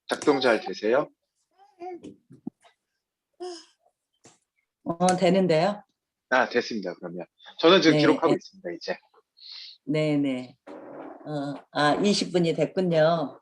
작동 잘 되세요? 되는데요. 아, 됐습니다. 그러면 저는 지금 네, 기록하고 있습니다. 이제. 네네. 20분이 됐군요.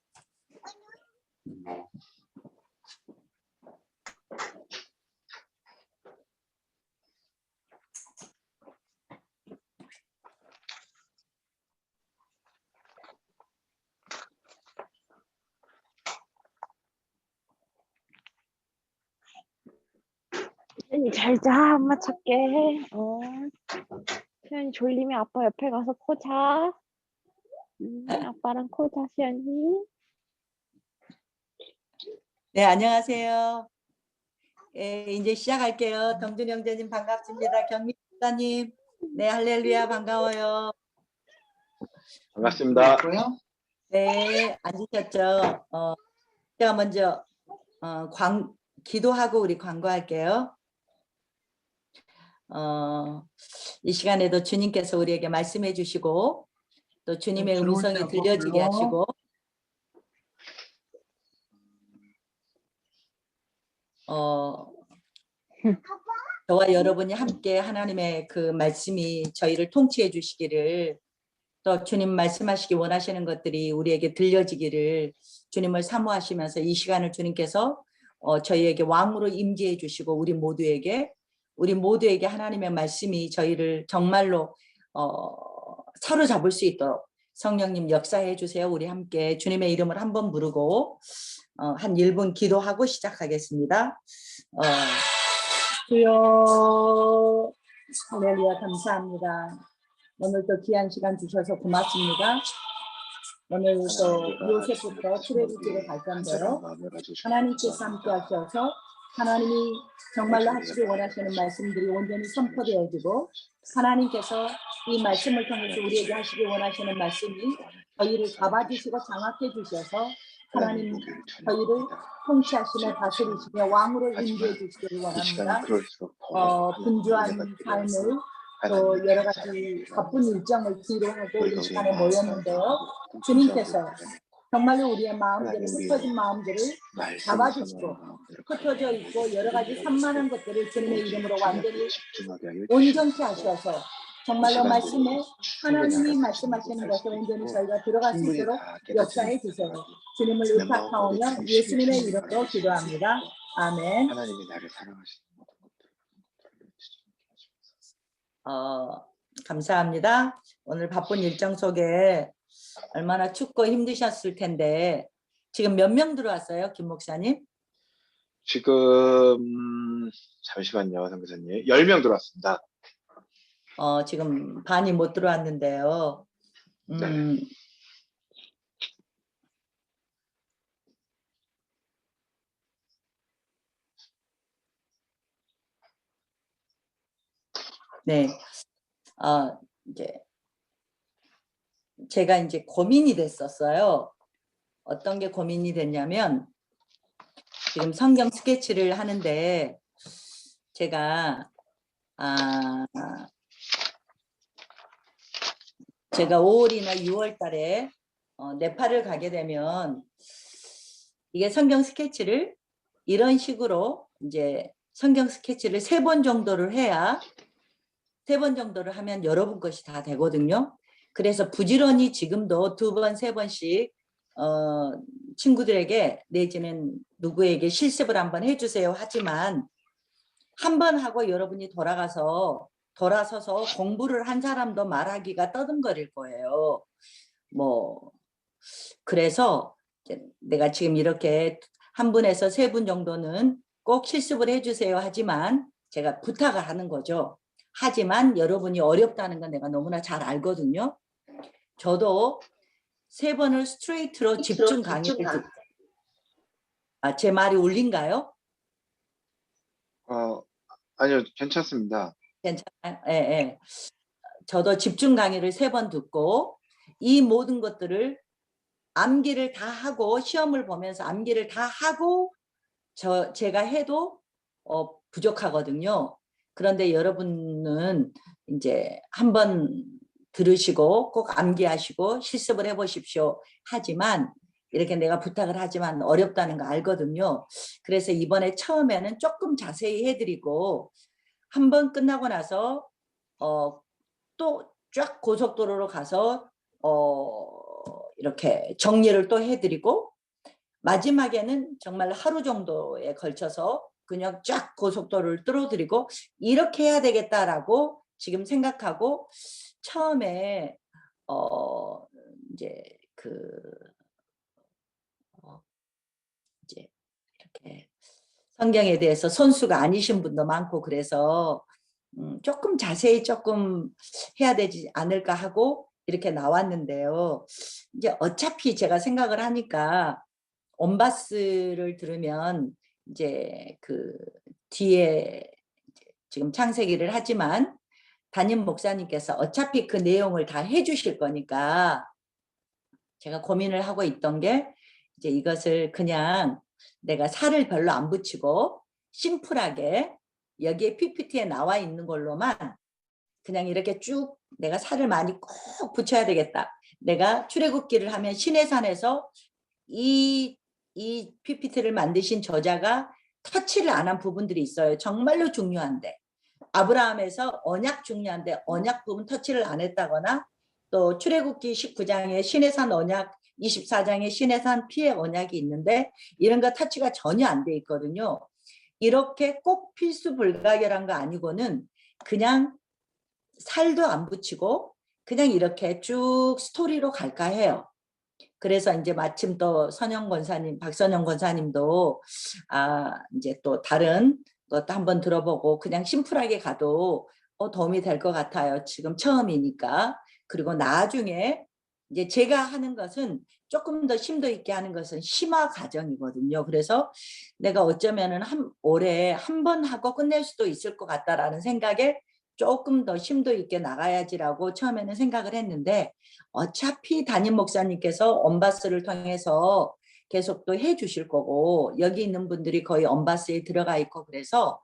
태연이 잘 자, 엄마 찾게 해. 태연이 졸리면 아빠 옆에 가서 코 자. 아빠랑 코 자, 태연이. 네, 안녕하세요. 이제 시작할게요. 덩준 형제님 반갑습니다. 경미 목사님. 네, 할렐루야 반가워요. 반갑습니다. 네, 앉으셨죠? 제가 먼저 기도하고 우리 광고할게요. 이 시간에도 주님께서 우리에게 말씀해 주시고 또 주님의 음성이 들려지게 하시고 저와 여러분이 함께 하나님의 그 말씀이 저희를 통치해 주시기를 또 주님 말씀하시기 원하시는 것들이 우리에게 들려지기를 주님을 사모하시면서 이 시간을 주님께서 저희에게 왕으로 임재해 주시고 우리 모두에게 하나님의 말씀이 저희를 정말로 사로잡을 수 있도록 성령님 역사해 주세요. 우리 함께 주님의 이름을 한번 부르고 한 1분 기도하고 시작하겠습니다. 주여 할렐루야 감사합니다. 오늘도 귀한 시간 주셔서 고맙습니다. 오늘도 요셉부터 출애굽기를 갈 건데요. 하나님께서 함께 하셔서 하나님이 정말로 하시기 원하시는 말씀들이 온전히 선포되어지고 하나님께서 이 말씀을 통해서 우리에게 하시기 원하시는 말씀이 저희를 잡아주시고 장악해 주셔서 하나님 저희를 통치하시며 다스리시며 왕으로 인도해 주시기를 원합니다. 분주한 삶을 또 여러 가지 바쁜 일정을 뒤로 하고 이 시간에 모였는데요. 주님께서 정말로 우리의 마음들을 흩어진 마음들을 잡아주시고 흩어져 있고 여러 가지 산만한 것들을 주님의 이름으로 완전히 온전케 하셔서 정말로 말씀에 하나님이 말씀하시는 것을 온전히 저희가 들어갈 수 있도록 역사해 주세요. 주님을 의탁하오며 예수님의 이름으로 기도합니다. 아멘. 하나님이 나를 사랑하시는 감사합니다. 오늘 바쁜 일정 속에 얼마나 춥고 힘드셨을 텐데 지금 몇 명 들어왔어요, 김 목사님? 지금 잠시만요, 선교사님. 10명 들어왔습니다. 지금 반이 못 들어왔는데요. 네. 이제 제가 이제 고민이 됐었어요. 어떤 게 고민이 됐냐면 지금 성경 스케치를 하는데 제가 5월이나 6월 달에 네팔을 가게 되면 이게 성경 스케치를 이런 식으로 이제 성경 스케치를 3번 정도를 해야 3번 정도를 하면 여러분 것이 다 되거든요. 그래서 부지런히 지금도 2번, 3번씩 친구들에게 내지는 누구에게 실습을 한번 해주세요 하지만 한 번 하고 여러분이 돌아서서 공부를 한 사람도 말하기가 떠듬거릴 거예요. 그래서 내가 지금 이렇게 한 분에서 3분 정도는 꼭 실습을 해주세요 하지만 제가 부탁을 하는 거죠. 하지만 여러분이 어렵다는 건 내가 너무나 잘 알거든요. 저도 3번을 스트레이트로 집중 강의를 듣고 제 말이 울린가요? 아니요, 괜찮습니다. 괜찮아요? 예. 저도 집중 강의를 3번 듣고 이 모든 것들을 암기를 다 하고 시험을 보면서 암기를 다 하고 제가 해도 부족하거든요. 그런데 여러분은 이제 한번 들으시고 꼭 암기하시고 실습을 해보십시오. 하지만 이렇게 내가 부탁을 하지만 어렵다는 거 알거든요. 그래서 이번에 처음에는 조금 자세히 해드리고 한 번 끝나고 나서 또 쫙 고속도로로 가서 이렇게 정리를 또 해드리고 마지막에는 정말 하루 정도에 걸쳐서 그냥 쫙 고속도로를 뚫어드리고 이렇게 해야 되겠다라고 지금 생각하고 처음에 이제 이제 이렇게 성경에 대해서 선수가 아니신 분도 많고 그래서 조금 자세히 조금 해야 되지 않을까 하고 이렇게 나왔는데요. 이제 어차피 제가 생각을 하니까 온바스를 들으면 이제 뒤에 지금 창세기를 하지만 담임 목사님께서 어차피 그 내용을 다 해주실 거니까 제가 고민을 하고 있던 게 이제 이것을 그냥 내가 살을 별로 안 붙이고 심플하게 여기에 PPT에 나와 있는 걸로만 그냥 이렇게 쭉 내가 살을 많이 꼭 붙여야 되겠다. 내가 출애굽기를 하면 시내산에서 이 PPT를 만드신 저자가 터치를 안 한 부분들이 있어요. 정말로 중요한데. 아브라함에서 언약 중요한데 언약 부분 터치를 안 했다거나 또 출애굽기 19장에 시내산 언약 24장에 시내산 피의 언약이 있는데 이런 거 터치가 전혀 안 돼 있거든요. 이렇게 꼭 필수 불가결한 거 아니고는 그냥 살도 안 붙이고 그냥 이렇게 쭉 스토리로 갈까 해요. 그래서 이제 마침 또 선영 권사님, 박선영 권사님도 이제 또 다른 것도 한번 들어보고 그냥 심플하게 가도 도움이 될 것 같아요. 지금 처음이니까. 그리고 나중에 이제 제가 하는 것은 조금 더 심도 있게 하는 것은 심화 과정이거든요. 그래서 내가 어쩌면은 올해 한 번 하고 끝낼 수도 있을 것 같다라는 생각에 조금 더 심도 있게 나가야지라고 처음에는 생각을 했는데 어차피 담임 목사님께서 언바스를 통해서 계속 또 해주실 거고 여기 있는 분들이 거의 언바스에 들어가 있고 그래서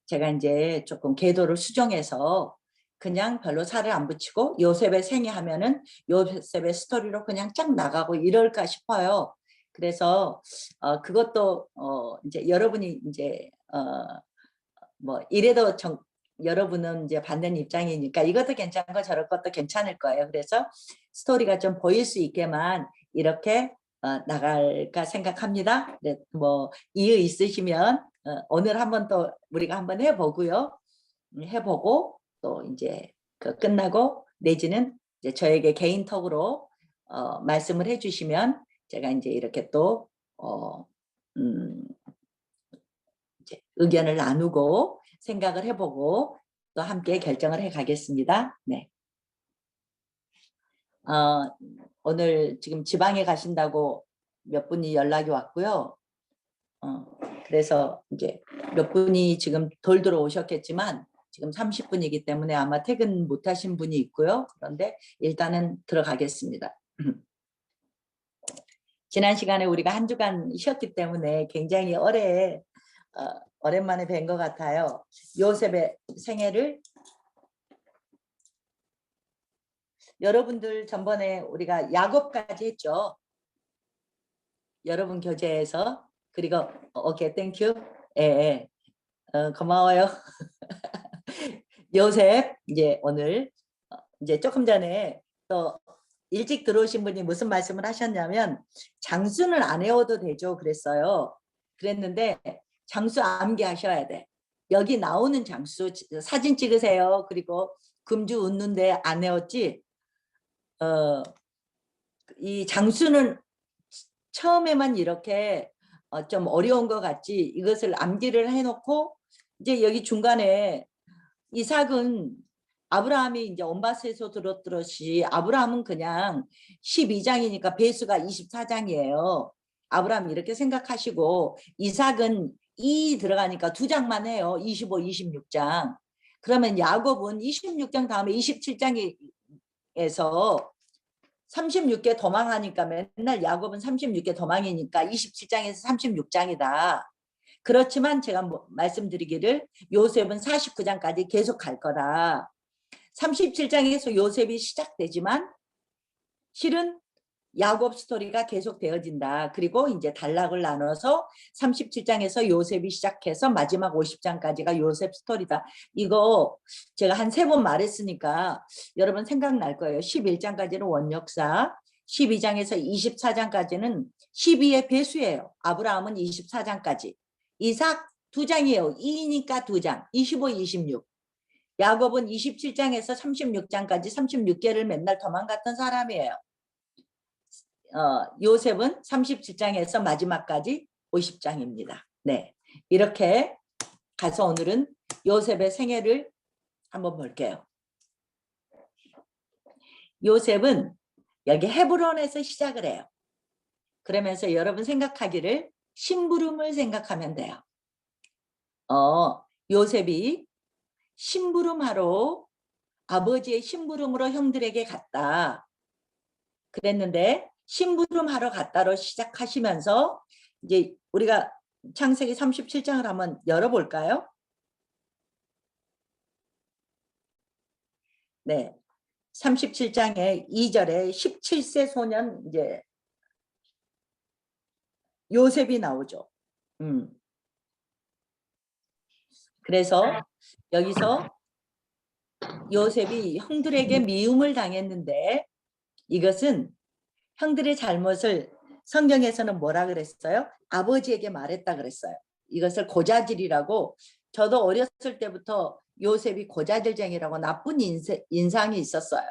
제가 이제 조금 궤도를 수정해서 그냥 별로 살을 안 붙이고 요셉의 생애 하면은 요셉의 스토리로 그냥 쫙 나가고 이럴까 싶어요. 그래서 그것도 이제 여러분이 이제 뭐 이래도 여러분은 이제 받는 입장이니까 이것도 괜찮고 저럴 것도 괜찮을 거예요. 그래서 스토리가 좀 보일 수 있게만 이렇게 나갈까 생각합니다. 네, 뭐 이유 있으시면 오늘 한번 또 우리가 한번 해보고요. 해보고 또 이제 끝나고 내지는 이제 저에게 개인톡으로 말씀을 해주시면 제가 이제 이렇게 또 이제 의견을 나누고 생각을 해보고 또 함께 결정을 해 가겠습니다. 네. 오늘 지금 지방에 가신다고 몇 분이 연락이 왔고요. 그래서 이제 몇 분이 지금 덜 들어오셨겠지만 지금 30분이기 때문에 아마 퇴근 못 하신 분이 있고요. 그런데 일단은 들어가겠습니다. 지난 시간에 우리가 한 주간 쉬었기 때문에 굉장히 오랜만에 뵌 것 같아요. 요셉의 생애를 여러분들 전번에 우리가 야곱까지 했죠. 여러분 교재에서. 그리고 오케이 땡큐. 예, 고마워요. 요셉 이제 오늘 이제 조금 전에 또 일찍 들어오신 분이 무슨 말씀을 하셨냐면 장수는 안 외워도 되죠 그랬어요. 그랬는데 장수 암기하셔야 돼. 여기 나오는 장수 사진 찍으세요. 그리고 금주 웃는데 안 외웠지. 이 장수는 처음에만 이렇게 좀 어려운 것 같지 이것을 암기를 해놓고 이제 여기 중간에 이삭은 아브라함이 이제 온바스에서 들었듯이 아브라함은 그냥 12장이니까 배수가 24장이에요. 아브라함 이렇게 생각하시고 이삭은 2 들어가니까 2장만 해요. 25, 26장. 그러면 야곱은 26장 다음에 27장에서 36개 도망하니까 맨날 야곱은 36개 도망이니까 27장에서 36장이다. 그렇지만 제가 말씀드리기를 요셉은 49장까지 계속 갈 거다. 37장에서 요셉이 시작되지만 실은 야곱 스토리가 계속 되어진다. 그리고 이제 단락을 나눠서 37장에서 요셉이 시작해서 마지막 50장까지가 요셉 스토리다. 이거 제가 한 3번 말했으니까 여러분 생각날 거예요. 11장까지는 원역사, 12장에서 24장까지는 12의 배수예요. 아브라함은 24장까지. 이삭 2장이에요. 2니까 2장. 25, 26. 야곱은 27장에서 36장까지 36개를 맨날 도망갔던 사람이에요. 요셉은 37장에서 마지막까지 50장입니다. 네, 이렇게 가서 오늘은 요셉의 생애를 한번 볼게요. 요셉은 여기 헤브론에서 시작을 해요. 그러면서 여러분 생각하기를 심부름을 생각하면 돼요. 요셉이 심부름하러 아버지의 심부름으로 형들에게 갔다. 그랬는데 심부름하러 갔다로 시작하시면서 이제 우리가 창세기 37장을 한번 열어볼까요? 네, 37장의 2절에 17세 소년 이제 요셉이 나오죠. 그래서 여기서 요셉이 형들에게 미움을 당했는데 이것은 형들의 잘못을 성경에서는 뭐라 그랬어요? 아버지에게 말했다 그랬어요. 이것을 고자질이라고. 저도 어렸을 때부터 요셉이 고자질쟁이라고 나쁜 인상이 있었어요.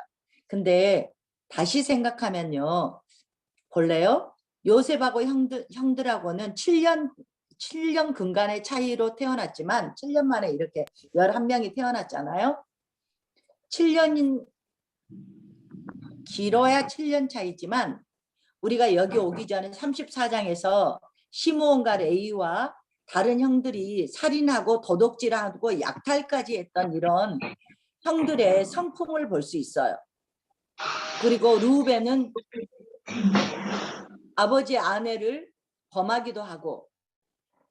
근데 다시 생각하면요. 볼래요? 요셉하고 형들하고는 7년 근간의 차이로 태어났지만 7년 만에 이렇게 11명이 태어났잖아요. 7년인 길어야 7년 차이지만 우리가 여기 오기 전에 34장에서 시므온과 레위와 다른 형들이 살인하고 도둑질하고 약탈까지 했던 이런 형들의 성품을 볼 수 있어요. 그리고 루벤은 아버지 아내를 범하기도 하고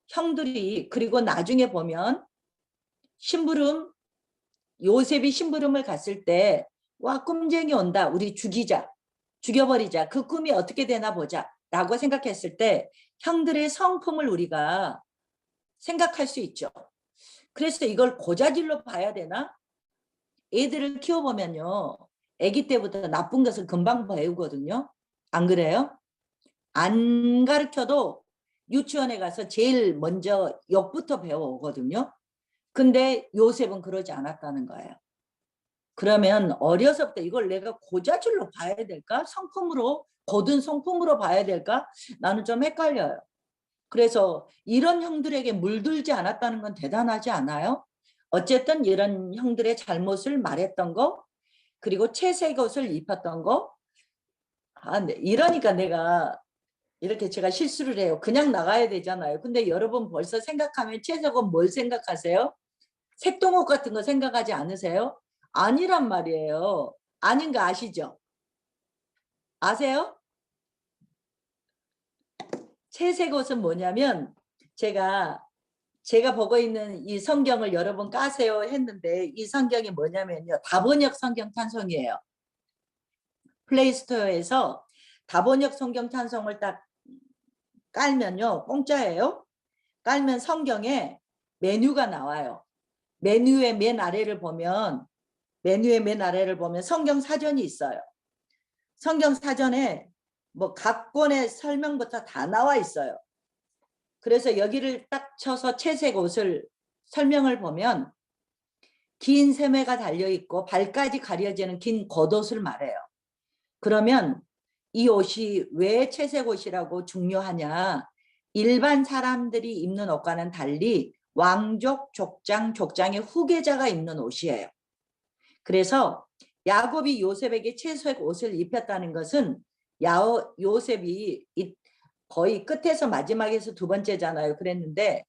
형들이 그리고 나중에 보면 심부름 요셉이 심부름을 갔을 때 와 꿈쟁이 온다 우리 죽이자 죽여버리자 그 꿈이 어떻게 되나 보자 라고 생각했을 때 형들의 성품을 우리가 생각할 수 있죠. 그래서 이걸 고자질로 봐야 되나? 애들을 키워보면요 아기 때부터 나쁜 것을 금방 배우거든요. 안 그래요? 안 가르쳐도 유치원에 가서 제일 먼저 욕부터 배워오거든요. 근데 요셉은 그러지 않았다는 거예요. 그러면 어려서부터 이걸 내가 고자질로 봐야 될까? 성품으로, 고든 성품으로 봐야 될까? 나는 좀 헷갈려요. 그래서 이런 형들에게 물들지 않았다는 건 대단하지 않아요? 어쨌든 이런 형들의 잘못을 말했던 거, 그리고 채색 옷을 입혔던 거, 네. 이러니까 내가 이렇게 제가 실수를 해요. 그냥 나가야 되잖아요. 근데 여러분 벌써 생각하면 채색 옷 뭘 생각하세요? 색동옷 같은 거 생각하지 않으세요? 아니란 말이에요. 아닌 거 아시죠? 아세요? 채색 옷은 뭐냐면 제가 보고 있는 이 성경을 여러분 까세요 했는데 이 성경이 뭐냐면요. 다번역 성경 찬송이에요. 플레이스토어에서 다번역 성경 찬송을 딱 깔면요. 공짜예요. 깔면 성경에 메뉴가 나와요. 메뉴의 맨 아래를 보면 성경 사전이 있어요. 성경 사전에 뭐 각 권의 설명부터 다 나와 있어요. 그래서 여기를 딱 쳐서 채색 옷을 설명을 보면 긴 세매가 달려있고 발까지 가려지는 긴 겉옷을 말해요. 그러면 이 옷이 왜 채색 옷이라고 중요하냐? 일반 사람들이 입는 옷과는 달리 왕족, 족장의 후계자가 입는 옷이에요. 그래서 야곱이 요셉에게 채색 옷을 입혔다는 것은 요셉이 거의 끝에서 마지막에서 두 번째잖아요. 그랬는데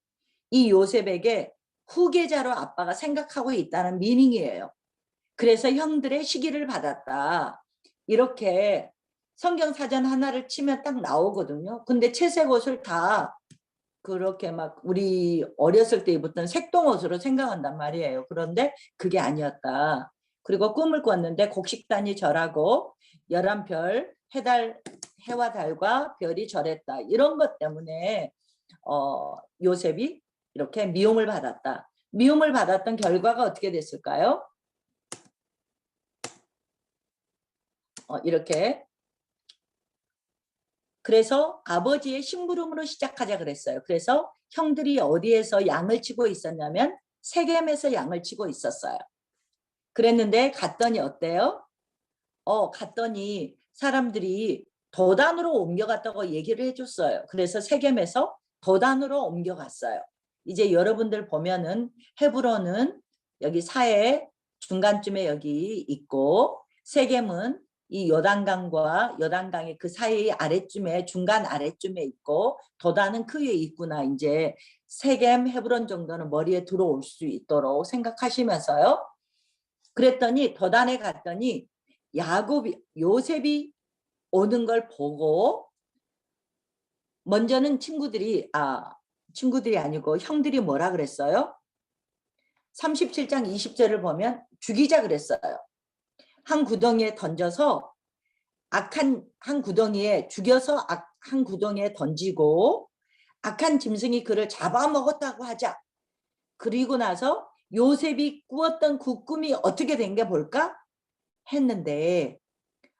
이 요셉에게 후계자로 아빠가 생각하고 있다는 미닝이에요. 그래서 형들의 시기를 받았다. 이렇게 성경 사전 하나를 치면 딱 나오거든요. 근데 채색 옷을 다 그렇게 막 우리 어렸을 때 입었던 색동옷으로 생각한단 말이에요. 그런데 그게 아니었다. 그리고 꿈을 꿨는데 곡식단이 절하고 11별 해달 해와 달과 별이 절했다. 이런 것 때문에 요셉이 이렇게 미움을 받았다. 미움을 받았던 결과가 어떻게 됐을까요? 이렇게. 그래서 아버지의 심부름으로 시작하자 그랬어요. 그래서 형들이 어디에서 양을 치고 있었냐면 세겜에서 양을 치고 있었어요. 그랬는데 갔더니 어때요? 갔더니 사람들이 도단으로 옮겨갔다고 얘기를 해줬어요. 그래서 세겜에서 도단으로 옮겨갔어요. 이제 여러분들 보면은 헤브론은 여기 사해 중간쯤에 여기 있고 세겜은 이 요단강의 그 사이 아래쯤에 중간 아래쯤에 있고 도단은 그 위에 있구나. 이제 세겜 헤브론 정도는 머리에 들어올 수 있도록 생각하시면서요. 그랬더니 도단에 갔더니 요셉이 오는 걸 보고 먼저는 친구들이 아니고 형들이 뭐라 그랬어요? 37장 20절을 보면 죽이자 그랬어요. 한 구덩이에 던져서 한 구덩이에 죽여서 한 구덩이에 던지고 악한 짐승이 그를 잡아먹었다고 하자. 그리고 나서 요셉이 꾸었던 그 꿈이 어떻게 된 게 볼까? 했는데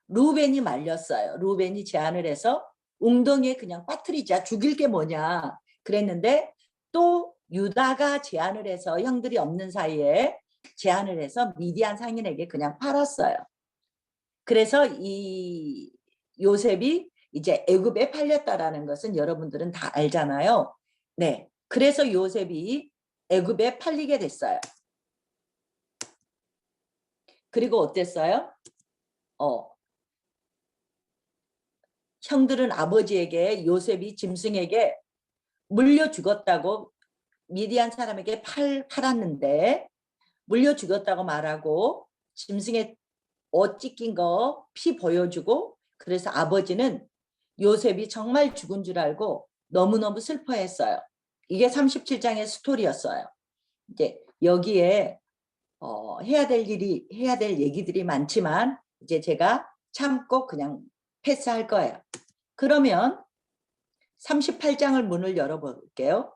루벤이 말렸어요. 루벤이 제안을 해서 웅덩이에 그냥 빠뜨리자. 죽일 게 뭐냐. 그랬는데 또 유다가 제안을 해서 형들이 없는 사이에 제안을 해서 미디안 상인에게 그냥 팔았어요. 그래서 이 요셉이 이제 애굽에 팔렸다라는 것은 여러분들은 다 알잖아요. 네, 그래서 요셉이 애굽에 팔리게 됐어요. 그리고 어땠어요? 형들은 아버지에게 요셉이 짐승에게 물려 죽었다고 미디안 사람에게 팔았는데 물려 죽었다고 말하고 짐승에 옷 찢긴 거 피 보여주고 그래서 아버지는 요셉이 정말 죽은 줄 알고 너무너무 슬퍼했어요. 이게 37장의 스토리였어요. 이제 여기에 해야 될 얘기들이 많지만 이제 제가 참고 그냥 패스할 거예요. 그러면 38장을 문을 열어볼게요.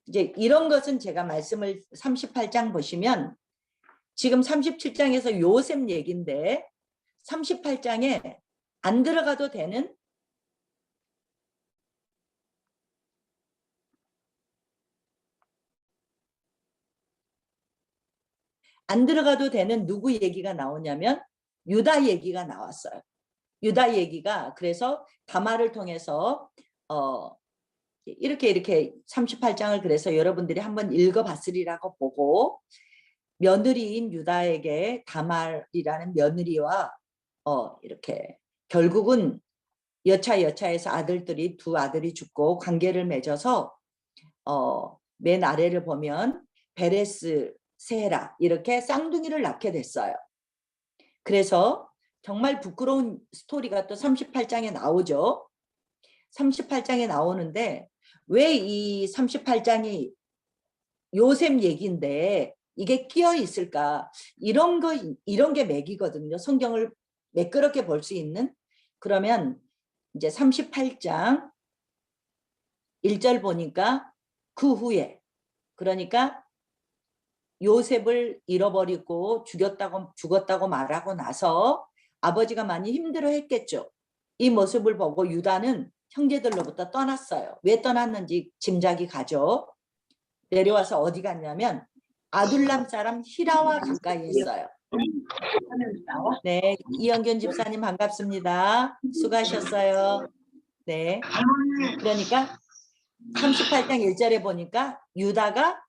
이제 이런 것은 제가 말씀을 38장 보시면 지금 37장에서 요셉 얘기인데 38장에 안 들어가도 되는 누구 얘기가 나오냐면 유다 얘기가 나왔어요. 유다 얘기가 그래서 다말을 통해서 이렇게 38장을 그래서 여러분들이 한번 읽어봤으리라고 보고 며느리인 유다에게 다말이라는 며느리와 이렇게 결국은 여차여차해서 두 아들이 죽고 관계를 맺어서 맨 아래를 보면 베레스, 세라 이렇게 쌍둥이를 낳게 됐어요. 그래서 정말 부끄러운 스토리가 또 38장에 나오죠. 38장에 나오는데 왜 이 38장이 요셉 얘기인데 이게 끼어 있을까? 이런 게 맥이거든요. 성경을 매끄럽게 볼 수 있는. 그러면 이제 38장 1절 보니까 그 후에 그러니까 요셉을 잃어버리고 죽었다고 말하고 나서 아버지가 많이 힘들어했겠죠. 이 모습을 보고 유다는 형제들로부터 떠났어요. 왜 떠났는지 짐작이 가죠. 내려와서 어디 갔냐면 아둘람 사람 히라와 가까이 있어요. 네, 이영견 집사님 반갑습니다. 수고하셨어요. 네, 그러니까 38장 1절에 보니까 유다가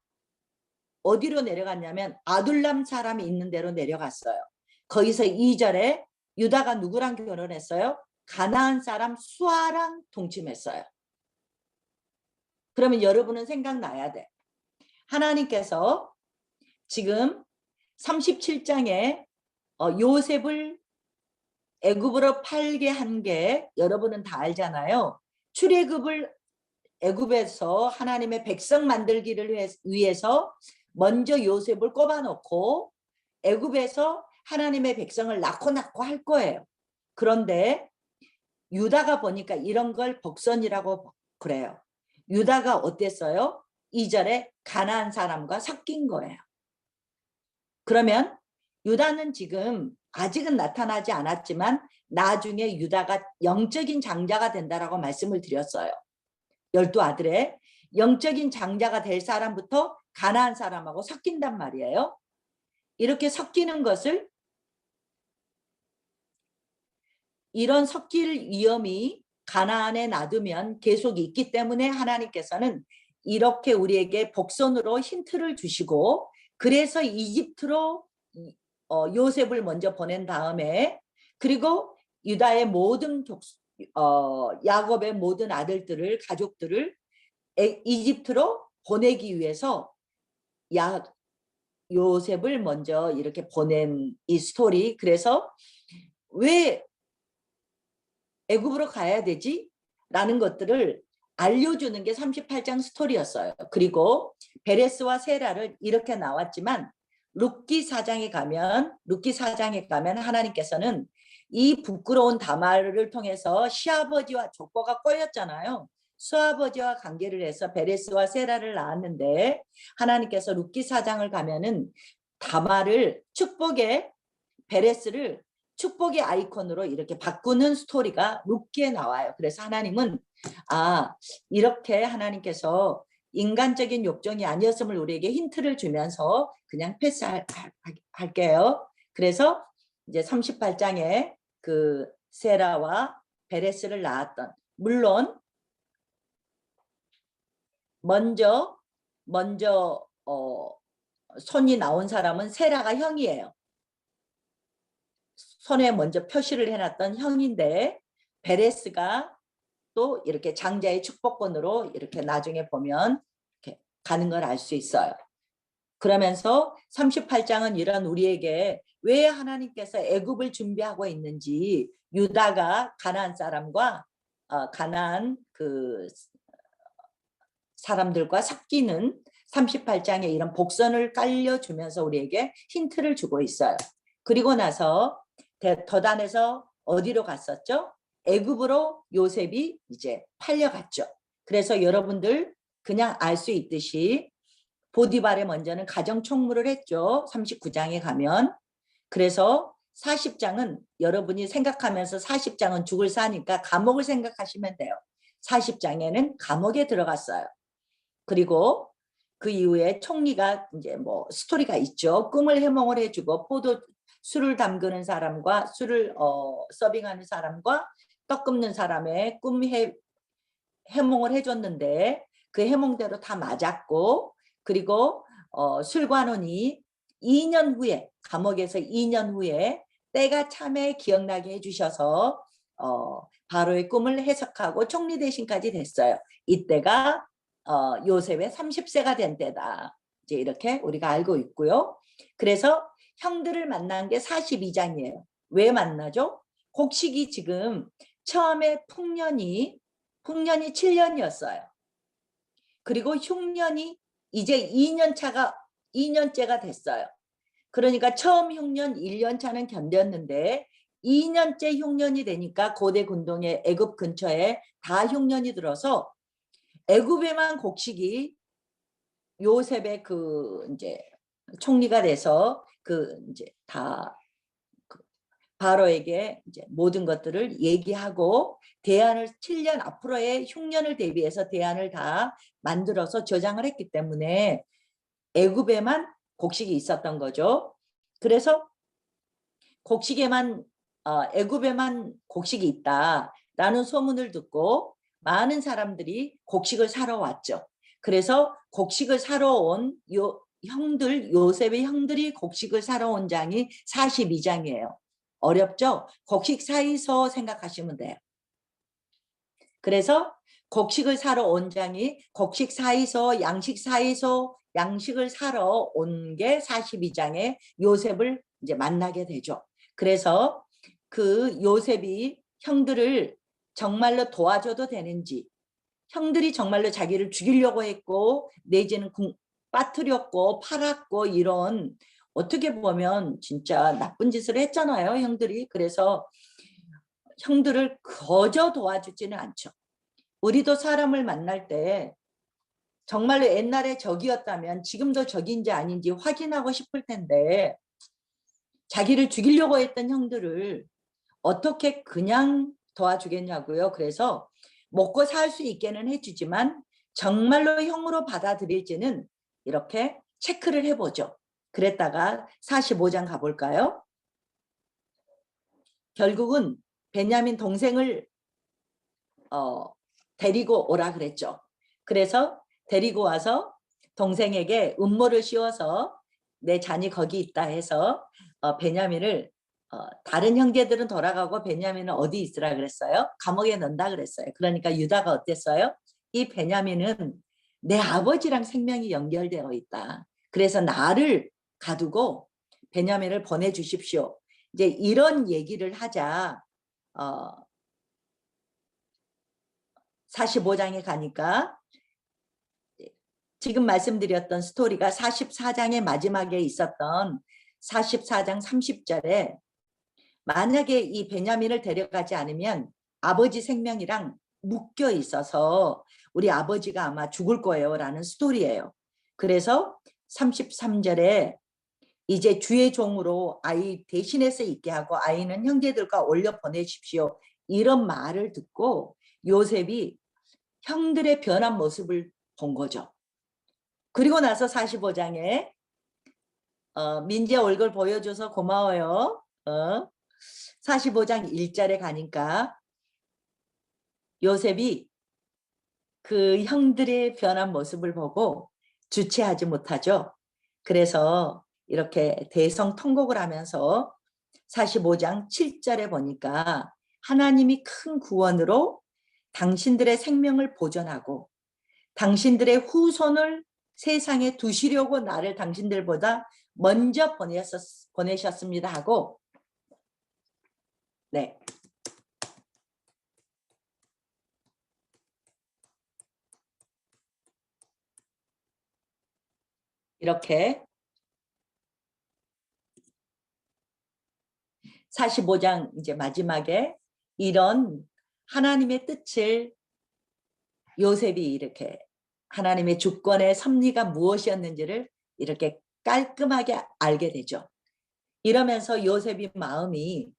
어디로 내려갔냐면 아둘람 사람이 있는 데로 내려갔어요. 거기서 2절에 유다가 누구랑 결혼했어요? 가나안 사람 수아랑 동침했어요. 그러면 여러분은 생각나야 돼. 하나님께서 지금 37장에 요셉을 애굽으로 팔게 한 게 여러분은 다 알잖아요. 출애굽을 애굽에서 하나님의 백성 만들기를 위해서 먼저 요셉을 꼽아놓고 애굽에서 하나님의 백성을 낳고 할 거예요. 그런데 유다가 보니까 이런 걸 복선이라고 그래요. 유다가 어땠어요? 2절에 가나안 사람과 섞인 거예요. 그러면 유다는 지금 아직은 나타나지 않았지만 나중에 유다가 영적인 장자가 된다라고 말씀을 드렸어요. 12아들의 영적인 장자가 될 사람부터 가나안 사람하고 섞인단 말이에요. 이렇게 섞이는 것을 이런 섞일 위험이 가나안에 놔두면 계속 있기 때문에 하나님께서는 이렇게 우리에게 복선으로 힌트를 주시고 그래서 이집트로 요셉을 먼저 보낸 다음에 그리고 유다의 모든 야곱의 모든 아들들을 가족들을 이집트로 보내기 위해서 요셉을 먼저 이렇게 보낸 이 스토리. 그래서 왜 애굽으로 가야 되지? 라는 것들을 알려주는 게 38장 스토리였어요. 그리고 베레스와 세라를 이렇게 나왔지만 룻기 4장에 가면 하나님께서는 이 부끄러운 다말을 통해서 시아버지와 족보가 꼬였잖아요. 수아버지와 관계를 해서 베레스와 세라를 낳았는데 하나님께서 룻기 4장을 가면은 다말을 축복의 베레스를 축복의 아이콘으로 이렇게 바꾸는 스토리가 룻기에 나와요. 그래서 하나님은 이렇게 하나님께서 인간적인 욕정이 아니었음을 우리에게 힌트를 주면서 그냥 패스할게요. 그래서 이제 38장에 그 세라와 베레스를 낳았던, 물론 먼저 손이 나온 사람은 세라가 형이에요. 손에 먼저 표시를 해놨던 형인데 베레스가 또 이렇게 장자의 축복권으로 이렇게 나중에 보면 이렇게 가는 걸 알 수 있어요. 그러면서 38장은 이런 우리에게 왜 하나님께서 애굽을 준비하고 있는지, 유다가 가나안 사람과 가나안 그 사람들과 섞이는 38장에 이런 복선을 깔려주면서 우리에게 힌트를 주고 있어요. 그리고 나서 더단에서 어디로 갔었죠? 애굽으로 요셉이 이제 팔려갔죠. 그래서 여러분들 그냥 알 수 있듯이 보디발에 먼저는 가정총무를 했죠. 39장에 가면. 그래서 40장은 여러분이 생각하면서 40장은 죽을 사니까 감옥을 생각하시면 돼요. 40장에는 감옥에 들어갔어요. 그리고 그 이후에 총리가 이제 뭐 스토리가 있죠. 꿈을 해몽을 해주고 술을 담그는 사람과 술을 서빙하는 사람과 떡 굽는 사람의 꿈 해몽을 해줬는데 그 해몽대로 다 맞았고, 그리고 술관원이 2년 후에 감옥에서 2년 후에 때가 참에 기억나게 해주셔서 바로의 꿈을 해석하고 총리 대신까지 됐어요. 이때가 요셉의 30세가 된 때다. 이제 이렇게 우리가 알고 있고요. 그래서 형들을 만난 게 42장이에요. 왜 만나죠? 곡식이 지금 처음에 풍년이 7년이었어요. 그리고 흉년이 이제 2년째가 됐어요. 그러니까 처음 흉년 1년차는 견뎠는데 2년째 흉년이 되니까 고대 군동의 애굽 근처에 다 흉년이 들어서 애굽에만 곡식이 요셉의 그 이제 총리가 돼서 그 이제 다 바로에게 이제 모든 것들을 얘기하고 대안을 7년 앞으로의 흉년을 대비해서 대안을 다 만들어서 저장을 했기 때문에 애굽에만 곡식이 있었던 거죠. 그래서 애굽에만 곡식이 있다라는 소문을 듣고 많은 사람들이 곡식을 사러 왔죠. 그래서 곡식을 사러 온 요셉의 형들이 곡식을 사러 온 장이 42장이에요. 어렵죠? 곡식 사이서 생각하시면 돼요. 그래서 곡식을 사러 온 장이 곡식 사이서, 양식 사이서, 양식을 사러 온 게 42장에 요셉을 이제 만나게 되죠. 그래서 그 요셉이 형들을 정말로 도와줘도 되는지, 형들이 정말로 자기를 죽이려고 했고 내지는 빠뜨렸고 팔았고 이런 어떻게 보면 진짜 나쁜 짓을 했잖아요, 형들이. 그래서 형들을 거저 도와주지는 않죠. 우리도 사람을 만날 때 정말로 옛날에 적이었다면 지금도 적인지 아닌지 확인하고 싶을 텐데 자기를 죽이려고 했던 형들을 어떻게 그냥 도와주겠냐고요. 그래서 먹고 살 수 있게는 해주지만 정말로 형으로 받아들일지는 이렇게 체크를 해보죠. 그랬다가 45장 가볼까요? 결국은 베냐민 동생을 데리고 오라 그랬죠. 그래서 데리고 와서 동생에게 음모를 씌워서 내 잔이 거기 있다 해서 베냐민을 다른 형제들은 돌아가고 베냐민은 어디 있으라 그랬어요? 감옥에 넣는다 그랬어요. 그러니까 유다가 어땠어요? 이 베냐민은 내 아버지랑 생명이 연결되어 있다. 그래서 나를 가두고 베냐민을 보내주십시오. 이제 이런 얘기를 하자 45장에 가니까 지금 말씀드렸던 스토리가 44장의 마지막에 있었던 44장 30절에 만약에 이 베냐민을 데려가지 않으면 아버지 생명이랑 묶여 있어서 우리 아버지가 아마 죽을 거예요 라는 스토리예요. 그래서 33절에 이제 주의 종으로 아이 대신해서 있게 하고 아이는 형제들과 올려 보내십시오. 이런 말을 듣고 요셉이 형들의 변한 모습을 본 거죠. 그리고 나서 45장에 민재 얼굴 보여줘서 고마워요. 45장 1절에 가니까 요셉이 그 형들의 변한 모습을 보고 주체하지 못하죠. 그래서 이렇게 대성통곡을 하면서 45장 7절에 보니까 하나님이 큰 구원으로 당신들의 생명을 보존하고 당신들의 후손을 세상에 두시려고 나를 당신들보다 먼저 보내셨습니다 하고 네. 이렇게 45장 이제 마지막에 이런 하나님의 뜻을 요셉이 이렇게 하나님의 주권의 섭리가 무엇이었는지를 이렇게 깔끔하게 알게 되죠. 이러면서 요셉의 마음이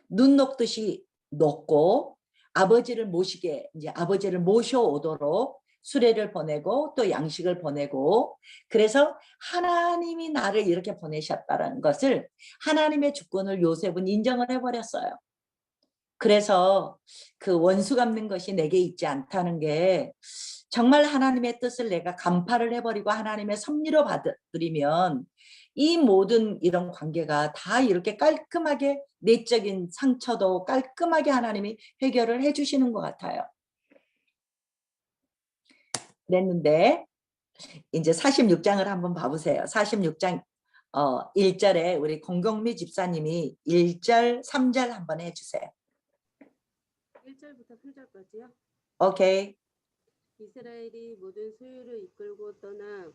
눈 녹듯이 녹고 아버지를 모시게 이제 아버지를 모셔오도록 수레를 보내고 또 양식을 보내고 그래서 하나님이 나를 이렇게 보내셨다는 것을 하나님의 주권을 요셉은 인정을 해버렸어요. 그래서 그 원수 갚는 것이 내게 있지 않다는 게 정말 하나님의 뜻을 내가 간파를 해버리고 하나님의 섭리로 받아들이면 이 모든 이런 관계가 다 이렇게 깔끔하게 내적인 상처도 깔끔하게 하나님이 해결을 해주시는 것 같아요. 그랬는데 이제 46장을 한번 봐보세요. 46장 1절에 우리 공경미 집사님이 1절, 3절 한번 해주세요. 1절부터 3절까지요? 오케이. 이스라엘이 모든 소유를 이끌고 떠나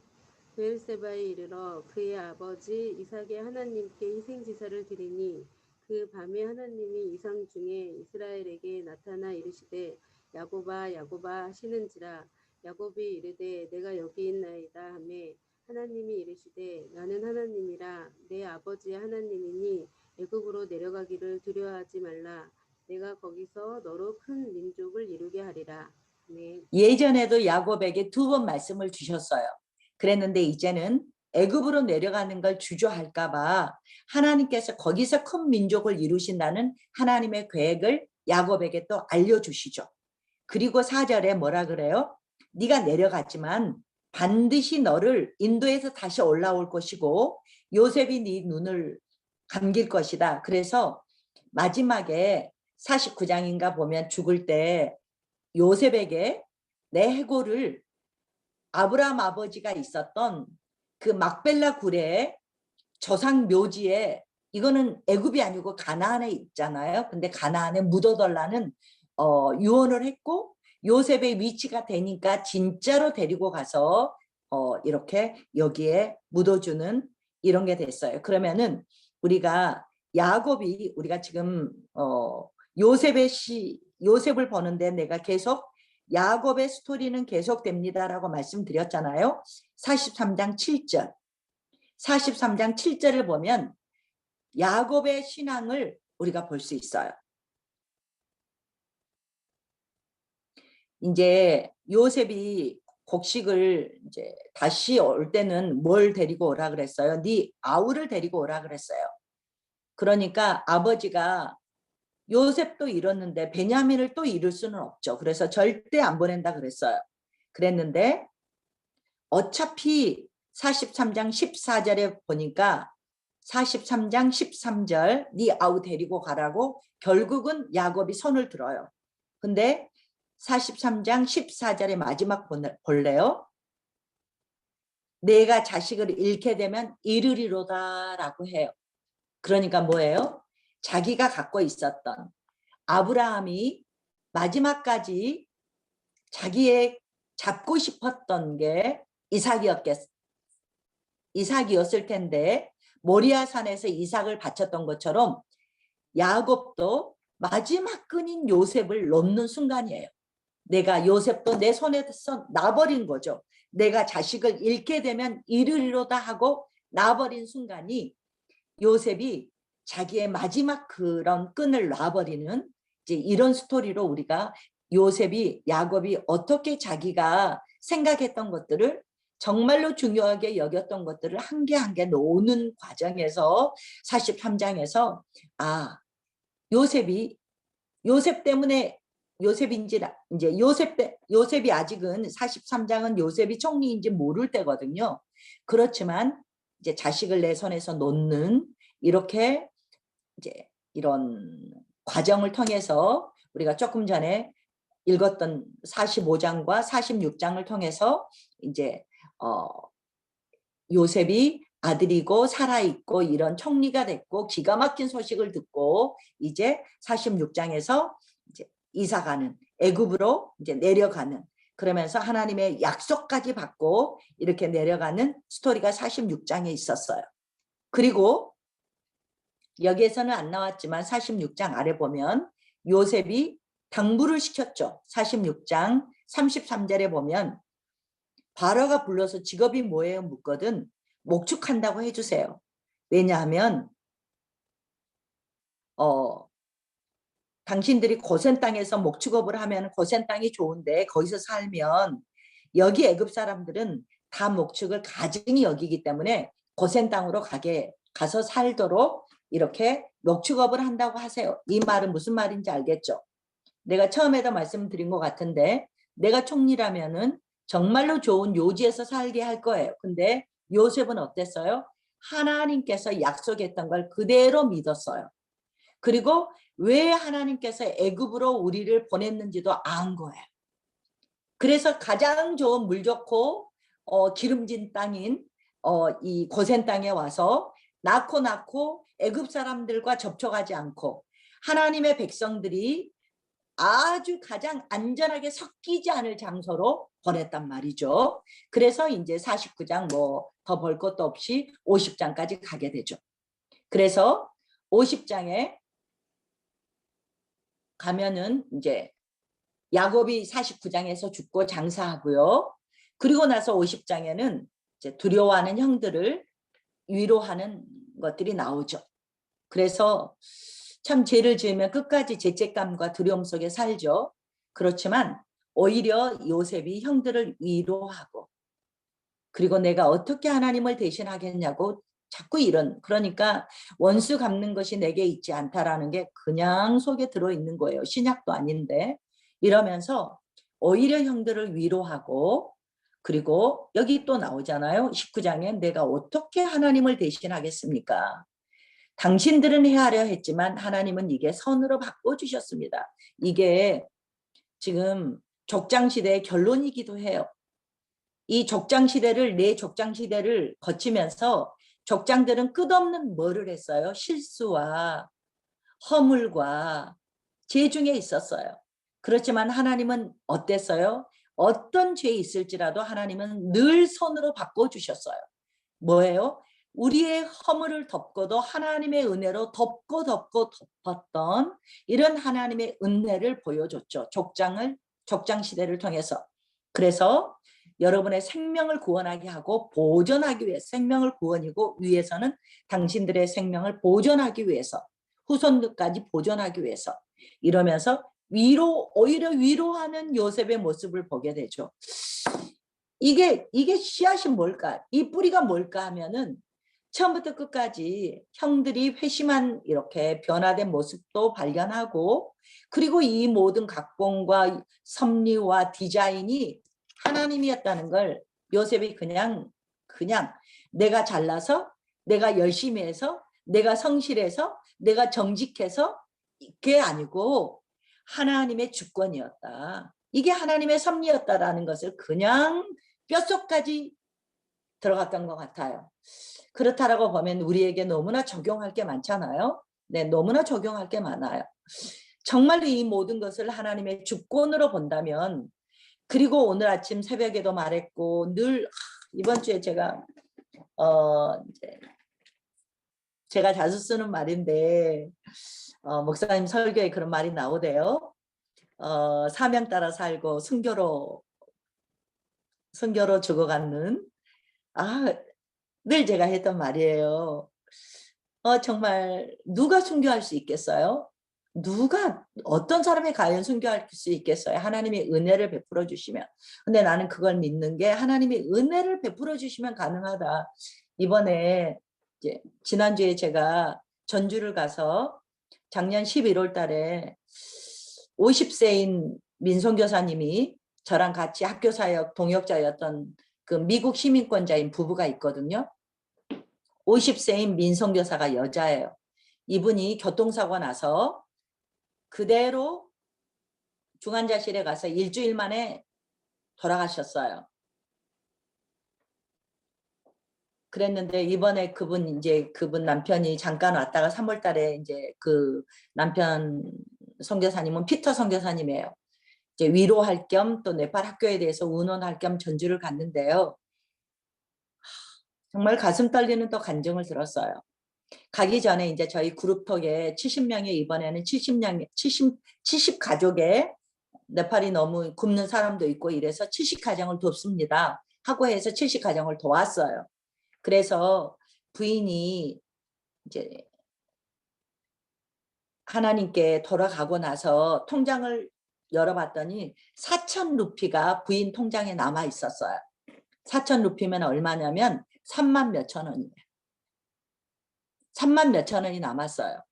브엘세바에 이르러 그의 아버지 이삭의 하나님께 희생제사를 드리니 그 밤에 하나님이 이상 중에 이스라엘에게 나타나 이르시되 야곱아 야곱아 하시는지라 야곱이 이르되 내가 여기 있나이다 하매 하나님이 이르시되 나는 하나님이라 내 아버지의 하나님이니 애굽으로 내려가기를 두려워하지 말라 내가 거기서 너로 큰 민족을 이루게 하리라. 네. 예전에도 야곱에게 2번 말씀을 주셨어요. 그랬는데 이제는 애굽으로 내려가는 걸 주저할까 봐 하나님께서 거기서 큰 민족을 이루신다는 하나님의 계획을 야곱에게 또 알려주시죠. 그리고 4절에 뭐라 그래요? 네가 내려갔지만 반드시 너를 인도에서 다시 올라올 것이고 요셉이 네 눈을 감길 것이다. 그래서 마지막에 49장인가 보면 죽을 때 요셉에게 내 해골을 아브라함 아버지가 있었던 그 막벨라 굴의 조상 묘지에 이거는 애굽이 아니고 가나안에 있잖아요. 근데 가나안에 묻어달라는 유언을 했고 요셉의 위치가 되니까 진짜로 데리고 가서 이렇게 여기에 묻어주는 이런 게 됐어요. 그러면은 우리가 야곱이 우리가 지금 요셉을 보는데 내가 계속 야곱의 스토리는 계속됩니다라고 말씀드렸잖아요. 43장 7절. 43장 7절을 보면 야곱의 신앙을 우리가 볼 수 있어요. 이제 요셉이 곡식을 이제 다시 올 때는 뭘 데리고 오라 그랬어요? 네 아우를 데리고 오라 그랬어요. 그러니까 아버지가 요셉도 잃었는데 베냐민을 또 잃을 수는 없죠. 그래서 절대 안 보낸다 그랬어요. 그랬는데 어차피 43장 14절에 보니까 43장 13절 네 아우 데리고 가라고 결국은 야곱이 손을 들어요. 근데 43장 14절의 마지막 볼래요? 내가 자식을 잃게 되면 잃으리로다 라고 해요. 그러니까 뭐예요? 자기가 갖고 있었던 아브라함이 마지막까지 자기의 잡고 싶었던 게 이삭이었을 텐데 모리아 산에서 이삭을 바쳤던 것처럼 야곱도 마지막 끈인 요셉을 놓는 순간이에요. 내가 요셉도 내 손에서 놔버린 거죠. 내가 자식을 잃게 되면 잃으리로다 하고 놔버린 순간이 요셉이 자기의 마지막 그런 끈을 놔버리는 이제 이런 스토리로 우리가 야곱이 어떻게 자기가 생각했던 것들을 정말로 중요하게 여겼던 것들을 한 개 한 개 놓는 과정에서 43장에서 요셉 때문에 요셉이 아직은 43장은 요셉이 총리인지 모를 때거든요. 그렇지만 이제 자식을 내 손에서 놓는 이렇게 이제 이런 과정을 통해서 우리가 조금 전에 읽었던 45장과 46장을 통해서 이제 요셉이 아들이고 살아있고 이런 총리가 됐고 기가 막힌 소식을 듣고 이제 46장에서 이제 이사가는 애굽으로 이제 내려가는 그러면서 하나님의 약속까지 받고 이렇게 내려가는 스토리가 46장에 있었어요. 그리고 여기에서는 안 나왔지만 46장 아래 보면 요셉이 당부를 시켰죠. 46장 33절에 보면 바로가 불러서 직업이 뭐예요? 묻거든 목축한다고 해주세요. 왜냐하면 당신들이 고센 땅에서 목축업을 하면 고센 땅이 좋은데 거기서 살면 여기 애굽 사람들은 다 목축을 가증히 여기기 때문에 고센 땅으로 가서 살도록 이렇게 목축업을 한다고 하세요. 이 말은 무슨 말인지 알겠죠? 내가 처음에도 말씀드린 것 같은데 내가 총리라면은 정말로 좋은 요지에서 살게 할 거예요. 근데 요셉은 어땠어요? 하나님께서 약속했던 걸 그대로 믿었어요. 그리고 왜 하나님께서 애굽으로 우리를 보냈는지도 안 거예요. 그래서 가장 좋은 물 좋고 기름진 땅인 이 고센 땅에 와서 낳고 애굽 사람들과 접촉하지 않고 하나님의 백성들이 아주 가장 안전하게 섞이지 않을 장소로 보냈단 말이죠. 그래서 이제 49장 뭐 더 볼 것도 없이 50장까지 가게 되죠. 그래서 50장에 가면은 이제 야곱이 49장에서 죽고 장사하고요. 그리고 나서 50장에는 이제 두려워하는 형들을 위로하는 것들이 나오죠. 그래서 참 죄를 지으면 끝까지 죄책감과 두려움 속에 살죠. 그렇지만 오히려 요셉이 형들을 위로하고 그리고 내가 어떻게 하나님을 대신하겠냐고 자꾸 그러니까 원수 갚는 것이 내게 있지 않다라는 게 그냥 속에 들어있는 거예요. 신약도 아닌데 이러면서 오히려 형들을 위로하고 그리고 여기 또 나오잖아요. 19장에 내가 어떻게 하나님을 대신하겠습니까? 당신들은 헤아려 했지만 하나님은 이게 선으로 바꿔주셨습니다. 이게 지금 족장시대의 결론이기도 해요. 이 족장시대를 내 족장시대를 거치면서 족장들은 끝없는 뭐를 했어요? 실수와 허물과 죄 중에 있었어요. 그렇지만 하나님은 어땠어요? 어떤 죄 있을지라도 하나님은 늘 선으로 바꿔주셨어요. 뭐예요? 우리의 허물을 덮고도 하나님의 은혜로 덮고 덮었던 이런 하나님의 은혜를 보여줬죠. 족장 시대를 통해서. 그래서 여러분의 생명을 구원하게 하고 보존하기 위해 생명을 구원이고 위해서는 당신들의 생명을 보존하기 위해서 후손들까지 보존하기 위해서 이러면서 오히려 위로하는 요셉의 모습을 보게 되죠. 이게 씨앗이 뭘까? 이 뿌리가 뭘까 하면은 처음부터 끝까지 형들이 회심한 이렇게 변화된 모습도 발견하고 그리고 이 모든 각본과 섭리와 디자인이 하나님이었다는 걸 요셉이 그냥 내가 잘나서 내가 열심히 해서 내가 성실해서 내가 정직해서 그게 아니고 하나님의 주권이었다. 이게 하나님의 섭리였다라는 것을 그냥 뼛속까지 들어갔던 것 같아요. 그렇다라고 보면 우리에게 너무나 적용할 게 많잖아요. 네, 너무나 적용할 게 많아요. 정말로 이 모든 것을 하나님의 주권으로 본다면 그리고 오늘 아침 새벽에도 말했고 늘 이번 주에 제가 이제 제가 자주 쓰는 말인데 목사님 설교에 그런 말이 나오대요. 사명 따라 살고 순교로 죽어가는 늘 제가 했던 말이에요. 정말 누가 순교할 수 있겠어요? 어떤 사람이 과연 순교할 수 있겠어요? 하나님의 은혜를 베풀어 주시면. 근데 나는 그걸 믿는 게 하나님의 은혜를 베풀어 주시면 가능하다. 이번에 이제 지난주에 제가 전주를 가서 작년 11월 달에 50세인 민송교사님이 저랑 같이 학교 사역 동역자였던 그 미국 시민권자인 부부가 있거든요. 50세인 민송교사가 여자예요. 이분이 교통사고 나서 그대로 중환자실에 가서 일주일 만에 돌아가셨어요. 그랬는데 이번에 그분 남편이 잠깐 왔다가 3월 달에 이제 그 남편 선교사님은 피터 선교사님이에요. 이제 위로할 겸 또 네팔 학교에 대해서 의논할 겸 전주를 갔는데요. 정말 가슴 떨리는 또 간증을 들었어요. 가기 전에 이제 저희 그룹톡에 70명에 이번에는 70 가족에 네팔이 너무 굶는 사람도 있고 이래서 70 가정을 돕습니다. 하고 해서 70 가정을 도왔어요. 그래서 부인이 이제 하나님께 돌아가고 나서 통장을 열어봤더니 4천 루피가 부인 통장에 남아 있었어요. 4천 루피면 얼마냐면 3만 몇천 원이에요. 3만 몇천 원이 남았어요.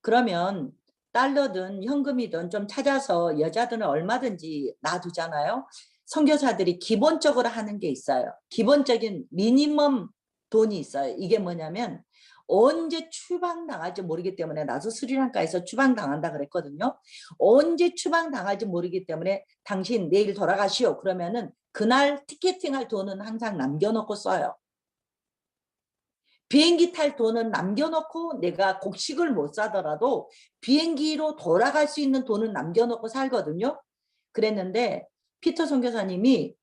그러면 달러든 현금이든 좀 찾아서 여자들은 얼마든지 놔두잖아요. 선교사들이 기본적으로 하는 게 있어요. 기본적인 미니멈 돈이 있어요. 이게 뭐냐면 언제 추방당할지 모르기 때문에 나도 스리랑카에서 추방당한다 그랬거든요. 언제 추방당할지 모르기 때문에 당신 내일 돌아가시오. 그러면은 그날 티켓팅할 돈은 항상 남겨놓고 써요. 비행기 탈 돈은 남겨놓고 내가 곡식을 못 사더라도 비행기로 돌아갈 수 있는 돈은 남겨놓고 살거든요. 그랬는데 피터 선교사님이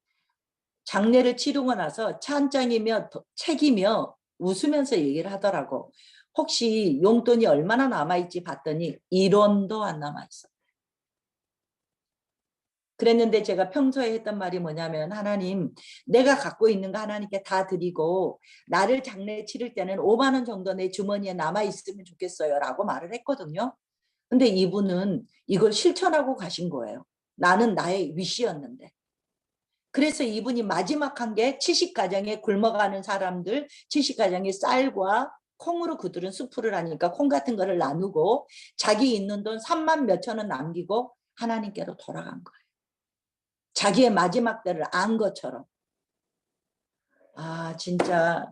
장례를 치르고 나서 차 한 장이며 책이며 웃으면서 얘기를 하더라고. 혹시 용돈이 얼마나 남아있지 봤더니 1원도 안 남아있어. 그랬는데 제가 평소에 했던 말이 뭐냐면 하나님 내가 갖고 있는 거 하나님께 다 드리고 나를 장례 치를 때는 5만 원 정도 내 주머니에 남아있으면 좋겠어요 라고 말을 했거든요. 근데 이분은 이걸 실천하고 가신 거예요. 나는 나의 위시였는데. 그래서 이분이 마지막 한 게 70가정에 굶어가는 사람들 70가정이 쌀과 콩으로 그들은 수프를 하니까 콩 같은 거를 나누고 자기 있는 돈 3만 몇천 원 남기고 하나님께로 돌아간 거예요. 자기의 마지막 때를 안 것처럼. 진짜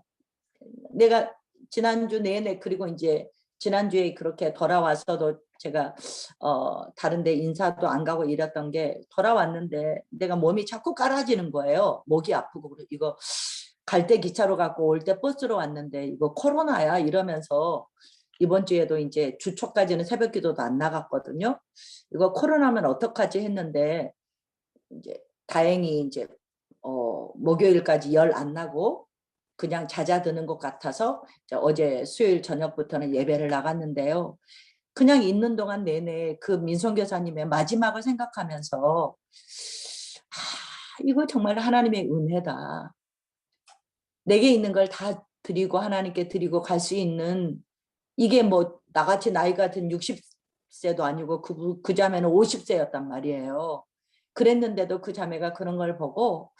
내가 지난주 내내 그리고 이제 지난주에 그렇게 돌아와서도 제가 다른 데 인사도 안 가고 이랬던 게 돌아왔는데 내가 몸이 자꾸 깔아지는 거예요. 목이 아프고 이거 갈 때 기차로 갔고 올 때 버스로 왔는데 이거 코로나야 이러면서 이번 주에도 이제 주초까지는 새벽 기도도 안 나갔거든요. 이거 코로나면 어떡하지 했는데 이제 다행히 이제 목요일까지 열 안 나고 그냥 잦아드는 것 같아서 어제 수요일 저녁부터는 예배를 나갔는데요. 그냥 있는 동안 내내 그 민성교사님의 마지막을 생각하면서 이거 정말 하나님의 은혜다. 내게 있는 걸 다 드리고 하나님께 드리고 갈 수 있는 이게 뭐 나같이 나이가 든 60세도 아니고 그 자매는 50세였단 말이에요. 그랬는데도 그 자매가 그런 걸 보고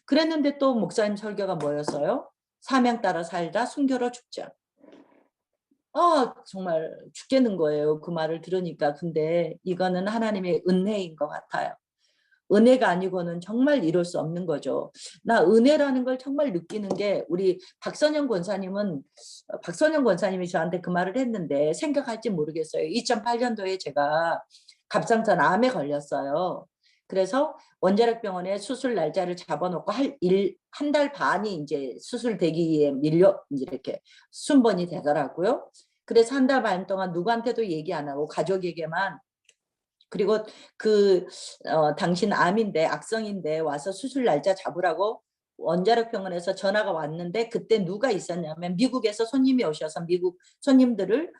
그랬는데 또 목사님 설교가 뭐였어요? 사명 따라 살다 순교로 죽자. 정말 죽겠는 거예요. 그 말을 들으니까. 근데 이거는 하나님의 은혜인 것 같아요. 은혜가 아니고는 정말 이룰 수 없는 거죠. 나 은혜라는 걸 정말 느끼는 게 우리 박선영 권사님이 저한테 그 말을 했는데 생각할지 모르겠어요. 2008년도에 제가 갑상선 암에 걸렸어요. 그래서 원자력병원에 수술 날짜를 잡아놓고 한 달 반이 이제 수술 대기에 밀려 이렇게 순번이 되더라고요. 그래서 한 달 반 동안 누구한테도 얘기 안 하고 가족에게만 그리고 당신 암인데 악성인데 와서 수술 날짜 잡으라고 원자력병원에서 전화가 왔는데 그때 누가 있었냐면 미국에서 손님이 오셔서 미국 손님들을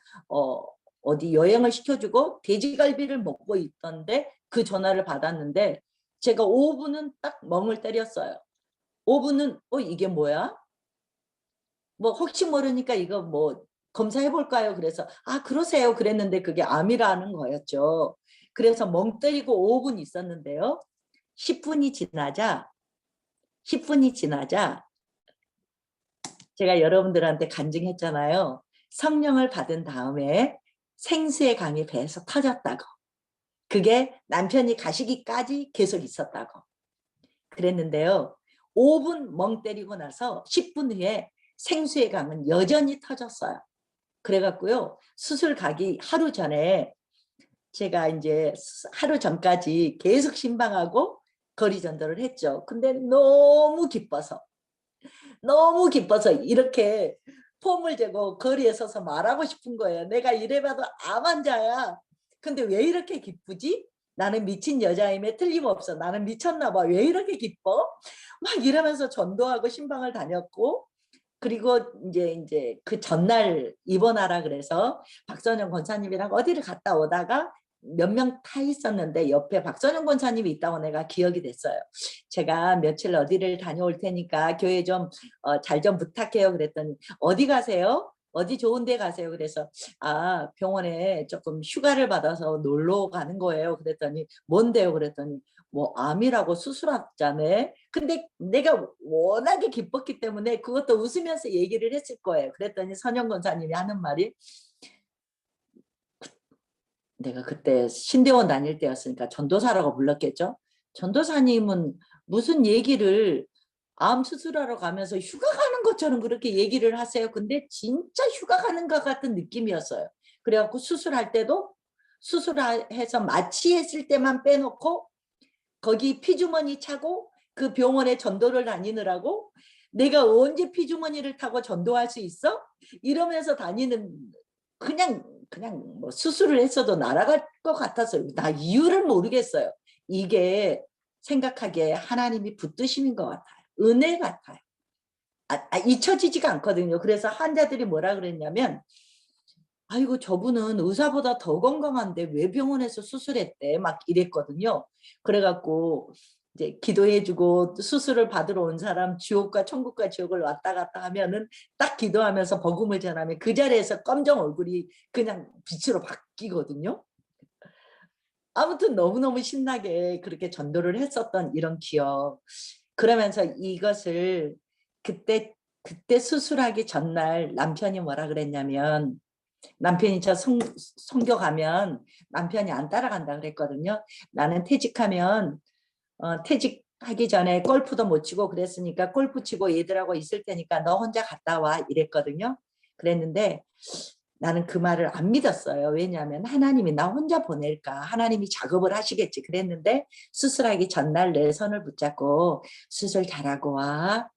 어디 여행을 시켜주고 돼지갈비를 먹고 있던데 그 전화를 받았는데 제가 5분은 딱 멍을 때렸어요. 5분은 이게 뭐야? 뭐 혹시 모르니까 이거 뭐 검사해 볼까요? 그래서 그러세요. 그랬는데 그게 암이라는 거였죠. 그래서 멍 때리고 5분 있었는데요. 10분이 지나자 제가 여러분들한테 간증했잖아요. 성령을 받은 다음에 생수의 강이 배에서 터졌다고. 그게 남편이 가시기까지 계속 있었다고. 그랬는데요. 5분 멍 때리고 나서 10분 후에 생수의 강은 여전히 터졌어요. 그래갖고요. 수술 가기 하루 전에 제가 이제 하루 전까지 계속 신방하고 거리 전도를 했죠. 근데 너무 기뻐서 이렇게 폼을 재고 거리에 서서 말하고 싶은 거예요. 내가 이래봐도 암 환자야. 근데 왜 이렇게 기쁘지? 나는 미친 여자임에 틀림없어. 나는 미쳤나 봐. 왜 이렇게 기뻐? 막 이러면서 전도하고 신방을 다녔고 그리고 이제 그 전날 입원하라 그래서 박선영 권사님이랑 어디를 갔다 오다가 몇 명 타 있었는데 옆에 박선영 권사님이 있다고 내가 기억이 됐어요. 제가 며칠 어디를 다녀올 테니까 교회 좀 잘 좀 부탁해요. 그랬더니 어디 가세요? 어디 좋은 데 가세요? 그래서 병원에 조금 휴가를 받아서 놀러 가는 거예요. 그랬더니 뭔데요? 그랬더니 뭐 암이라고 수술했자네. 근데 내가 워낙에 기뻤기 때문에 그것도 웃으면서 얘기를 했을 거예요. 그랬더니 선영 권사님이 하는 말이 내가 그때 신대원 다닐 때였으니까 전도사라고 불렀겠죠. 전도사님은 무슨 얘기를 암 수술하러 가면서 휴가 가는 것처럼 그렇게 얘기를 하세요. 근데 진짜 휴가 가는 것 같은 느낌이었어요. 그래갖고 수술할 때도 수술해서 마취했을 때만 빼놓고 거기 피주머니 차고 그 병원에 전도를 다니느라고 내가 언제 피주머니를 타고 전도할 수 있어? 이러면서 다니는 그냥 뭐 수술을 했어도 날아갈 것 같아서 나 이유를 모르겠어요. 이게 생각하기에 하나님이 붙드심인 것 같아요. 은혜 같아요. 잊혀지지가 않거든요. 그래서 환자들이 뭐라 그랬냐면 아이고 저분은 의사보다 더 건강한데 왜 병원에서 수술했대 막 이랬거든요. 그래갖고 이제 기도해주고 수술을 받으러 온 사람 지옥과 천국과 지옥을 왔다 갔다 하면은 딱 기도하면서 복음을 전하면 그 자리에서 검정 얼굴이 그냥 빛으로 바뀌거든요. 아무튼 너무너무 신나게 그렇게 전도를 했었던 이런 기억. 그러면서 이것을 그때 수술하기 전날 남편이 뭐라 그랬냐면 남편이 저 선교 가면 남편이 안 따라간다 그랬거든요. 나는 퇴직하면 퇴직하기 전에 골프도 못 치고 그랬으니까 골프 치고 얘들하고 있을 테니까 너 혼자 갔다 와 이랬거든요. 그랬는데 나는 그 말을 안 믿었어요. 왜냐하면 하나님이 나 혼자 보낼까? 하나님이 작업을 하시겠지 그랬는데 수술하기 전날 내 손을 붙잡고 수술 잘하고 와.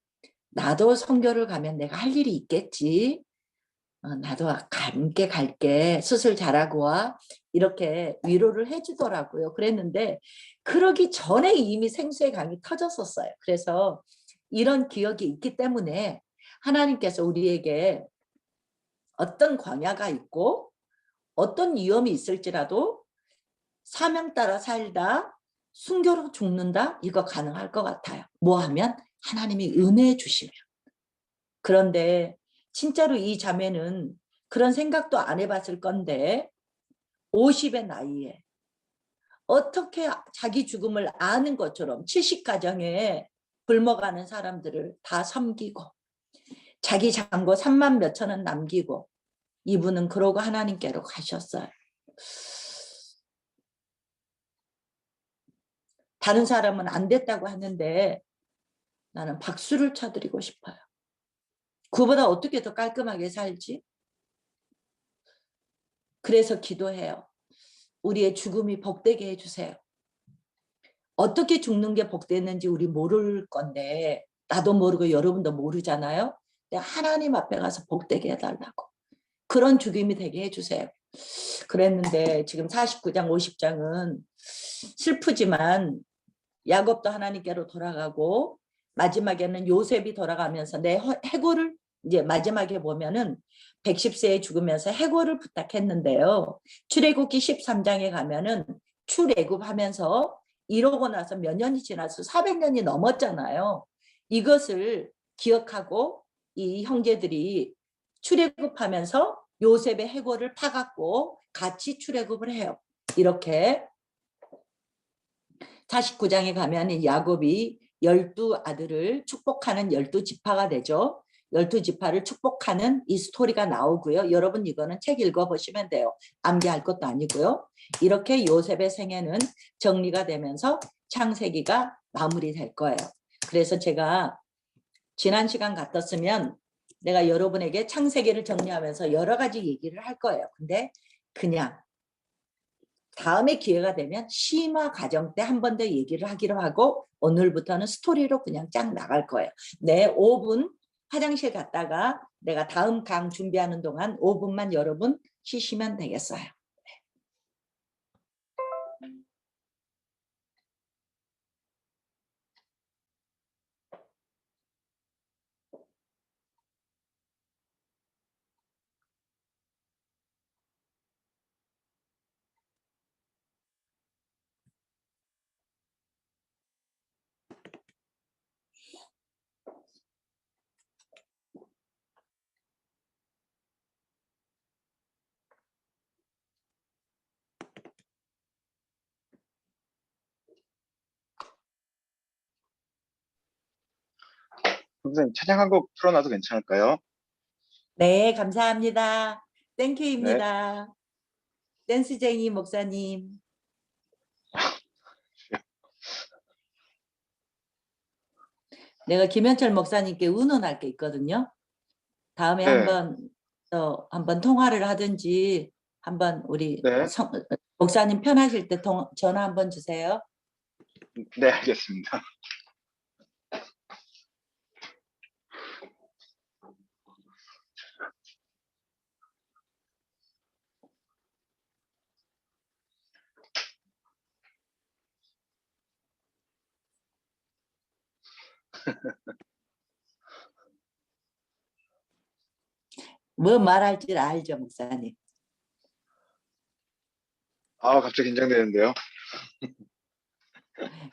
나도 선교를 가면 내가 할 일이 있겠지. 나도 함께 갈게. 수술 잘하고 와. 이렇게 위로를 해주더라고요. 그랬는데 그러기 전에 이미 생수의 강이 터졌었어요. 그래서 이런 기억이 있기 때문에 하나님께서 우리에게 어떤 광야가 있고 어떤 위험이 있을지라도 사명 따라 살다 순교로 죽는다? 이거 가능할 것 같아요. 뭐 하면? 하나님이 은혜 주시면. 그런데 진짜로 이 자매는 그런 생각도 안 해봤을 건데 50의 나이에 어떻게 자기 죽음을 아는 것처럼 70가정에 굶어가는 사람들을 다 섬기고 자기 잔고 3만 몇천 원 남기고 이분은 그러고 하나님께로 가셨어요. 다른 사람은 안 됐다고 하는데 나는 박수를 쳐드리고 싶어요. 그보다 어떻게 더 깔끔하게 살지? 그래서 기도해요. 우리의 죽음이 복되게 해주세요. 어떻게 죽는 게 복되는지 우리 모를 건데 나도 모르고 여러분도 모르잖아요. 근데 하나님 앞에 가서 복되게 해달라고. 그런 죽음이 되게 해주세요. 그랬는데 지금 49장 50장은 슬프지만 야곱도 하나님께로 돌아가고 마지막에는 요셉이 돌아가면서 내 해고를 이제 마지막에 보면은 110세에 죽으면서 해고를 부탁했는데요. 출애굽기 13장에 가면은 출애굽하면서 이러고 나서 몇 년이 지나서 400년이 넘었잖아요. 이것을 기억하고 이 형제들이 출애굽하면서 요셉의 해고를 파갖고 같이 출애굽을 해요. 이렇게 49장에 가면 야곱이 12아들을 축복하는 12지파가 되죠. 12지파를 축복하는 이 스토리가 나오고요. 여러분 이거는 책 읽어보시면 돼요. 암기할 것도 아니고요. 이렇게 요셉의 생애는 정리가 되면서 창세기가 마무리될 거예요. 그래서 제가 지난 시간 같았으면 내가 여러분에게 창세기를 정리하면서 여러 가지 얘기를 할 거예요. 근데 그냥 다음에 기회가 되면 심화 과정 때 한 번 더 얘기를 하기로 하고 오늘부터는 스토리로 그냥 쫙 나갈 거예요. 네, 5분 화장실 갔다가 내가 다음 강 준비하는 동안 5분만 여러분 쉬시면 되겠어요. 선생님, 찬양 한 곡 풀어놔도 괜찮을까요? 네, 감사합니다. 네. 땡큐입니다. 댄스쟁이 목사님. 내가 김현철 목사님께 의논할 게 있거든요. 다음에 네. 한번 통화를 하든지 한번 우리 네. 목사님 편하실 때 전화 한번 주세요. 네, 알겠습니다. 뭐 말할지 알죠, 목사님. 아, 갑자기 긴장되는데요.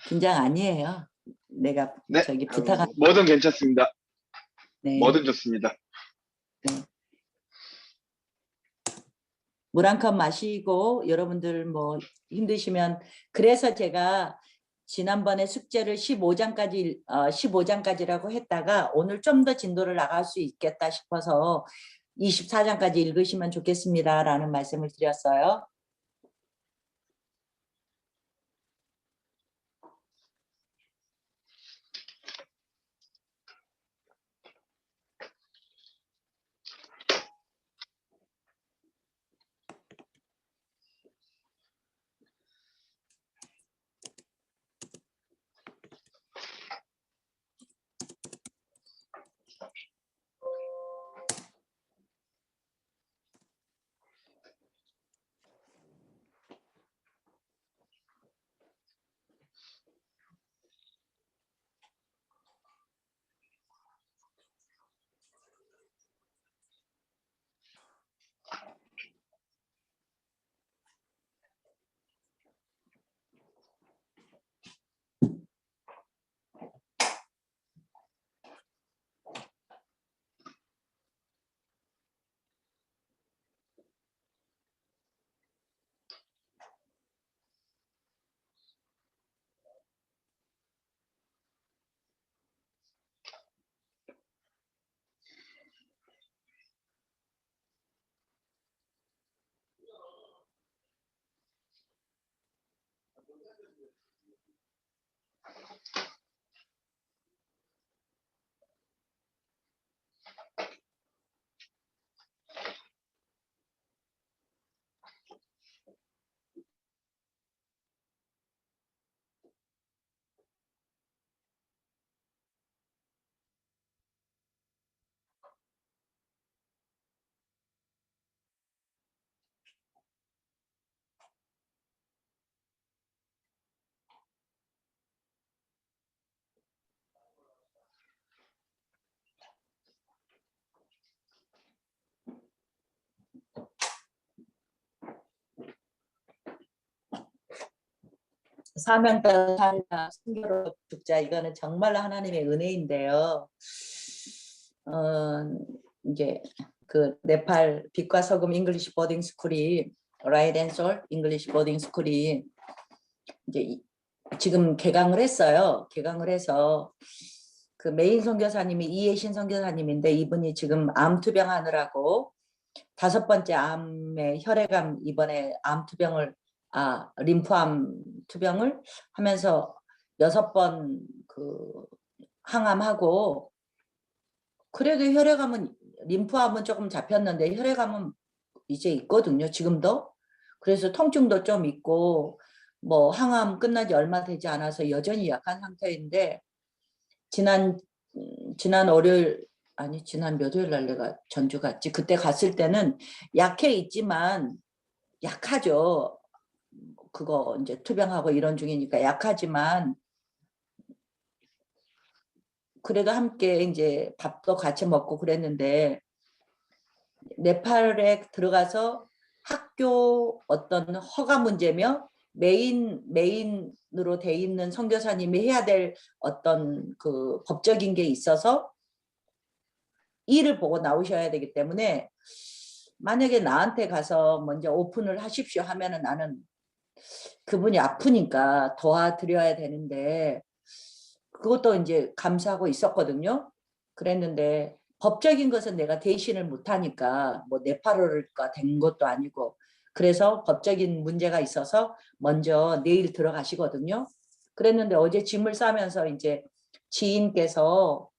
긴장 아니에요. 내가 네. 저기 부탁한. 뭐든 괜찮습니다. 네. 뭐든 좋습니다. 물 한 컵 마시고 여러분들 뭐 힘드시면 그래서 제가 지난번에 숙제를 15장까지라고 했다가 오늘 좀 더 진도를 나갈 수 있겠다 싶어서 24장까지 읽으시면 좋겠습니다라는 말씀을 드렸어요. 사명 따라 살자, 순교로 죽자. 이거는 정말 하나님의 은혜인데요. 이제 그 네팔 빛과 소금 잉글리시 보딩 스쿨이 라이트 앤 솔 잉글리시 보딩 스쿨이 이제 지금 개강을 했어요. 개강을 해서 그 메인 선교사님이 이혜신 선교사님인데 이분이 지금 암 투병하느라고 5번째 암의 혈액암 이번에 암 투병을 림프암 투병을 하면서 6번 그 항암하고 그래도 혈액암은 림프암은 조금 잡혔는데 혈액암은 이제 있거든요. 지금도. 그래서 통증도 좀 있고 뭐 항암 끝난 지 얼마 되지 않아서 여전히 약한 상태인데 지난 월요일 아니 지난 몇 요일 날 내가 전주 갔지. 그때 갔을 때는 약해 있지만 약하죠. 그거 이제 투병하고 이런 중이니까 약하지만 그래도 함께 이제 밥도 같이 먹고 그랬는데 네팔에 들어가서 학교 어떤 허가 문제며 메인으로 돼 있는 선교사님이 해야 될 어떤 그 법적인 게 있어서 일을 보고 나오셔야 되기 때문에 만약에 나한테 가서 먼저 오픈을 하십시오 하면은 나는 그분이 아프니까 도와드려야 되는데 그것도 이제 감사하고 있었거든요. 그랬는데 법적인 것은 내가 대신을 못하니까 뭐 네팔어가 된 것도 아니고 그래서 법적인 문제가 있어서 먼저 내일 들어가시거든요. 그랬는데 어제 짐을 싸면서 이제 지인께서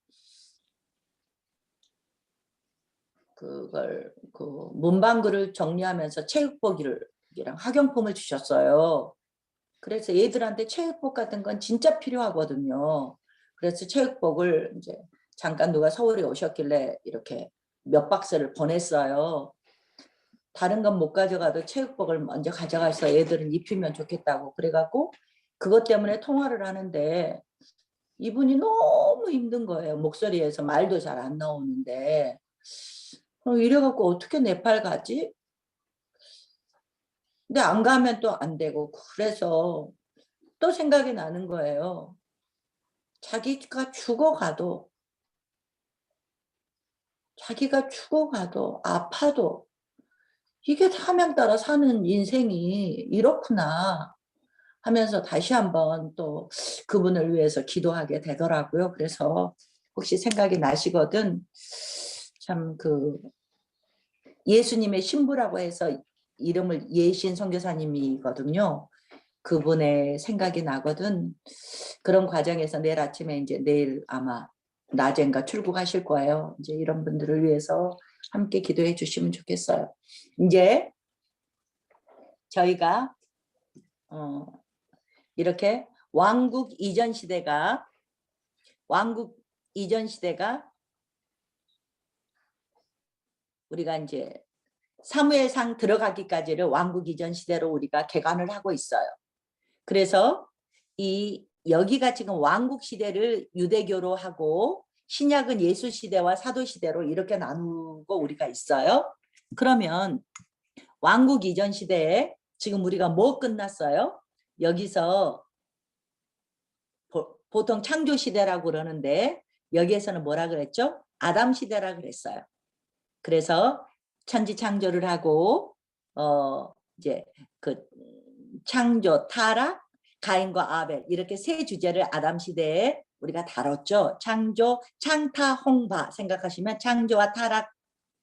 그걸 그 문방구를 정리하면서 체육복이랑 학용품을 주셨어요. 그래서 얘들한테 체육복 같은 건 진짜 필요하거든요. 그래서 체육복을 이제 잠깐 누가 서울에 오셨길래 이렇게 몇 박스를 보냈어요. 다른 건 못 가져가도 체육복을 먼저 가져가서 애들은 입히면 좋겠다고 그래갖고 그것 때문에 통화를 하는데 이분이 너무 힘든 거예요. 목소리에서 말도 잘 안 나오는데 이래갖고 어떻게 네팔 가지? 근데 안 가면 또 안 되고 그래서 또 생각이 나는 거예요. 자기가 죽어가도 아파도 이게 사명 따라 사는 인생이 이렇구나 하면서 다시 한번 또 그분을 위해서 기도하게 되더라고요. 그래서 혹시 생각이 나시거든 참 그 예수님의 신부라고 해서 이름을 예신 선교사님이거든요. 그분의 생각이 나거든. 그런 과정에서 내일 아마 낮엔가 출국하실 거예요. 이제 이런 분들을 위해서 함께 기도해 주시면 좋겠어요. 이제 저희가 이렇게 왕국 이전 시대가 우리가 이제 사무엘상 들어가기까지를 왕국 이전 시대로 우리가 개관을 하고 있어요. 그래서 여기가 지금 왕국 시대를 유대교로 하고 신약은 예수 시대와 사도 시대로 이렇게 나누고 우리가 있어요. 그러면 왕국 이전 시대에 지금 우리가 뭐 끝났어요? 여기서 보통 창조 시대라고 그러는데 여기에서는 뭐라 그랬죠? 아담 시대라 그랬어요. 그래서 천지 창조를 하고 이제 그 창조, 타락, 가인과 아벨 이렇게 세 주제를 아담 시대에 우리가 다뤘죠. 창조, 창타, 홍바 생각하시면 창조와 타락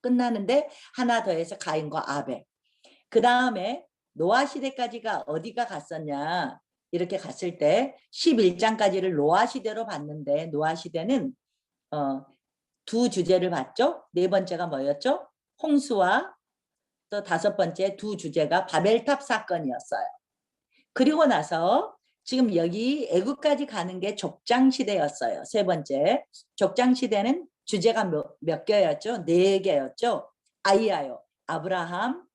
끝나는데 하나 더해서 가인과 아벨. 그 다음에 노아 시대까지가 어디가 갔었냐? 이렇게 갔을 때 11장까지를 노아 시대로 봤는데 노아 시대는 두 주제를 봤죠. 네 번째가 뭐였죠? 홍수와 또 다섯 번째 두 주제가 바벨탑 사건이었어요. 그리고 나서 지금 여기 애국까지 가는 게 족장 시대였어요. 세 번째. 족장 시대는 주제가 몇 개였죠? 네 개였죠. 아이야요. 아브라함,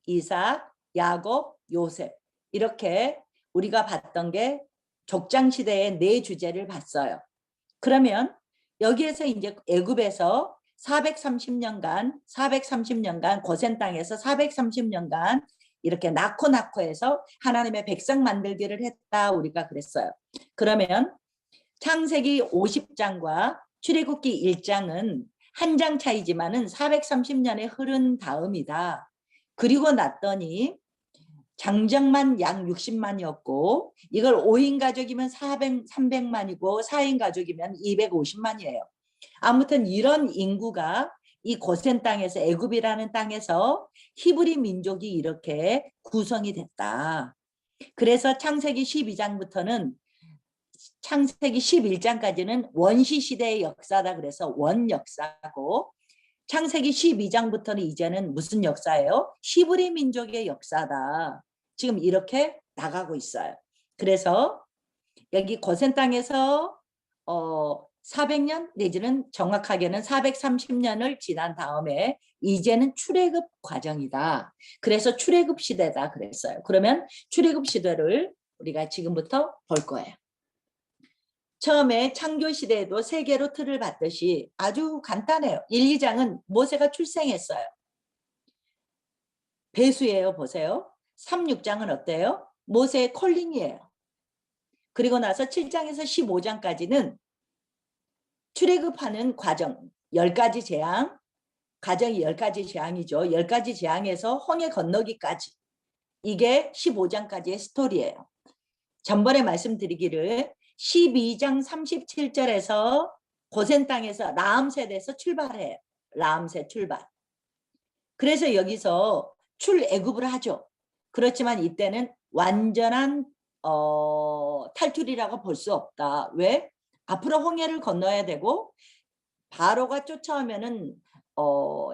이삭, 야곱, 요셉. 이렇게 우리가 봤던 게 족장 시대의 네 주제를 봤어요. 그러면 여기에서 이제 애굽에서 430년간 고센 땅에서 430년간 이렇게 낳고 해서 하나님의 백성 만들기를 했다 우리가 그랬어요. 그러면 창세기 50장과 출애굽기 1장은 한 장 차이지만은 430년에 흐른 다음이다. 그리고 났더니 장정만 약 60만이었고 이걸 5인 가족이면 300만이고 4인 가족이면 250만이에요. 아무튼 이런 인구가 이 고센 땅에서 애굽이라는 땅에서 히브리 민족이 이렇게 구성이 됐다. 그래서 창세기 12장부터는 창세기 11장까지는 원시 시대의 역사다. 그래서 원역사고 창세기 12장부터는 이제는 무슨 역사예요? 히브리 민족의 역사다. 지금 이렇게 나가고 있어요. 그래서 여기 고센 땅에서 400년 내지는 정확하게는 430년을 지난 다음에 이제는 출애굽 과정이다. 그래서 출애굽 시대다 그랬어요. 그러면 출애굽 시대를 우리가 지금부터 볼 거예요. 처음에 창조 시대에도 세 개로 틀을 봤듯이 아주 간단해요. 1, 2장은 모세가 출생했어요. 배수예요. 보세요. 3, 6장은 어때요? 모세의 콜링이에요. 그리고 나서 7장에서 15장까지는 출애굽하는 과정, 10가지 재앙, 과정이 10가지 재앙이죠. 10가지 재앙에서 홍해 건너기까지. 이게 15장까지의 스토리예요. 전번에 말씀드리기를 12장 37절에서 고센 땅에서 라암셋에서 출발해요. 라암셋 출발. 그래서 여기서 출애굽을 하죠. 그렇지만 이때는 완전한 탈출이라고 볼 수 없다. 왜? 앞으로 홍해를 건너야 되고 바로가 쫓아오면은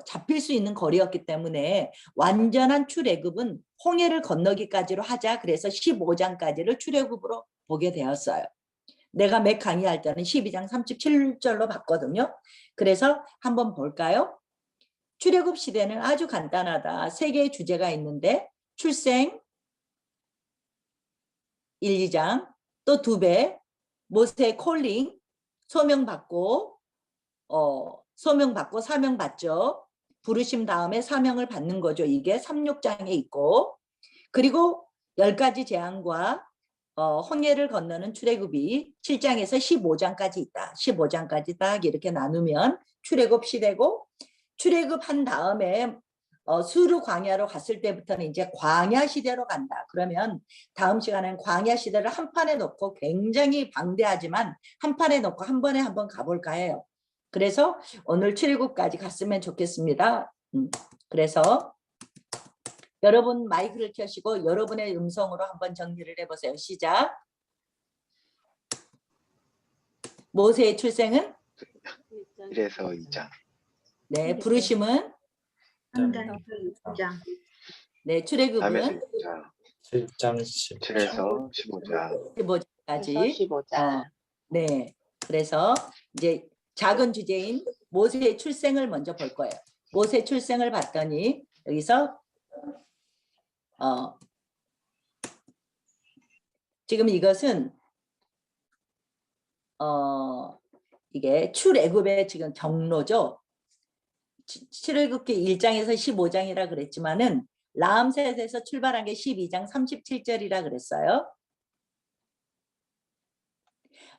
잡힐 수 있는 거리였기 때문에 완전한 출애굽은 홍해를 건너기까지로 하자. 그래서 15장까지를 출애굽으로 보게 되었어요. 내가 매 강의할 때는 12장 37절로 봤거든요. 그래서 한번 볼까요? 출애굽 시대는 아주 간단하다. 세 개의 주제가 있는데 출생 1, 2장 또 2배 모세의 콜링 소명받고 사명받죠. 부르심 다음에 사명을 받는 거죠. 이게 3, 6장에 있고 그리고 10가지 재앙과 홍해를 건너는 출애굽이 7장에서 15장까지 있다. 15장까지 딱 이렇게 나누면 출애굽 시대고 출애굽한 다음에 수르 광야로 갔을 때부터는 이제 광야 시대로 간다. 그러면 다음 시간에는 광야 시대를 한 판에 놓고 굉장히 방대하지만 한 판에 놓고 한 번에 한번 가볼까 해요. 그래서 오늘 출애굽까지 갔으면 좋겠습니다. 그래서 여러분 마이크를 켜시고 여러분의 음성으로 한번 정리를 해보세요. 시작. 모세의 출생은? 1에서 2장. 네, 부르심은? 3장에서 6장. 네, 출애굽은? 7장 7장 7에서 15장. 15장까지. 15장. 네, 그래서 이제 작은 주제인 모세의 출생을 먼저 볼 거예요. 모세 출생을 봤더니 여기서 지금 이것은 이게 출애굽의 지금 경로죠. 출애굽기 1장에서 15장이라 그랬지만은 라암셋에서 출발한 게 12장 37절이라 그랬어요.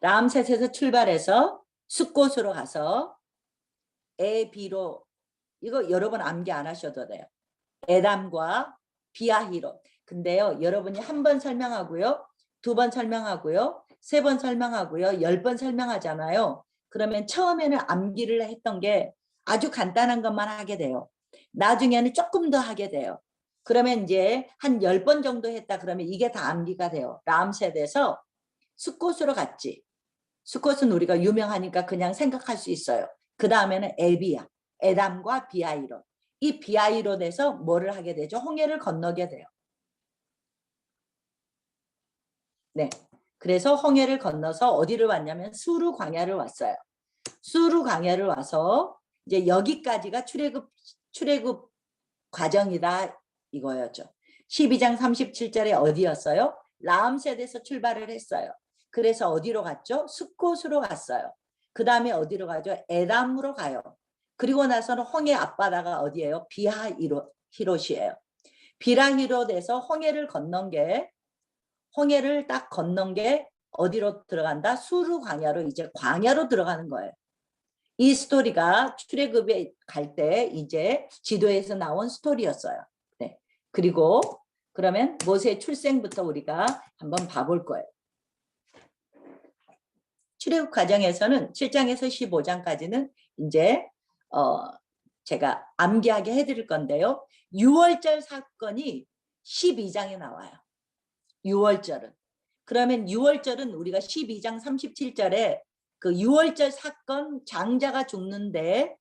라암셋에서 출발해서 숫곳으로 가서 에비로 이거 여러분 암기 안 하셔도 돼요. 에담과 비아히로. 근데요, 여러분이 한 번 설명하고요, 2번 설명하고요, 3번 설명하고요, 10번 설명하잖아요. 그러면 처음에는 암기를 했던 게 아주 간단한 것만 하게 돼요. 나중에는 조금 더 하게 돼요. 그러면 이제 한 10번 정도 했다 그러면 이게 다 암기가 돼요. 람셋에서 수콧으로 갔지. 수콧은 우리가 유명하니까 그냥 생각할 수 있어요. 그 다음에는 에비야. 에담과 비하이롯. 이 비하이롯에서 뭐를 하게 되죠? 홍해를 건너게 돼요. 네. 그래서 홍해를 건너서 어디를 왔냐면 수르 광야를 왔어요. 수르 광야를 와서 이제 여기까지가 출애굽 과정이다 이거였죠. 12장 37절에 어디였어요? 라암셋에서 출발을 했어요. 그래서 어디로 갔죠? 수콧으로 갔어요. 그 다음에 어디로 가죠? 에담으로 가요. 그리고 나서는 홍해 앞바다가 어디예요? 비하히롯이에요. 비하히롯에서 홍해를 딱 건넌 게 어디로 들어간다? 수르 광야로 이제 광야로 들어가는 거예요. 이 스토리가 출애굽에 갈 때 이제 지도에서 나온 스토리였어요. 네. 그리고 그러면 모세의 출생부터 우리가 한번 봐볼 거예요. 출애굽 과정에서는 7장에서 15장까지는 이제 제가 암기하게 해드릴 건데요. 유월절 사건이 12장에 나와요. 유월절은. 그러면 유월절은 우리가 12장 37절에 그 유월절 사건 장자가 죽는데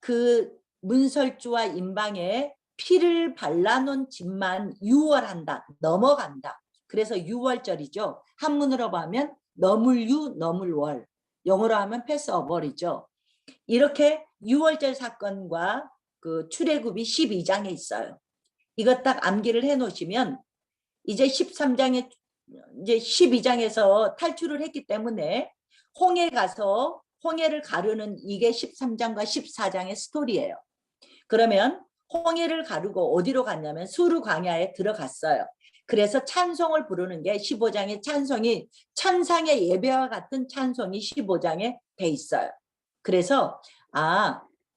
그 문설주와 임방에 피를 발라놓은 집만 유월한다. 넘어간다. 그래서 유월절이죠. 한문으로 보면 너물유 너물월. 영어로 하면 패스오버이죠. 이렇게 유월절 사건과 그 출애굽이 12장에 있어요. 이거 딱 암기를 해 놓으시면 이제 13장에 이제 12장에서 탈출을 했기 때문에 홍해 가서 홍해를 가르는 이게 13장과 14장의 스토리예요. 그러면 홍해를 가르고 어디로 갔냐면 수르 광야에 들어갔어요. 그래서 찬송을 부르는 게 15장의 찬송이 천상의 예배와 같은 찬송이 15장에 돼 있어요. 그래서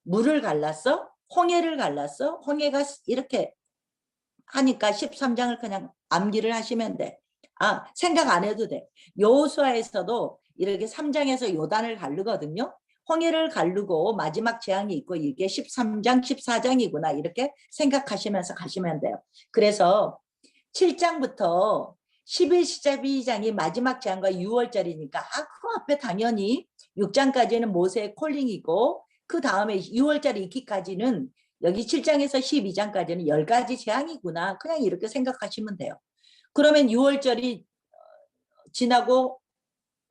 물을 갈랐어? 홍해를 갈랐어? 홍해가 이렇게 하니까 13장을 그냥 암기를 하시면 돼. 생각 안 해도 돼. 여호수아에서도 이렇게 3장에서 요단을 가르거든요. 홍해를 가르고 마지막 재앙이 있고 이게 13장, 14장이구나 이렇게 생각하시면서 가시면 돼요. 그래서 7장부터 11, 12장이 마지막 재앙과 6월절이니까 그 앞에 당연히 6장까지는 모세의 콜링이고 그 다음에 6월절 있기까지는 여기 7장에서 12장까지는 10가지 재앙이구나. 그냥 이렇게 생각하시면 돼요. 그러면 6월절이 지나고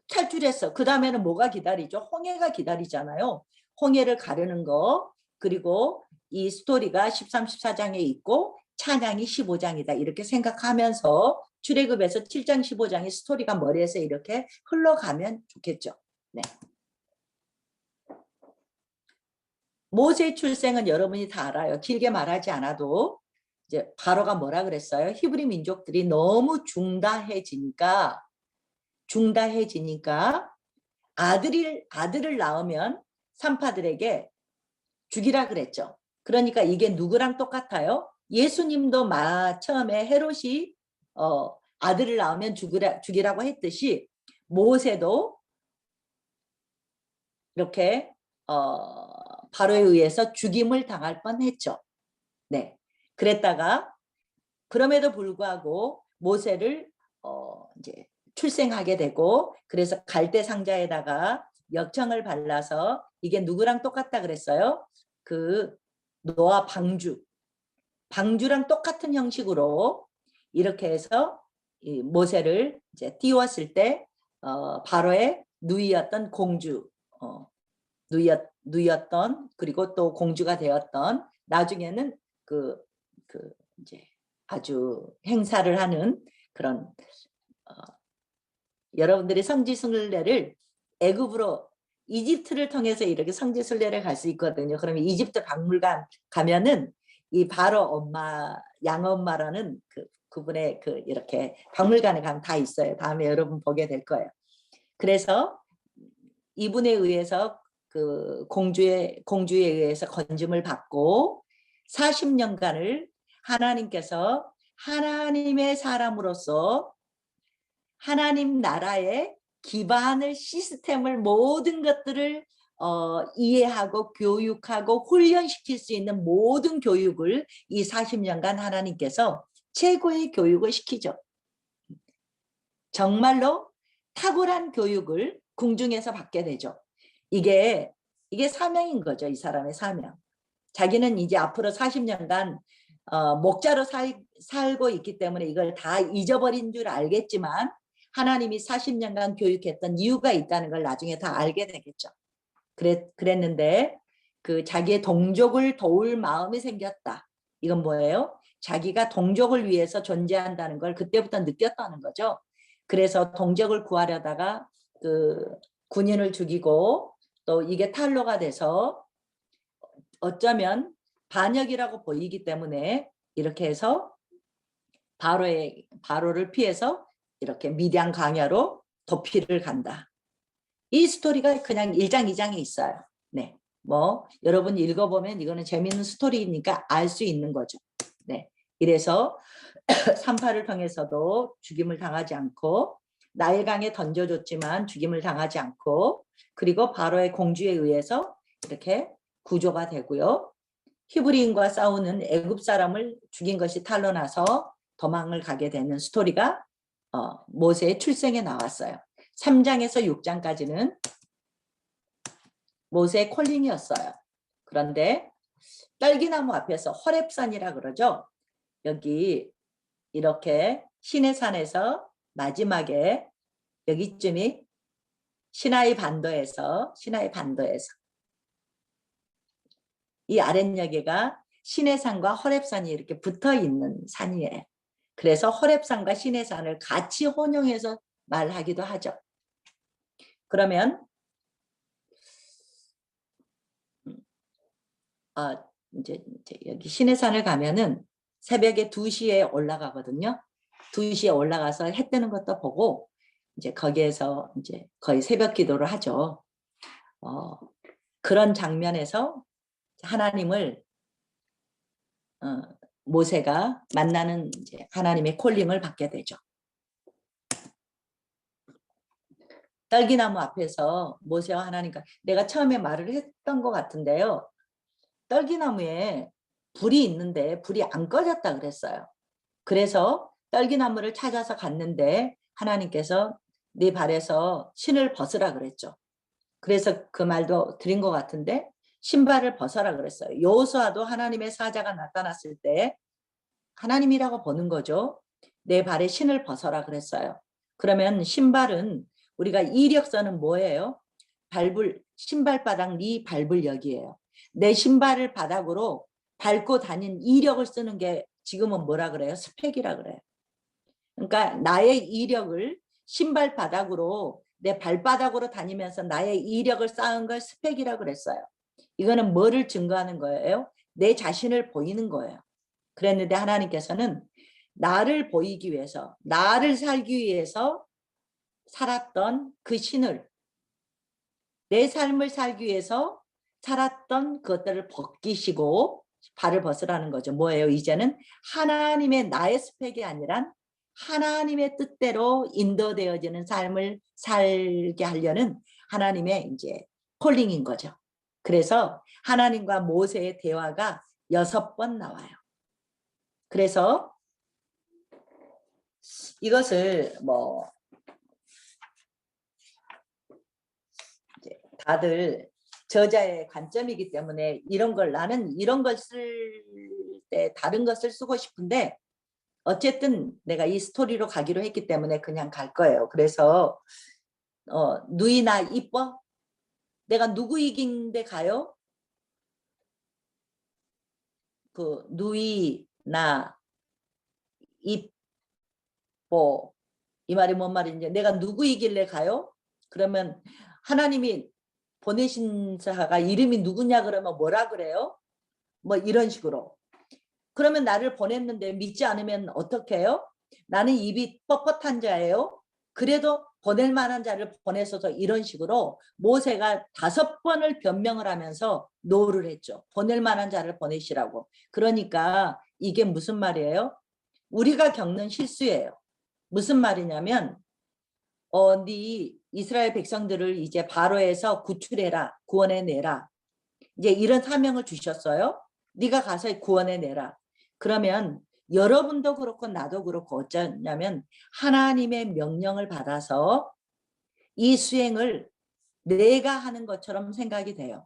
탈출했어. 그 다음에는 뭐가 기다리죠? 홍해가 기다리잖아요. 홍해를 가르는 거. 그리고 이 스토리가 13, 14장에 있고 찬양이 15장이다. 이렇게 생각하면서 출애굽에서 7장, 15장의 스토리가 머리에서 이렇게 흘러가면 좋겠죠. 네. 모세의 출생은 여러분이 다 알아요. 길게 말하지 않아도 이제 바로가 뭐라 그랬어요? 히브리 민족들이 너무 중다해지니까 아들을 낳으면 산파들에게 죽이라 그랬죠. 그러니까 이게 누구랑 똑같아요? 예수님도 처음에 헤롯이 아들을 낳으면 죽이라고 했듯이 모세도 이렇게 바로에 의해서 죽임을 당할 뻔했죠. 네, 그랬다가 그럼에도 불구하고 모세를 이제 출생하게 되고 그래서 갈대 상자에다가 역청을 발라서 이게 누구랑 똑같다 그랬어요? 그 노아 방주랑 똑같은 형식으로 이렇게 해서 이 모세를 이제 띄웠을 때 바로의 누이였던 공주 누이였던 그리고 또 공주가 되었던 나중에는 그 이제 아주 행사를 하는 그런 여러분들이 성지순례를 애굽으로 이집트를 통해서 이렇게 성지순례를 갈 수 있거든요. 그러면 이집트 박물관 가면은 이 바로 엄마 양엄마라는 그분의 이렇게 박물관에 가면 다 있어요. 다음에 여러분 보게 될 거예요. 그래서 이분에 의해서 그 공주에 의해서 건짐을 받고 40년간을 하나님께서 하나님의 사람으로서 하나님 나라의 기반을 시스템을 모든 것들을 이해하고 교육하고 훈련시킬 수 있는 모든 교육을 이 40년간 하나님께서 최고의 교육을 시키죠. 정말로 탁월한 교육을 궁중에서 받게 되죠. 이게 사명인 거죠. 이 사람의 사명. 자기는 이제 앞으로 40년간 목자로 살고 있기 때문에 이걸 다 잊어버린 줄 알겠지만 하나님이 40년간 교육했던 이유가 있다는 걸 나중에 다 알게 되겠죠. 그랬는데 그 자기의 동족을 도울 마음이 생겼다. 이건 뭐예요? 자기가 동족을 위해서 존재한다는 걸 그때부터 느꼈다는 거죠. 그래서 동족을 구하려다가 그 군인을 죽이고 또 이게 탄로가 돼서 어쩌면 반역이라고 보이기 때문에 이렇게 해서 바로를 피해서 이렇게 미디안 광야로 도피를 간다. 이 스토리가 그냥 1장 2장에 있어요. 네, 뭐 여러분 읽어보면 이거는 재밌는 스토리니까 알 수 있는 거죠. 네, 이래서 38을 통해서도 죽임을 당하지 않고 나일강에 던져줬지만 죽임을 당하지 않고 그리고 바로의 공주에 의해서 이렇게 구조가 되고요. 히브리인과 싸우는 애굽 사람을 죽인 것이 탄로나서 도망을 가게 되는 스토리가 모세의 출생에 나왔어요. 3장에서 6장까지는 모세의 콜링이었어요. 그런데 딸기나무 앞에서 호렙산이라 그러죠. 여기 이렇게 시내산에서 마지막에 여기쯤이 시나이 반도에서 이 아랫여기가 시내산과 호렙산이 이렇게 붙어 있는 산이에요. 그래서 호렙산과 시내산을 같이 혼용해서 말하기도 하죠. 그러면 이제 여기 시내산을 가면은 새벽에 2시에 올라가거든요. 2시에 올라가서 해 뜨는 것도 보고 이제 거기에서 이제 거의 새벽 기도를 하죠. 그런 장면에서 하나님을 모세가 만나는 이제 하나님의 콜링을 받게 되죠. 떨기나무 앞에서 모세와 하나님과 내가 처음에 말을 했던 것 같은데요. 떨기나무에 불이 있는데 불이 안 꺼졌다 그랬어요. 그래서 떨기나무를 찾아서 갔는데 하나님께서 네 발에서 신을 벗으라 그랬죠. 그래서 그 말도 드린 것 같은데 신발을 벗어라 그랬어요. 여호수아도 하나님의 사자가 나타났을 때 하나님이라고 보는 거죠. 내 발에 신을 벗어라 그랬어요. 그러면 신발은 우리가 이력서는 뭐예요? 신발바닥 네 밟을 역이에요. 내 신발을 바닥으로 밟고 다닌 이력을 쓰는 게 지금은 뭐라 그래요? 스펙이라 그래요. 그러니까 나의 이력을 신발 바닥으로 내 발바닥으로 다니면서 나의 이력을 쌓은 걸 스펙이라 그랬어요. 이거는 뭐를 증거하는 거예요? 내 자신을 보이는 거예요. 그랬는데 하나님께서는 나를 보이기 위해서, 나를 살기 위해서 살았던 그 신을, 내 삶을 살기 위해서 살았던 그것들을 벗기시고 발을 벗으라는 거죠. 뭐예요? 이제는 하나님의 나의 스펙이 아니라 하나님의 뜻대로 인도되어지는 삶을 살게 하려는 하나님의 이제 콜링인 거죠. 그래서 하나님과 모세의 대화가 6번 나와요. 그래서 이것을 뭐 이제 다들 저자의 관점이기 때문에 나는 이런 걸 쓸 때 다른 것을 쓰고 싶은데 어쨌든 내가 이 스토리로 가기로 했기 때문에 그냥 갈 거예요. 그래서 누이나 이뻐? 내가 누구 이긴데 가요? 그 누이나 이뻐 이 말이 뭔 말인지 내가 누구 이길래 가요? 그러면 하나님이 보내신 자가 이름이 누구냐 그러면 뭐라 그래요? 뭐 이런 식으로. 그러면 나를 보냈는데 믿지 않으면 어떻게 해요? 나는 입이 뻣뻣한 자예요. 그래도 보낼 만한 자를 보내셔서 이런 식으로 모세가 5번을 변명을 하면서 노를 했죠. 보낼 만한 자를 보내시라고. 그러니까 이게 무슨 말이에요? 우리가 겪는 실수예요. 무슨 말이냐면 네 이스라엘 백성들을 이제 바로에서 구출해라, 구원해내라. 이제 이런 사명을 주셨어요. 네가 가서 구원해내라. 그러면 여러분도 그렇고 나도 그렇고 어쩌냐면 하나님의 명령을 받아서 이 수행을 내가 하는 것처럼 생각이 돼요.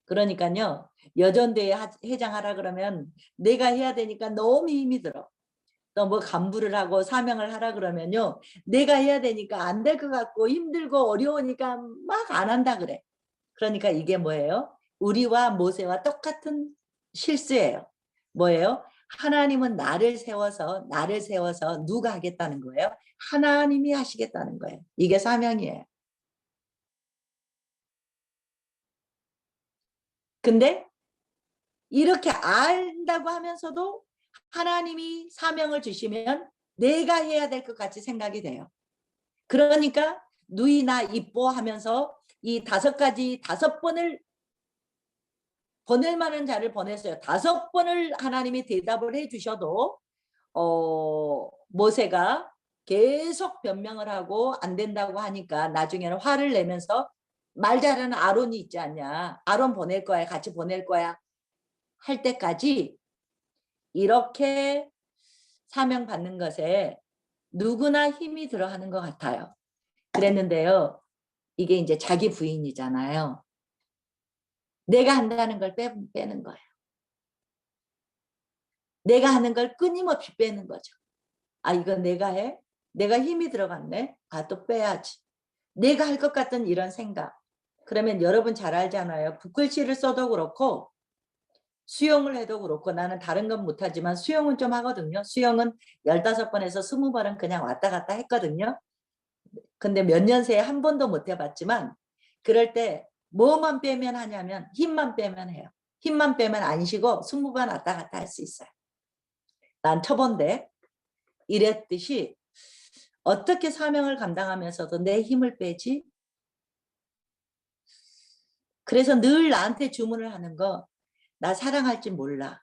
그러니까요. 여전대회 회장하라 그러면 내가 해야 되니까 너무 힘이 들어. 또 뭐 간부를 하고 사명을 하라 그러면요. 내가 해야 되니까 안 될 것 같고 힘들고 어려우니까 막 안 한다 그래. 그러니까 이게 뭐예요? 우리와 모세와 똑같은 실수예요. 뭐예요? 하나님은 나를 세워서 누가 하겠다는 거예요? 하나님이 하시겠다는 거예요. 이게 사명이에요. 근데 이렇게 안다고 하면서도 하나님이 사명을 주시면 내가 해야 될 것 같이 생각이 돼요. 그러니까 누이 나 이뻐 하면서 이 5번을 보낼 만한 자를 보냈어요. 5번을 하나님이 대답을 해주셔도 모세가 계속 변명을 하고 안 된다고 하니까 나중에는 화를 내면서 말 잘하는 아론이 있지 않냐. 아론 보낼 거야. 같이 보낼 거야. 할 때까지 이렇게 사명 받는 것에 누구나 힘이 들어하는 것 같아요. 그랬는데요. 이게 이제 자기 부인이잖아요. 내가 한다는 걸 빼는 거예요. 내가 하는 걸 끊임없이 빼는 거죠. 아, 이거 내가 해? 내가 힘이 들어갔네? 아, 또 빼야지. 내가 할 것 같은 이런 생각. 그러면 여러분 잘 알잖아요. 붓글씨를 써도 그렇고 수영을 해도 그렇고 나는 다른 건 못하지만 수영은 좀 하거든요. 수영은 15번에서 20번은 그냥 왔다 갔다 했거든요. 근데 몇 년 새에 한 번도 못 해봤지만 그럴 때 뭐만 빼면 하냐면 힘만 빼면 해요. 힘만 빼면 안 쉬고 20번 왔다 갔다 할 수 있어요. 난 초본데 이랬듯이 어떻게 사명을 감당하면서도 내 힘을 빼지? 그래서 늘 나한테 주문을 하는 거 나 사랑할지 몰라.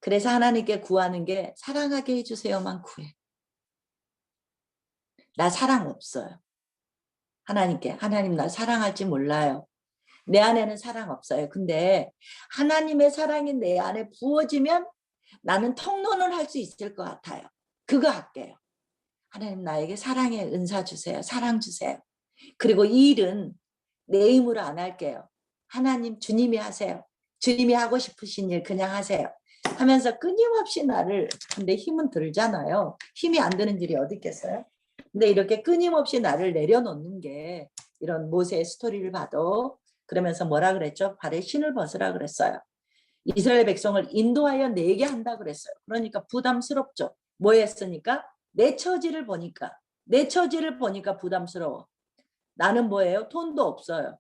그래서 하나님께 구하는 게 사랑하게 해주세요만 구해. 나 사랑 없어요. 하나님께 하나님 나 사랑할지 몰라요. 내 안에는 사랑 없어요. 근데 하나님의 사랑이 내 안에 부어지면 나는 통로는 할 수 있을 것 같아요. 그거 할게요. 하나님 나에게 사랑의 은사 주세요. 사랑 주세요. 그리고 이 일은 내 힘으로 안 할게요. 하나님 주님이 하세요. 주님이 하고 싶으신 일 그냥 하세요. 하면서 끊임없이 나를 근데 힘은 들잖아요. 힘이 안 드는 일이 어디 있겠어요? 근데 이렇게 끊임없이 나를 내려놓는 게 이런 모세의 스토리를 봐도 그러면서 뭐라 그랬죠? 발에 신을 벗으라 그랬어요. 이스라엘 백성을 인도하여 내게 한다 그랬어요. 그러니까 부담스럽죠. 뭐 했으니까? 내 처지를 보니까 부담스러워. 나는 뭐예요? 돈도 없어요.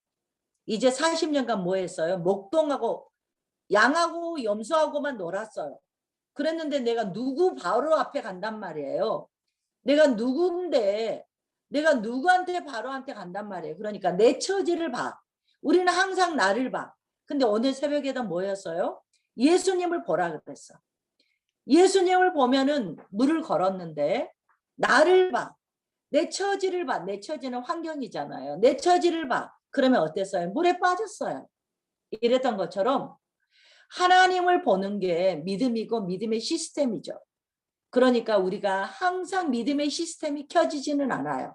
이제 40년간 뭐 했어요? 목동하고 양하고 염소하고만 놀았어요. 그랬는데 내가 누구 바로 앞에 간단 말이에요. 내가 누군데 내가 누구한테 바로한테 간단 말이에요. 그러니까 내 처지를 봐. 우리는 항상 나를 봐. 근데 오늘 새벽에도 뭐였어요? 예수님을 보라 그랬어. 예수님을 보면은 물을 걸었는데 나를 봐. 내 처지를 봐. 내 처지는 환경이잖아요. 내 처지를 봐. 그러면 어땠어요? 물에 빠졌어요. 이랬던 것처럼 하나님을 보는 게 믿음이고 믿음의 시스템이죠. 그러니까 우리가 항상 믿음의 시스템이 켜지지는 않아요.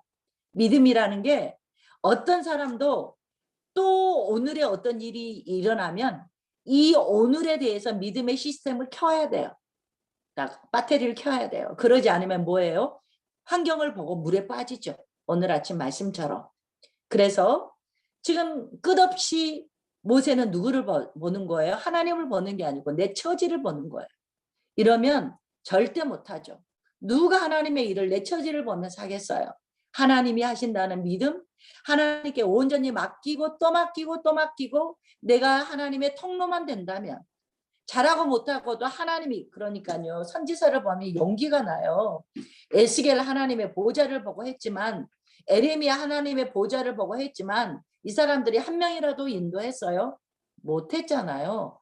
믿음이라는 게 어떤 사람도 또 오늘의 어떤 일이 일어나면 이 오늘에 대해서 믿음의 시스템을 켜야 돼요. 배터리를 켜야 돼요. 그러지 않으면 뭐예요? 환경을 보고 물에 빠지죠. 오늘 아침 말씀처럼. 그래서 지금 끝없이 모세는 누구를 보는 거예요? 하나님을 보는 게 아니고 내 처지를 보는 거예요. 이러면 절대 못하죠. 누가 하나님의 일을 내 처지를 보면서 하겠어요? 하나님이 하신다는 믿음, 하나님께 온전히 맡기고 또 맡기고 또 맡기고 내가 하나님의 통로만 된다면 잘하고 못하고도 하나님이 그러니까요. 선지서를 보면 용기가 나요. 에스겔 하나님의 보좌를 보고 했지만 에레미야 하나님의 보좌를 보고 했지만 이 사람들이 한 명이라도 인도했어요? 못했잖아요.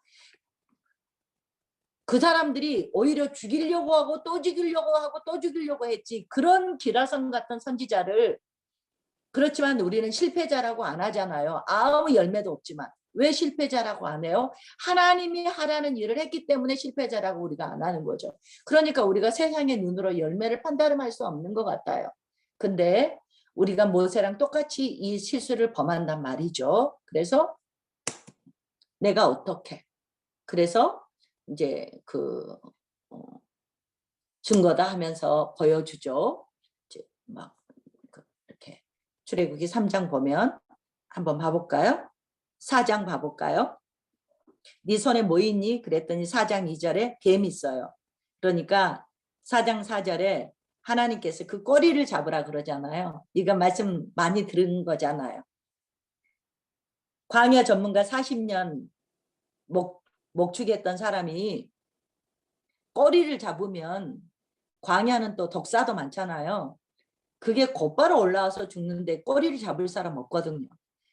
그 사람들이 오히려 죽이려고 하고 또 죽이려고 하고 또 죽이려고 했지. 그런 기라성 같은 선지자를, 그렇지만 우리는 실패자라고 안 하잖아요. 아무 열매도 없지만. 왜 실패자라고 안 해요? 하나님이 하라는 일을 했기 때문에 실패자라고 우리가 안 하는 거죠. 그러니까 우리가 세상의 눈으로 열매를 판단할 수 없는 것 같아요. 근데 우리가 모세랑 똑같이 이 실수를 범한단 말이죠. 그래서 내가 어떻게, 그래서 이제 그 증거다 하면서 보여주죠. 이제 막 이렇게 출애굽기 3장 보면 한번 봐볼까요? 4장 봐볼까요? 네 손에 뭐 있니? 그랬더니 4장 2절에 뱀이 있어요. 그러니까 4장 4절에 하나님께서 그 꼬리를 잡으라 그러잖아요. 이거 말씀 많이 들은 거잖아요. 광야 전문가 40년 목축했던 사람이 꼬리를 잡으면, 광야는 또 독사도 많잖아요. 그게 곧바로 올라와서 죽는데 꼬리를 잡을 사람 없거든요.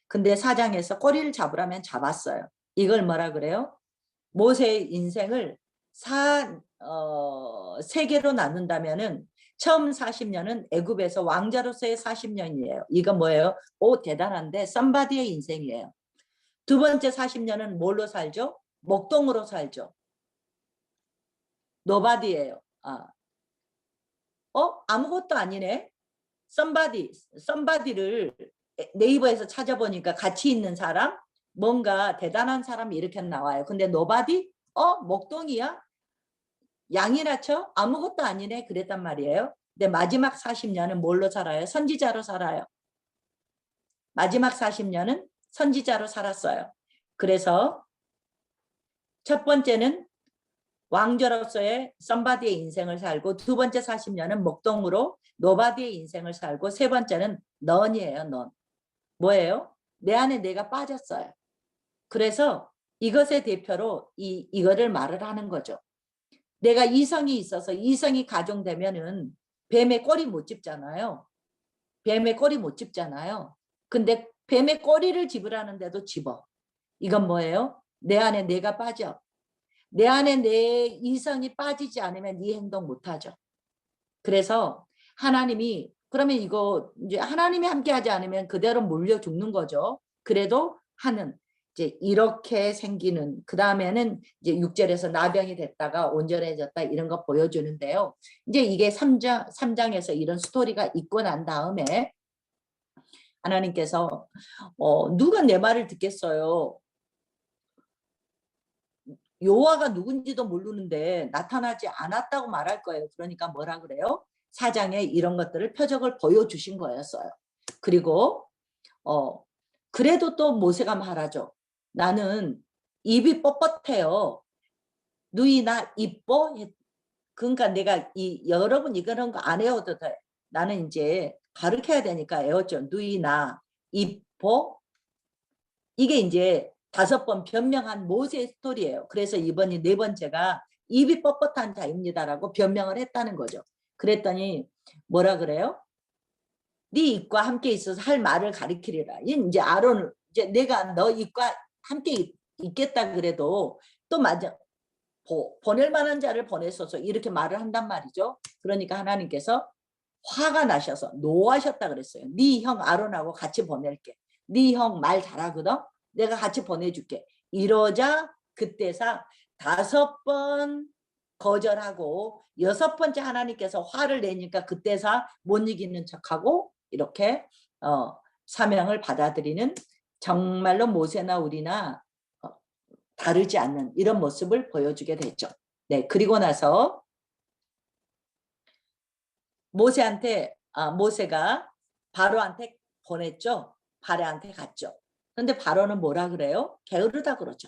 근데 4장에서 꼬리를 잡으라면 잡았어요. 이걸 뭐라 그래요? 모세의 인생을 세 개로 나눈다면은 처음 40년은 애굽에서 왕자로서의 40년이에요. 이거 뭐예요? 오, 대단한데 썸바디의 인생이에요. 두 번째 40년은 뭘로 살죠? 목동으로 살죠. 노바디예요. 아무것도 아니네. 썸바디를 네이버에서 찾아보니까 가치 있는 사람, 뭔가 대단한 사람이 이렇게 나와요. 근데 노바디? 목동이야? 양이나 쳐? 아무것도 아니네. 그랬단 말이에요. 근데 마지막 40년은 뭘로 살아요? 선지자로 살아요. 마지막 40년은 선지자로 살았어요. 그래서 첫 번째는 왕자로서의 썸바디의 인생을 살고, 두 번째 40년은 목동으로 노바디의 인생을 살고, 세 번째는 넌이에요. 넌. 뭐예요? 내 안에 내가 빠졌어요. 그래서 이것의 대표로 이거를 말을 하는 거죠. 내가 이성이 있어서 이성이 가중되면은 뱀의 꼬리 못 집잖아요. 뱀의 꼬리 못 집잖아요. 근데 뱀의 꼬리를 집으라는데도 집어. 이건 뭐예요? 내 안에 내가 빠져. 내 안에 내 이성이 빠지지 않으면 네 행동 못하죠. 그래서 하나님이, 그러면 이거 이제 하나님이 함께하지 않으면 그대로 몰려 죽는 거죠. 그래도 하는, 이제 이렇게 생기는, 그 다음에는 이제 6절에서 나병이 됐다가 온전해졌다, 이런 거 보여주는데요. 이제 이게 3장에서 이런 스토리가 있고 난 다음에 하나님께서 누가 내 말을 듣겠어요? 여호와가 누군지도 모르는데 나타나지 않았다고 말할 거예요. 그러니까 뭐라 그래요? 4장에 이런 것들을 표적을 보여주신 거였어요. 그리고 그래도 또 모세가 말하죠. 나는 입이 뻣뻣해요. 누이 나 이뻐? 그러니까 내가 여러분 이런 거 안 외워도 돼. 나는 이제 가르쳐야 되니까 외웠죠. 누이 나 이뻐? 이게 이제 5번 변명한 모세의 스토리예요. 그래서 이번이 4번째가 입이 뻣뻣한 자입니다라고 변명을 했다는 거죠. 그랬더니 뭐라 그래요? 네 입과 함께 있어서 할 말을 가리키리라. 이제 아론을, 이제 내가 너 입과 함께 있겠다 그래도 또 맞아, 보낼 만한 자를 보내소서, 이렇게 말을 한단 말이죠. 그러니까 하나님께서 화가 나셔서 노하셨다 그랬어요. 네 형 아론하고 같이 보낼게. 네 형 말 잘하거든. 내가 같이 보내줄게. 이러자 그때사 5번 거절하고 6번째 하나님께서 화를 내니까 그때사 못 이기는 척하고 이렇게 사명을 받아들이는, 정말로 모세나 우리나 다르지 않는 이런 모습을 보여주게 됐죠. 네, 그리고 나서 모세가 바로한테 보냈죠. 바로한테 갔죠. 그런데 바로는 뭐라 그래요? 게으르다 그러죠.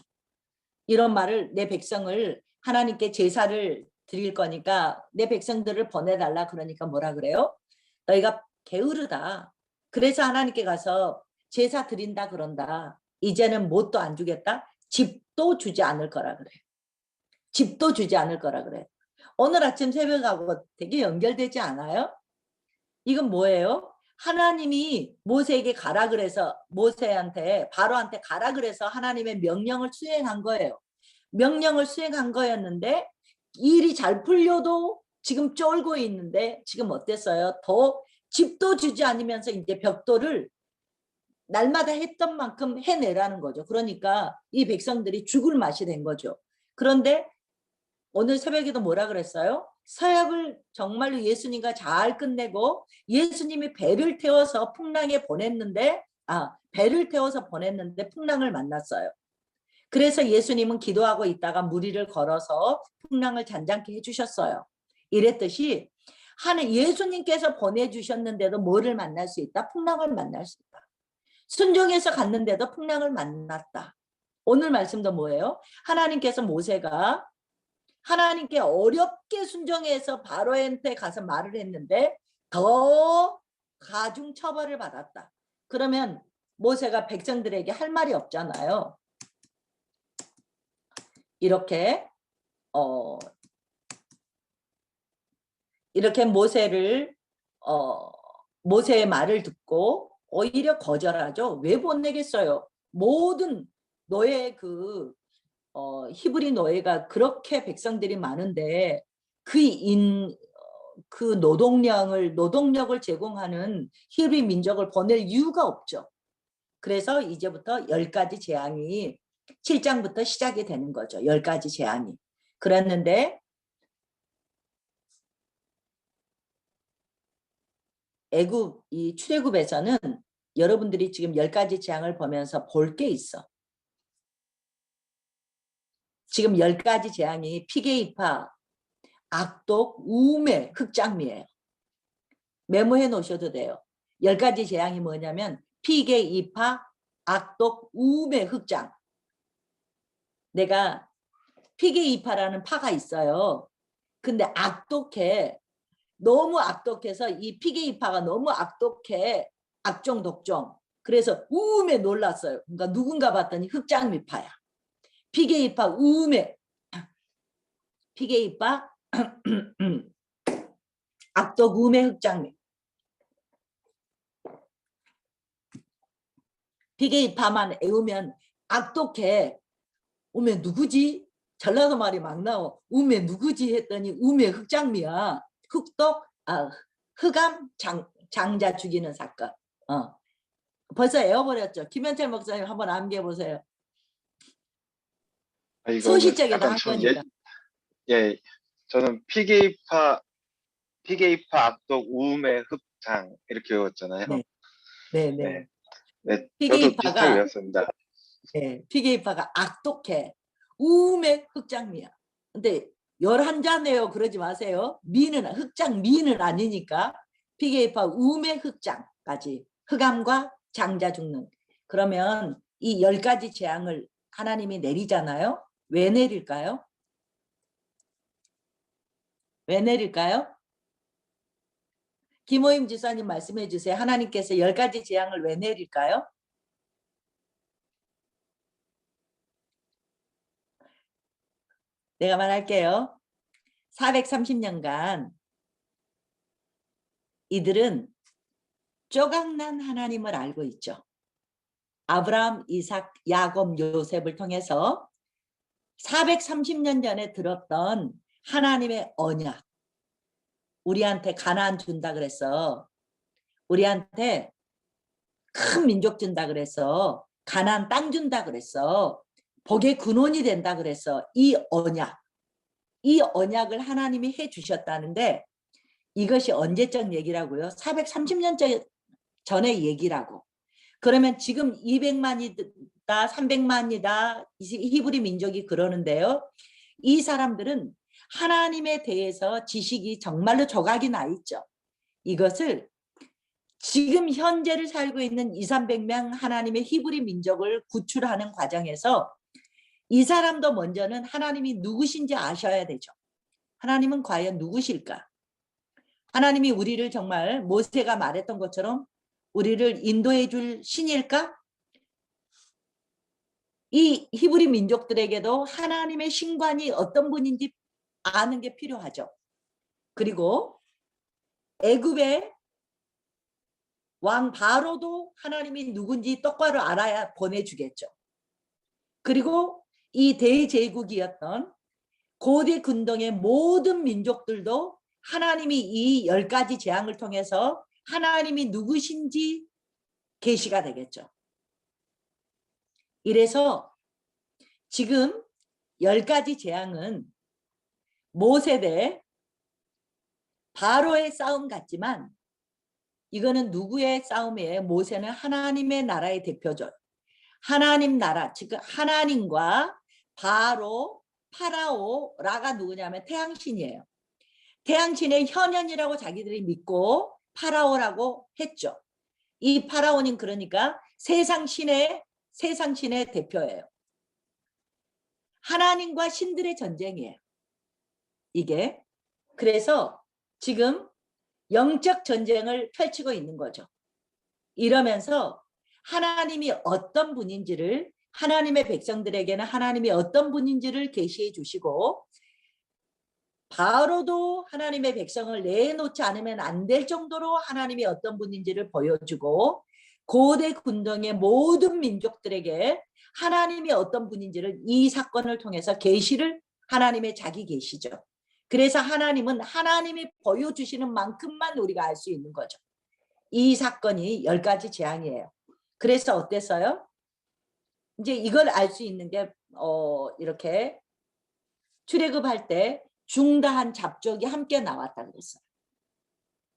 이런 말을, 내 백성을 하나님께 제사를 드릴 거니까 내 백성들을 보내달라 그러니까 뭐라 그래요? 너희가 게으르다. 그래서 하나님께 가서 제사 드린다 그런다. 이제는 뭣도 안 주겠다. 집도 주지 않을 거라 그래요. 집도 주지 않을 거라 그래요. 오늘 아침 새벽하고 되게 연결되지 않아요? 이건 뭐예요? 하나님이 모세에게 가라 그래서, 모세한테, 바로한테 가라 그래서 하나님의 명령을 수행한 거예요. 명령을 수행한 거였는데 일이 잘 풀려도 지금 쫄고 있는데 지금 어땠어요? 더 집도 주지 않으면서 이제 벽돌을 날마다 했던 만큼 해내라는 거죠. 그러니까 이 백성들이 죽을 맛이 된 거죠. 그런데 오늘 새벽에도 뭐라 그랬어요? 사역을 정말로 예수님과 잘 끝내고 예수님이 배를 태워서 풍랑에 보냈는데 배를 태워서 보냈는데 풍랑을 만났어요. 그래서 예수님은 기도하고 있다가 무리를 걸어서 풍랑을 잔잔케 해주셨어요. 이랬듯이 예수님께서 보내주셨는데도 뭐를 만날 수 있다? 풍랑을 만날 수 있다. 순종해서 갔는데도 풍랑을 만났다. 오늘 말씀도 뭐예요? 하나님께서 모세가 하나님께 어렵게 순종해서 바로한테 가서 말을 했는데 더 가중 처벌을 받았다. 그러면 모세가 백성들에게 할 말이 없잖아요. 이렇게 모세의 말을 듣고 오히려 거절하죠. 왜 보내겠어요? 모든 노예 히브리 노예가 그렇게 백성들이 많은데 그 노동력을 제공하는 히브리 민족을 보낼 이유가 없죠. 그래서 이제부터 10가지 재앙이 7장부터 시작이 되는 거죠. 10가지 재앙이. 그랬는데 이 출애굽에서는 여러분들이 지금 10가지 재앙을 보면서 볼 게 있어. 지금 10가지 재앙이 피게이파, 악독, 우매, 흑장미예요. 메모해 놓으셔도 돼요. 10가지 재앙이 뭐냐면 피게이파, 악독, 우매, 흑장. 내가 피게이파라는 파가 있어요. 근데 악독해. 너무 악독해서 이 피게이파가 너무 악독해. 악종 독종. 그래서 우음에 놀랐어요. 그러니까 누군가 봤더니 흑장미파야. 피게이파 우음에 피게이파 악독 우음에 흑장미. 피게이파만 애우면 악독해. 우메 누구지? 전라도 말이 막 나오. 우메 누구지? 했더니 우메 흑장미야. 흑암 장자 죽이는 사건. 벌써 애워버렸죠. 김현철 목사님 한번 암기해 보세요. 소시적이다 한 거니까. 예, 저는 피게이파 악독 우음의 흑장 이렇게 외웠잖아요. 네. 저도 비슷하게 외웠습니다. 네, 피게이파가 악독해. 우음의 흑장미야. 근데 11자네요. 그러지 마세요. 흑장 미는 아니니까. 피게이파 우음의 흑장까지. 흑암과 장자 죽는. 그러면 이 10가지 재앙을 하나님이 내리잖아요. 왜 내릴까요? 왜 내릴까요? 김호임 지사님 말씀해 주세요. 하나님께서 10가지 재앙을 왜 내릴까요? 내가 말할게요. 430년간 이들은 쪼각난 하나님을 알고 있죠. 아브라함, 이삭, 야곱, 요셉을 통해서 430년 전에 들었던 하나님의 언약. 우리한테 가나안 준다 그랬어. 우리한테 큰 민족 준다 그랬어. 가나안 땅 준다 그랬어. 복의 근원이 된다 그랬어. 이 언약을 하나님이 해 주셨다는데 이것이 언제적 얘기라고요? 430년 전의 얘기라고. 그러면 지금 200만이다 300만이다 히브리 민족이 그러는데요. 이 사람들은 하나님에 대해서 지식이 정말로 조각이 나 있죠. 이것을 지금 현재를 살고 있는 200~300명 하나님의 히브리 민족을 구출하는 과정에서 이 사람도 먼저는 하나님이 누구신지 아셔야 되죠. 하나님은 과연 누구실까? 하나님이 우리를 정말 모세가 말했던 것처럼 우리를 인도해 줄 신일까? 이 히브리 민족들에게도 하나님의 신관이 어떤 분인지 아는 게 필요하죠. 그리고 애굽의 왕 바로도 하나님이 누군지 똑바로 알아야 보내주겠죠. 그리고 이 대제국이었던 고대 근동의 모든 민족들도 하나님이 이 10가지 재앙을 통해서 하나님이 누구신지 계시가 되겠죠. 이래서 지금 10가지 재앙은 모세 대 바로의 싸움 같지만 이거는 누구의 싸움이에요? 모세는 하나님의 나라의 대표죠. 하나님 나라, 즉 하나님과 바로, 파라오, 라가 누구냐면 태양신이에요. 태양신의 현현이라고 자기들이 믿고 파라오라고 했죠. 이 파라오는 그러니까 세상 신의 대표예요. 하나님과 신들의 전쟁이에요. 이게. 그래서 지금 영적 전쟁을 펼치고 있는 거죠. 이러면서 하나님이 어떤 분인지를, 하나님의 백성들에게는 하나님이 어떤 분인지를 계시해 주시고, 바로도 하나님의 백성을 내놓지 않으면 안 될 정도로 하나님이 어떤 분인지를 보여주고, 고대 군동의 모든 민족들에게 하나님이 어떤 분인지를 이 사건을 통해서 계시를, 하나님의 자기 계시죠. 그래서 하나님은 하나님이 보여주시는 만큼만 우리가 알 수 있는 거죠. 이 사건이 10가지 재앙이에요. 그래서 어땠어요? 이제 이걸 알 수 있는 게 이렇게 출애굽할 때 중다한 잡족이 함께 나왔다 그랬어요.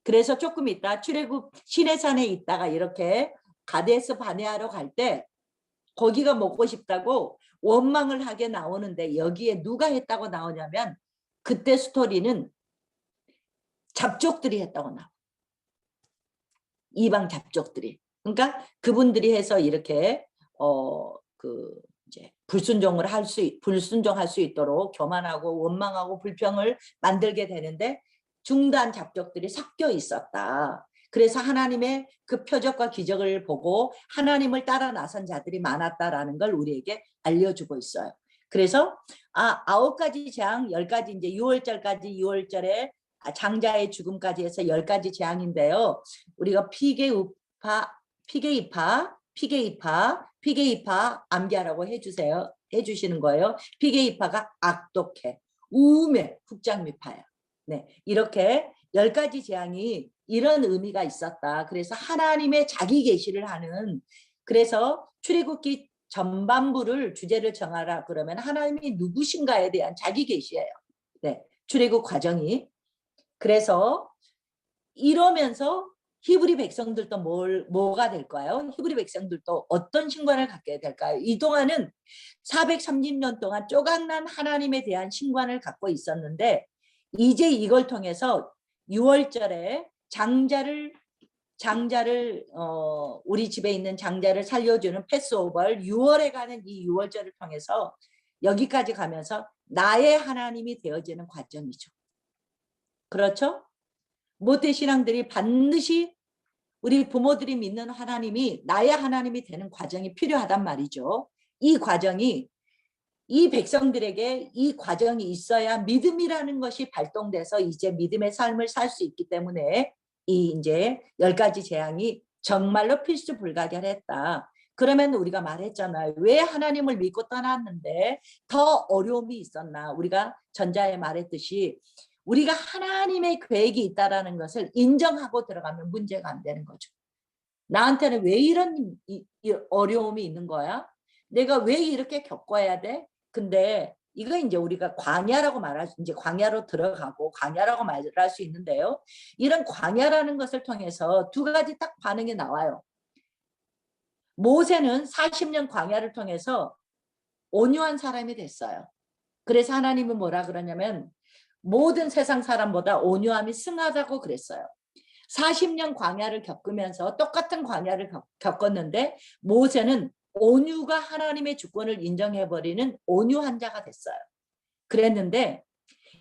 그래서 조금 있다 출애굽 시내산에 있다가 이렇게 가데스 바네아로 갈 때 거기가 먹고 싶다고 원망을 하게 나오는데 여기에 누가 했다고 나오냐면 그때 스토리는 잡족들이 했다고 나와. 이방 잡족들이. 그러니까 그분들이 해서 이렇게 이제 불순종할 수 있도록 교만하고 원망하고 불평을 만들게 되는데 중단 잡족들이 섞여 있었다. 그래서 하나님의 그 표적과 기적을 보고 하나님을 따라 나선 자들이 많았다라는 걸 우리에게 알려주고 있어요. 그래서 9가지 재앙, 10가지 이제 6월절에 장자의 죽음까지 해서 10가지 재앙인데요. 우리가 피게이파 암기하라고 해주시는 거예요. 피게이파가 악독해, 우매, 국장미파야. 네, 이렇게 10가지 재앙이 이런 의미가 있었다. 그래서 하나님의 자기 계시를 하는, 그래서 출애굽기 전반부를 주제를 정하라 그러면 하나님이 누구신가에 대한 자기 계시예요. 네, 출애굽 과정이. 그래서 이러면서 히브리 백성들도 뭐가 될까요? 히브리 백성들도 어떤 신관을 갖게 될까요? 이 동안은 430년 동안 조각난 하나님에 대한 신관을 갖고 있었는데 이제 이걸 통해서 6월절에 장자를 우리 집에 있는 장자를 살려주는 패스오버 6월에 가는 이 6월절을 통해서 여기까지 가면서 나의 하나님이 되어지는 과정이죠. 그렇죠? 모태 신앙들이 반드시 우리 부모들이 믿는 하나님이 나의 하나님이 되는 과정이 필요하단 말이죠. 이 과정이 이 백성들에게 이 과정이 있어야 믿음이라는 것이 발동돼서 이제 믿음의 삶을 살 수 있기 때문에 이 이제 10가지 재앙이 정말로 필수 불가결했다. 그러면 우리가 말했잖아요. 왜 하나님을 믿고 떠났는데 더 어려움이 있었나? 우리가 전자에 말했듯이 우리가 하나님의 계획이 있다라는 것을 인정하고 들어가면 문제가 안 되는 거죠. 나한테는 왜 이런 어려움이 있는 거야? 내가 왜 이렇게 겪어야 돼? 근데 이거 이제 우리가 광야라고 이제 광야로 들어가고 광야라고 말할 수 있는데요. 이런 광야라는 것을 통해서 2가지 딱 반응이 나와요. 모세는 40년 광야를 통해서 온유한 사람이 됐어요. 그래서 하나님은 뭐라 그러냐면 모든 세상 사람보다 온유함이 승하다고 그랬어요. 40년 광야를 겪으면서 똑같은 광야를 겪었는데 모세는 온유가 하나님의 주권을 인정해버리는 온유한 자가 됐어요. 그랬는데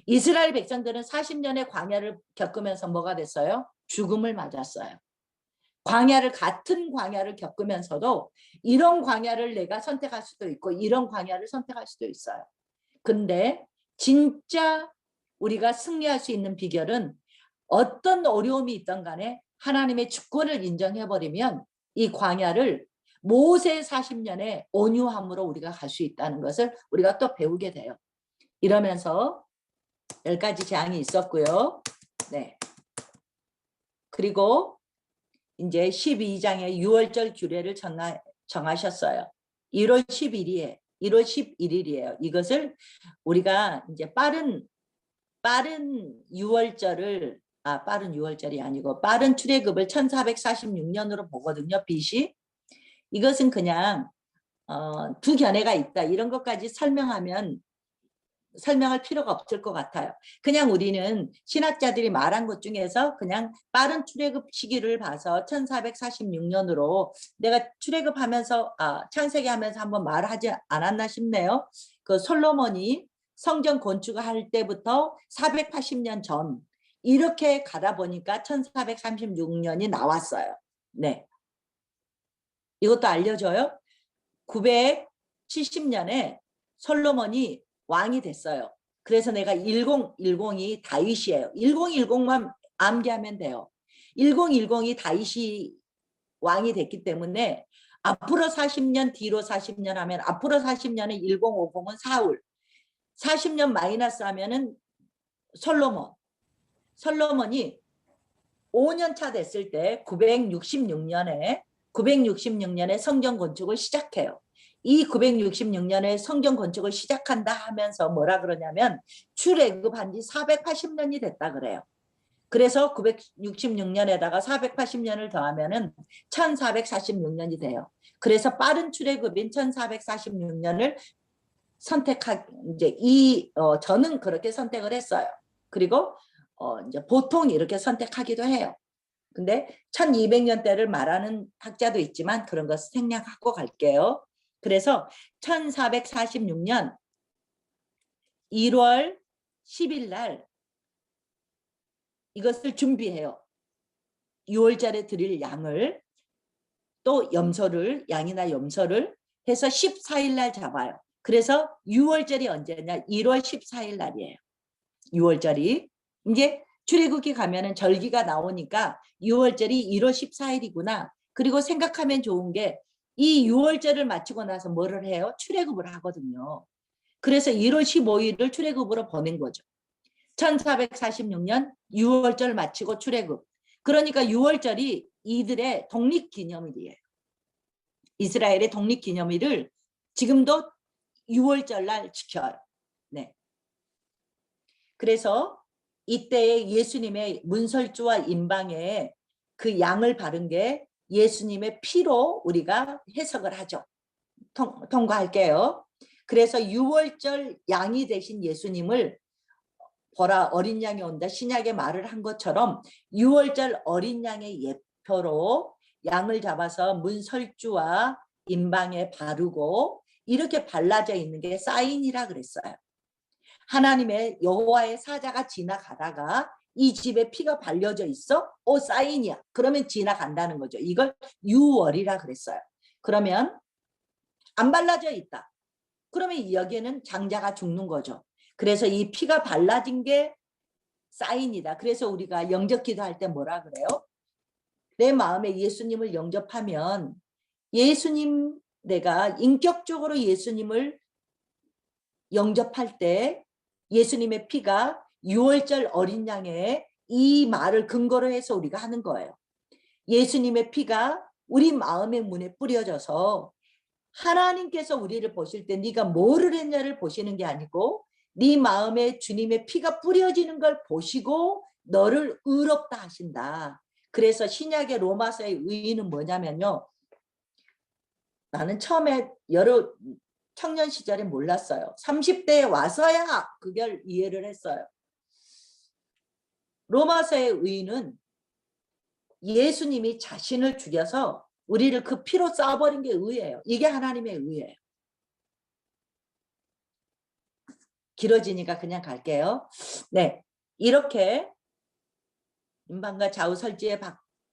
이스라엘 백성들은 40년의 광야를 겪으면서 뭐가 됐어요? 죽음을 맞았어요. 같은 광야를 겪으면서도 이런 광야를 내가 선택할 수도 있고 이런 광야를 선택할 수도 있어요. 근데 진짜 우리가 승리할 수 있는 비결은 어떤 어려움이 있던 간에 하나님의 주권을 인정해버리면 이 광야를 모세 40년의 온유함으로 우리가 갈 수 있다는 것을 우리가 또 배우게 돼요. 이러면서 10가지 재앙이 있었고요. 네. 그리고 이제 12장의 6월절 규례를 정하셨어요. 1월 11일이에요. 이것을 우리가 이제 빠른 6월절을 빠른 6월절이 아니고 빠른 출애굽을 1446년으로 보거든요. BC. 이것은 그냥 두 견해가 있다. 이런 것까지 설명할 필요가 없을 것 같아요. 그냥 우리는 신학자들이 말한 것 중에서 그냥 빠른 출애굽 시기를 봐서 1446년으로 내가 출애굽하면서 창세기 하면서 한번 말하지 않았나 싶네요. 그 솔로몬이 성전 건축할 때부터 480년 전 이렇게 가다 보니까 1436년이 나왔어요. 네. 이것도 알려줘요. 970년에 솔로몬이 왕이 됐어요. 그래서 내가 1010이 다윗이에요. 1010만 암기하면 돼요. 1010이 다윗이 왕이 됐기 때문에 앞으로 40년 뒤로 40년 하면 앞으로 40년은 1050은 사울 40년 마이너스 하면은 솔로몬이 5년 차 됐을 때 966년에 성전 건축을 시작해요. 이 966년에 성전 건축을 시작한다 하면서 뭐라 그러냐면 출애굽한 지 480년이 됐다 그래요. 그래서 966년에다가 480년을 더하면은 1446년이 돼요. 그래서 빠른 출애굽인 1446년을 저는 그렇게 선택을 했어요. 그리고 이제 보통 이렇게 선택하기도 해요. 근데 1200년대를 말하는 학자도 있지만 그런 거 생략하고 갈게요. 그래서 1446년 1월 10일 날 이것을 준비해요. 6월절에 드릴 양을 또 양이나 염소를 해서 14일 날 잡아요. 그래서 6월절이 언제냐? 1월 14일 날이에요. 6월절이. 이제 출애굽기 가면은 절기가 나오니까 6월절이 1월 14일이구나. 그리고 생각하면 좋은 게 이 6월절을 마치고 나서 뭐를 해요? 출애굽을 하거든요. 그래서 1월 15일을 출애굽으로 보낸 거죠. 1446년 6월절 마치고 출애굽. 그러니까 6월절이 이들의 독립기념일이에요. 이스라엘의 독립기념일을 지금도 6월절 날 지켜요. 네. 그래서 이때의 예수님의 문설주와 임방에 그 양을 바른 게 예수님의 피로 우리가 해석을 하죠. 통과할게요. 그래서 6월절 양이 되신 예수님을 보라 어린 양이 온다 신약의 말을 한 것처럼 6월절 어린 양의 예표로 양을 잡아서 문설주와 임방에 바르고 이렇게 발라져 있는 게 사인이라 그랬어요. 하나님의 여호와의 사자가 지나가다가 이 집에 피가 발려져 있어? 사인이야. 그러면 지나간다는 거죠. 이걸 유월이라 그랬어요. 그러면 안 발라져 있다. 그러면 여기에는 장자가 죽는 거죠. 그래서 이 피가 발라진 게 사인이다. 그래서 우리가 영접 기도할 때 뭐라 그래요? 내 마음에 예수님을 영접하면 내가 인격적으로 예수님을 영접할 때 예수님의 피가 6월절 어린 양의 이 말을 근거로 해서 우리가 하는 거예요. 예수님의 피가 우리 마음의 문에 뿌려져서 하나님께서 우리를 보실 때 네가 뭐를 했냐를 보시는 게 아니고 네 마음에 주님의 피가 뿌려지는 걸 보시고 너를 의롭다 하신다. 그래서 신약의 로마서의 의의는 뭐냐면요. 나는 처음에 청년 시절에 몰랐어요. 30대에 와서야 그걸 이해를 했어요. 로마서의 의의는 예수님이 자신을 죽여서 우리를 그 피로 쌓아버린 게 의예요. 이게 하나님의 의예요. 길어지니까 그냥 갈게요. 네, 이렇게 임방과 좌우 설지에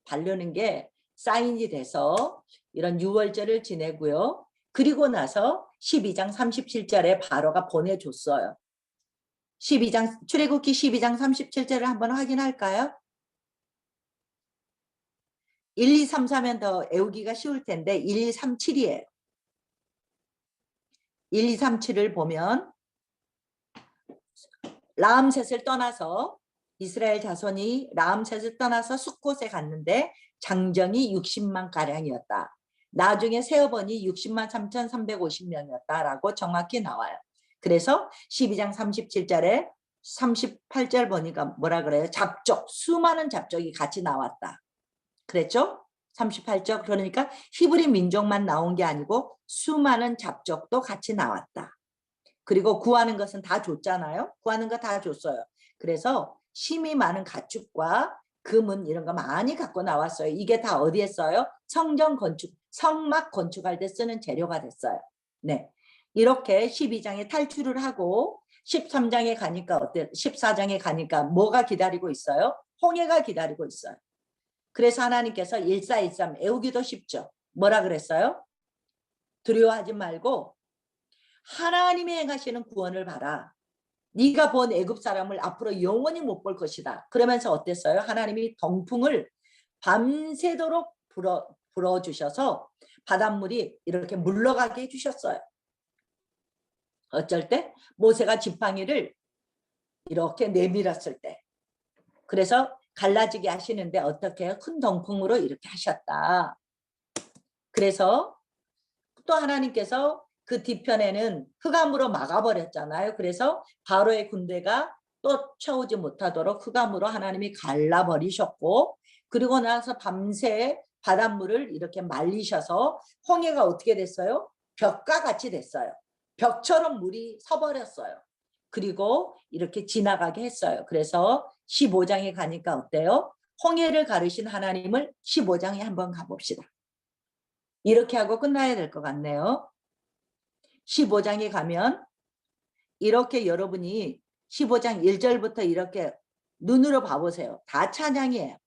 바르는 게 사인이 돼서 이런 6월절을 지내고요. 그리고 나서 12장 37절에 바로가 보내줬어요. 출애굽기 12장 37절을 한번 확인할까요? 1, 2, 3, 4면 더 외우기가 쉬울 텐데 1, 2, 3, 7이에요. 1, 2, 3, 7을 보면 라암셋을 떠나서 이스라엘 자손이 라암셋을 떠나서 숫곳에 갔는데 장정이 60만 가량이었다. 나중에 세어번이 60만 3,350명이었다라고 정확히 나와요. 그래서 12장 37절에 38절 보니까 뭐라 그래요? 잡족, 수많은 잡족이 같이 나왔다. 그랬죠? 38절. 그러니까 히브리 민족만 나온 게 아니고 수많은 잡족도 같이 나왔다. 그리고 구하는 것은 다 줬잖아요. 구하는 거 다 줬어요. 그래서 힘이 많은 가축과 금은 이런 거 많이 갖고 나왔어요. 이게 다 어디에 써요? 성전 건축, 성막 건축할 때 쓰는 재료가 됐어요. 네, 이렇게 12장에 탈출을 하고 13장에 가니까 어때? 14장에 가니까 뭐가 기다리고 있어요? 홍해가 기다리고 있어요. 그래서 하나님께서 1413 애우기도 쉽죠. 뭐라 그랬어요? 두려워하지 말고 하나님이 행하시는 구원을 봐라. 네가 본 애굽 사람을 앞으로 영원히 못 볼 것이다. 그러면서 어땠어요? 하나님이 동풍을 밤새도록 불어주셔서 바닷물이 이렇게 물러가게 해주셨어요. 어쩔 때? 모세가 지팡이를 이렇게 내밀었을 때. 그래서 갈라지게 하시는데 어떻게 해요? 큰 동풍으로 이렇게 하셨다. 그래서 또 하나님께서 그 뒤편에는 흑암으로 막아버렸잖아요. 그래서 바로의 군대가 또 쳐오지 못하도록 흑암으로 하나님이 갈라버리셨고, 그리고 나서 밤새 바닷물을 이렇게 말리셔서 홍해가 어떻게 됐어요? 벽과 같이 됐어요. 벽처럼 물이 서버렸어요. 그리고 이렇게 지나가게 했어요. 그래서 15장에 가니까 어때요? 홍해를 가르신 하나님을 15장에 한번 가봅시다. 이렇게 하고 끝나야 될 것 같네요. 15장에 가면 이렇게 여러분이 15장 1절부터 이렇게 눈으로 봐보세요. 다 찬양이에요.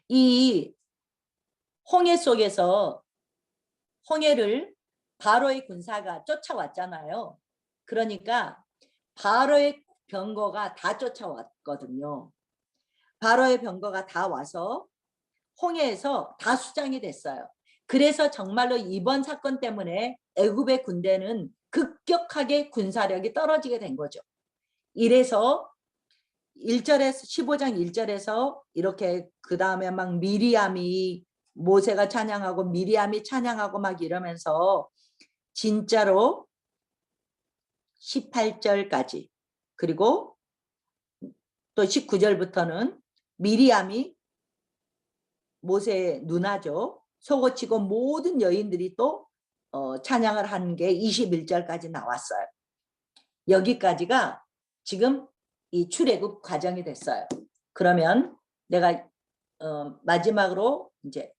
이 홍해 속에서 홍해를 바로의 군사가 쫓아왔잖아요. 그러니까 바로의 병거가 다 쫓아왔거든요. 바로의 병거가 다 와서 홍해에서 다 수장이 됐어요. 그래서 정말로 이번 사건 때문에 애굽의 군대는 급격하게 군사력이 떨어지게 된 거죠. 이래서 1절에서 15장 1절에서 이렇게 그 다음에 막 미리암이 모세가 찬양하고 미리암이 찬양하고 막 이러면서 진짜로 18절까지 그리고 또 19절부터는 미리암이 모세의 누나죠. 속옷치고 모든 여인들이 또 찬양을 한 게 21절까지 나왔어요. 여기까지가 지금 이 출애굽 과정이 됐어요. 그러면 내가 마지막으로 이제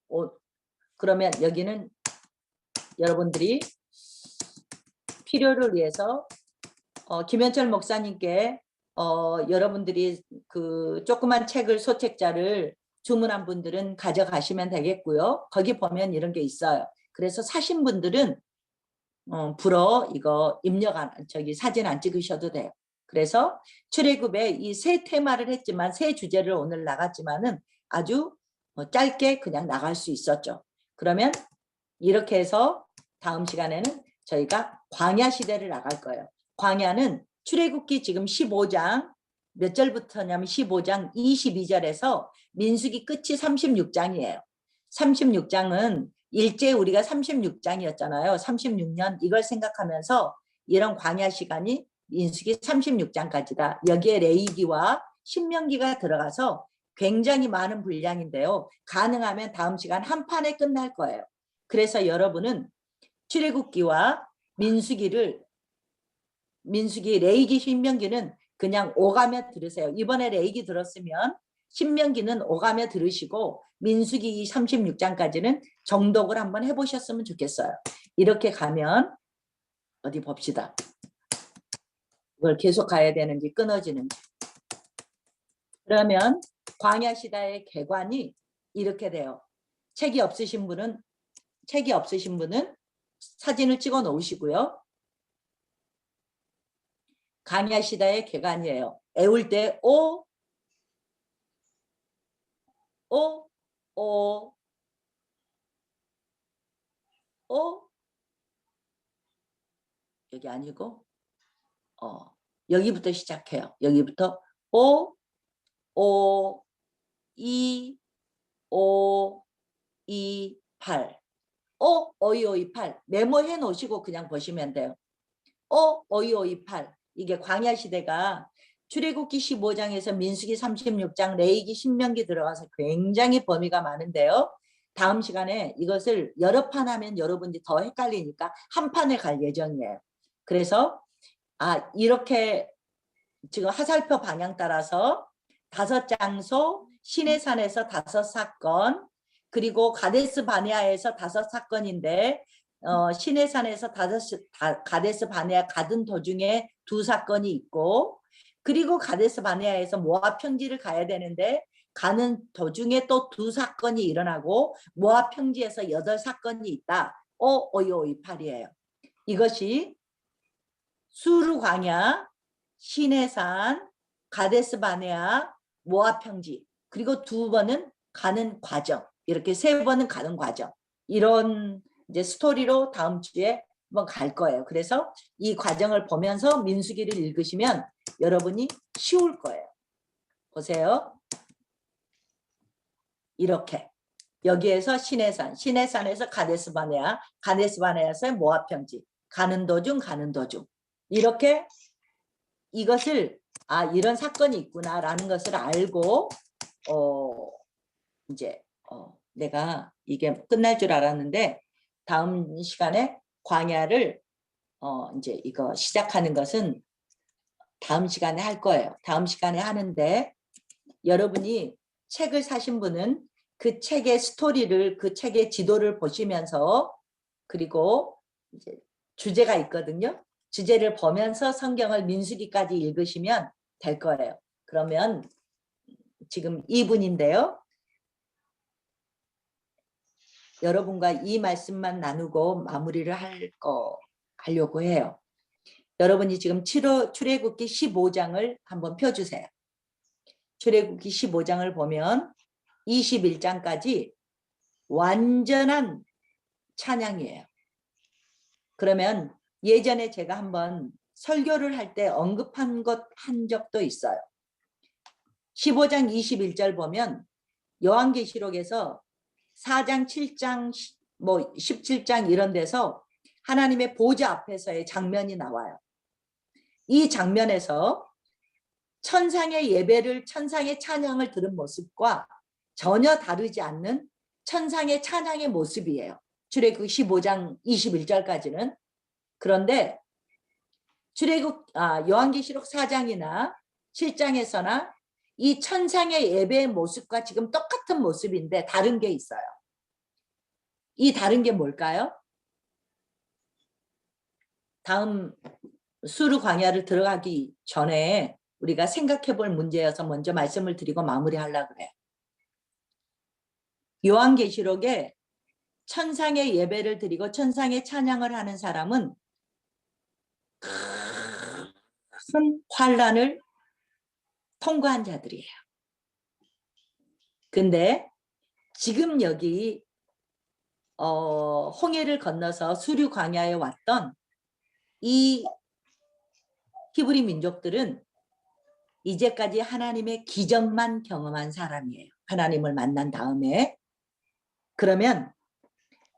그러면 여기는 여러분들이 필요를 위해서 김현철 목사님께 여러분들이 그 조그만 책을 소책자를 주문한 분들은 가져가시면 되겠고요. 거기 보면 이런 게 있어요. 그래서 사신 분들은 불어 이거 입력 사진 안 찍으셔도 돼요. 그래서 출애굽에 이 세 테마를 했지만 세 주제를 오늘 나갔지만은 아주 짧게 그냥 나갈 수 있었죠. 그러면 이렇게 해서 다음 시간에는 저희가 광야 시대를 나갈 거예요. 광야는 출애굽기 지금 15장 몇 절부터냐면 15장 22절에서 민수기 끝이 36장이에요. 36장은 일제 우리가 36장이었잖아요. 36년 이걸 생각하면서 이런 광야 시간이 민수기 36장까지다. 여기에 레위기와 신명기가 들어가서 굉장히 많은 분량인데요. 가능하면 다음 시간 한 판에 끝날 거예요. 그래서 여러분은 출애굽기와 민수기, 레위기, 신명기는 그냥 오가며 들으세요. 이번에 레위기 들었으면 신명기는 오가며 들으시고 민수기 36장까지는 정독을 한번 해보셨으면 좋겠어요. 이렇게 가면 어디 봅시다. 이걸 계속 가야 되는지 끊어지는지. 그러면 광야 시대의 개관이 이렇게 돼요. 책이 없으신 분은 사진을 찍어 놓으시고요. 광야 시대의 개관이에요. 애울 때 오, 오, 오, 오, 여기 아니고 여기부터 시작해요. 여기부터 5, 5, 2, 5, 2, 8. 어이, 어이, 8. 메모해 놓으시고 그냥 보시면 돼요. 어이, 어이, 8. 이게 광야시대가 출애굽기 15장에서 민수기 36장, 레위기, 신명기 들어가서 굉장히 범위가 많은데요. 다음 시간에 이것을 여러 판 하면 여러분이 더 헷갈리니까 한 판에 갈 예정이에요. 그래서 이렇게 지금 하살표 방향 따라서 5장소, 시내산에서 5사건, 그리고 가데스 바네아에서 5사건인데 시내산에서 가데스 바네아 가던 도중에 2사건이 있고, 그리고 가데스 바네아에서 모압 평지를 가야 되는데 가는 도중에 또 2사건이 일어나고 모압 평지에서 8사건이 있다. 오이 8이에요. 이것이 수르 광야, 시내산, 가데스 바네아, 모압 평지, 그리고 2번은 가는 과정, 이렇게 3번은 가는 과정, 이런 이제 스토리로 다음 주에 한번 갈 거예요. 그래서 이 과정을 보면서 민수기를 읽으시면 여러분이 쉬울 거예요. 보세요. 이렇게 여기에서 시내산, 시내산에서 가데스 바네아, 가데스 바네아에서 모압 평지, 가는 도중 이렇게 이것을 이런 사건이 있구나라는 것을 알고 이제 내가 이게 끝날 줄 알았는데 다음 시간에 광야를 이제 이거 시작하는 것은 다음 시간에 할 거예요. 다음 시간에 하는데 여러분이 책을 사신 분은 그 책의 스토리를, 그 책의 지도를 보시면서, 그리고 이제 주제가 있거든요. 주제를 보면서 성경을 민수기까지 읽으시면 될 거예요. 그러면 지금 2분인데요. 여러분과 이 말씀만 나누고 마무리를 하려고 해요. 여러분이 지금 출애굽기 15장을 한번 펴주세요. 출애굽기 15장을 보면 21장까지 완전한 찬양이에요. 그러면 예전에 제가 한번 설교를 할 때 언급한 한 적도 있어요. 15장 21절 보면 요한계시록에서 4장, 7장, 17장 이런 데서 하나님의 보좌 앞에서의 장면이 나와요. 이 장면에서 천상의 예배를, 천상의 찬양을 들은 모습과 전혀 다르지 않는 천상의 찬양의 모습이에요. 출애굽 15장 21절까지는. 그런데 요한계시록 4장이나 7장에서나 이 천상의 예배의 모습과 지금 똑같은 모습인데 다른 게 있어요. 이 다른 게 뭘까요? 다음 수르 광야를 들어가기 전에 우리가 생각해 볼 문제여서 먼저 말씀을 드리고 마무리하려고 그래요. 요한계시록에 천상의 예배를 드리고 천상의 찬양을 하는 사람은 큰 환란을 통과한 자들이에요. 근데 지금 여기 홍해를 건너서 수르 광야에 왔던 이 히브리 민족들은 이제까지 하나님의 기적만 경험한 사람이에요. 하나님을 만난 다음에. 그러면